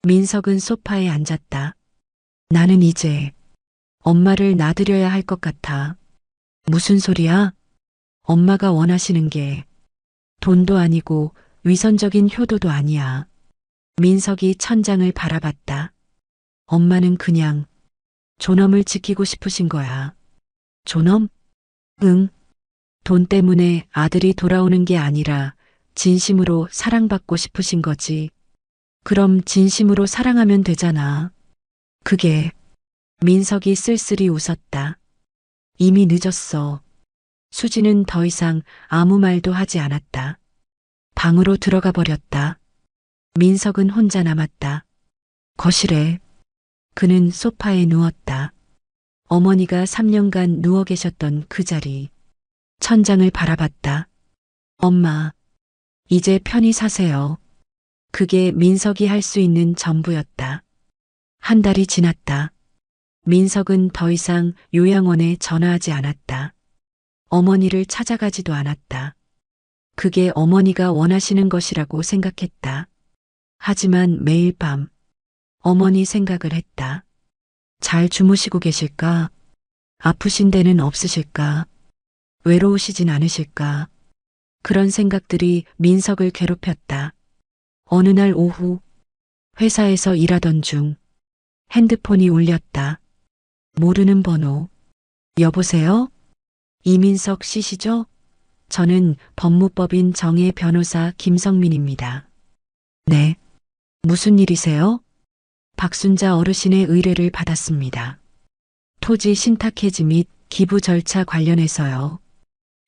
민석은 소파에 앉았다. 나는 이제 엄마를 놔드려야 할 것 같아. 무슨 소리야? 엄마가 원하시는 게 돈도 아니고 위선적인 효도도 아니야. 민석이 천장을 바라봤다. 엄마는 그냥 존엄을 지키고 싶으신 거야. 존엄? 응. 돈 때문에 아들이 돌아오는 게 아니라 진심으로 사랑받고 싶으신 거지. 그럼 진심으로 사랑하면 되잖아. 그게. 민석이 쓸쓸히 웃었다. 이미 늦었어. 수지는 더 이상 아무 말도 하지 않았다. 방으로 들어가 버렸다. 민석은 혼자 남았다. 거실에. 그는 소파에 누웠다. 어머니가 3년간 누워 계셨던 그 자리. 천장을 바라봤다. 엄마, 이제 편히 사세요. 그게 민석이 할 수 있는 전부였다. 한 달이 지났다. 민석은 더 이상 요양원에 전화하지 않았다. 어머니를 찾아가지도 않았다. 그게 어머니가 원하시는 것이라고 생각했다. 하지만 매일 밤 어머니 생각을 했다. 잘 주무시고 계실까? 아프신 데는 없으실까? 외로우시진 않으실까? 그런 생각들이 민석을 괴롭혔다. 어느 날 오후 회사에서 일하던 중 핸드폰이 울렸다. 모르는 번호. 여보세요? 이민석 씨시죠? 저는 법무법인 정혜 변호사 김성민입니다. 네. 무슨 일이세요? 박순자 어르신의 의뢰를 받았습니다. 토지 신탁 해지 및 기부 절차 관련해서요.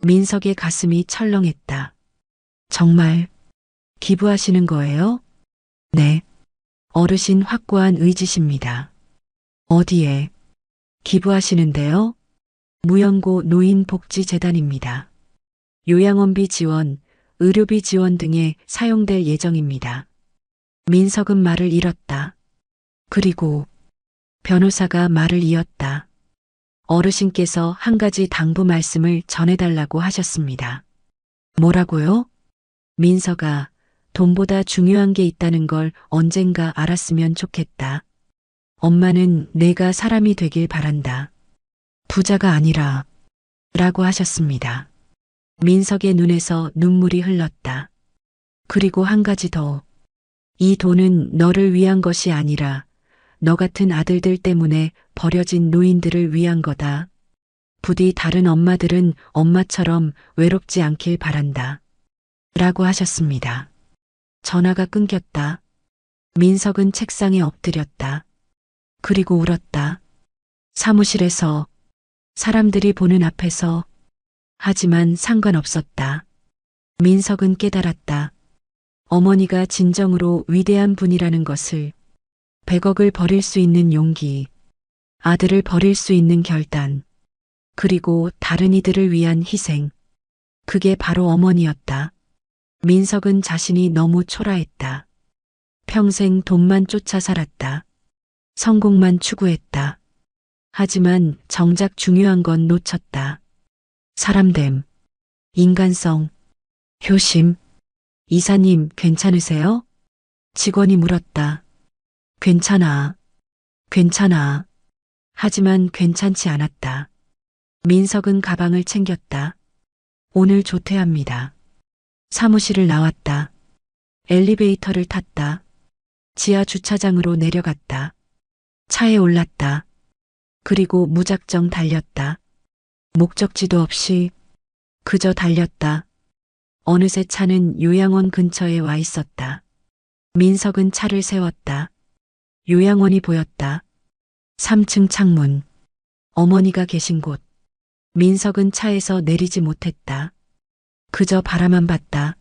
민석의 가슴이 철렁했다. 정말 기부하시는 거예요? 네. 어르신 확고한 의지십니다. 어디에? 기부하시는데요? 무연고 노인복지재단입니다. 요양원비 지원, 의료비 지원 등에 사용될 예정입니다. 민석은 말을 잃었다. 그리고 변호사가 말을 이었다. 어르신께서 한 가지 당부 말씀을 전해달라고 하셨습니다. 뭐라고요? 민서가 돈보다 중요한 게 있다는 걸 언젠가 알았으면 좋겠다. 엄마는 내가 사람이 되길 바란다. 부자가 아니라 라고 하셨습니다. 민석의 눈에서 눈물이 흘렀다. 그리고 한 가지 더. 이 돈은 너를 위한 것이 아니라 너 같은 아들들 때문에 버려진 노인들을 위한 거다. 부디 다른 엄마들은 엄마처럼 외롭지 않길 바란다. 라고 하셨습니다. 전화가 끊겼다. 민석은 책상에 엎드렸다. 그리고 울었다. 사무실에서, 사람들이 보는 앞에서. 하지만 상관없었다. 민석은 깨달았다. 어머니가 진정으로 위대한 분이라는 것을. 100억을 버릴 수 있는 용기, 아들을 버릴 수 있는 결단, 그리고 다른 이들을 위한 희생. 그게 바로 어머니였다. 민석은 자신이 너무 초라했다. 평생 돈만 쫓아 살았다. 성공만 추구했다. 하지만 정작 중요한 건 놓쳤다. 사람됨, 인간성, 효심. 이사님 괜찮으세요? 직원이 물었다. 괜찮아. 괜찮아. 하지만 괜찮지 않았다. 민석은 가방을 챙겼다. 오늘 조퇴합니다. 사무실을 나왔다. 엘리베이터를 탔다. 지하 주차장으로 내려갔다. 차에 올랐다. 그리고 무작정 달렸다. 목적지도 없이 그저 달렸다. 어느새 차는 요양원 근처에 와 있었다. 민석은 차를 세웠다. 요양원이 보였다. 3층 창문. 어머니가 계신 곳. 민석은 차에서 내리지 못했다. 그저 바라만 봤다.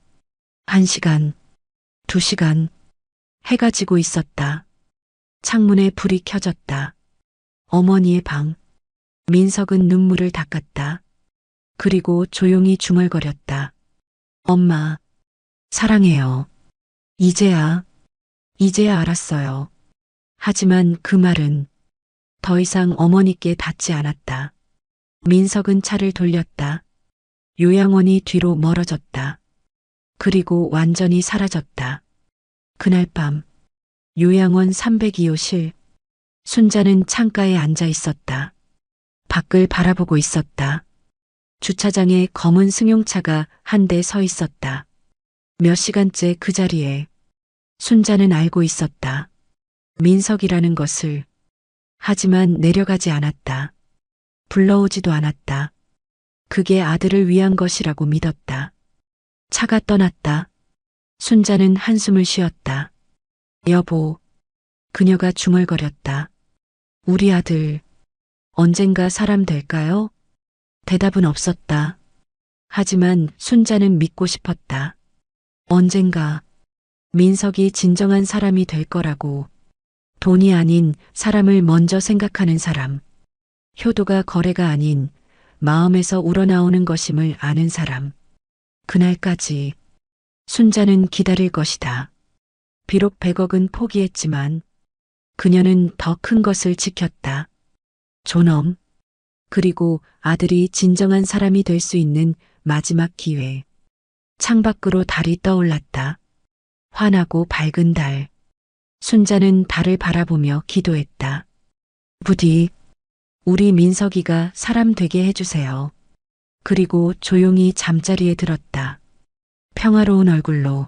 1시간, 2시간. 해가 지고 있었다. 창문에 불이 켜졌다. 어머니의 방. 민석은 눈물을 닦았다. 그리고 조용히 중얼거렸다. 엄마, 사랑해요. 이제야 알았어요. 하지만 그 말은 더 이상 어머니께 닿지 않았다. 민석은 차를 돌렸다. 요양원이 뒤로 멀어졌다. 그리고 완전히 사라졌다. 그날 밤, 요양원 302호실. 순자는 창가에 앉아 있었다. 밖을 바라보고 있었다. 주차장에 검은 승용차가 한 대 서 있었다. 몇 시간째 그 자리에. 순자는 알고 있었다. 민석이라는 것을. 하지만 내려가지 않았다. 불러오지도 않았다. 그게 아들을 위한 것이라고 믿었다. 차가 떠났다. 순자는 한숨을 쉬었다. 여보, 그녀가 중얼거렸다. 우리 아들, 언젠가 사람 될까요? 대답은 없었다. 하지만 순자는 믿고 싶었다. 언젠가 민석이 진정한 사람이 될 거라고. 돈이 아닌 사람을 먼저 생각하는 사람. 효도가 거래가 아닌 마음에서 우러나오는 것임을 아는 사람. 그날까지 순자는 기다릴 것이다. 비록 100억은 포기했지만 그녀는 더 큰 것을 지켰다. 존엄. 그리고 아들이 진정한 사람이 될 수 있는 마지막 기회. 창밖으로 달이 떠올랐다. 환하고 밝은 달. 순자는 달을 바라보며 기도했다. 부디 우리 민석이가 사람 되게 해주세요. 그리고 조용히 잠자리에 들었다. 평화로운 얼굴로.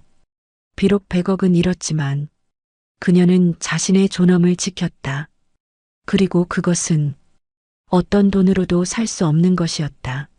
비록 100억은 잃었지만 그녀는 자신의 존엄을 지켰다. 그리고 그것은 어떤 돈으로도 살 수 없는 것이었다.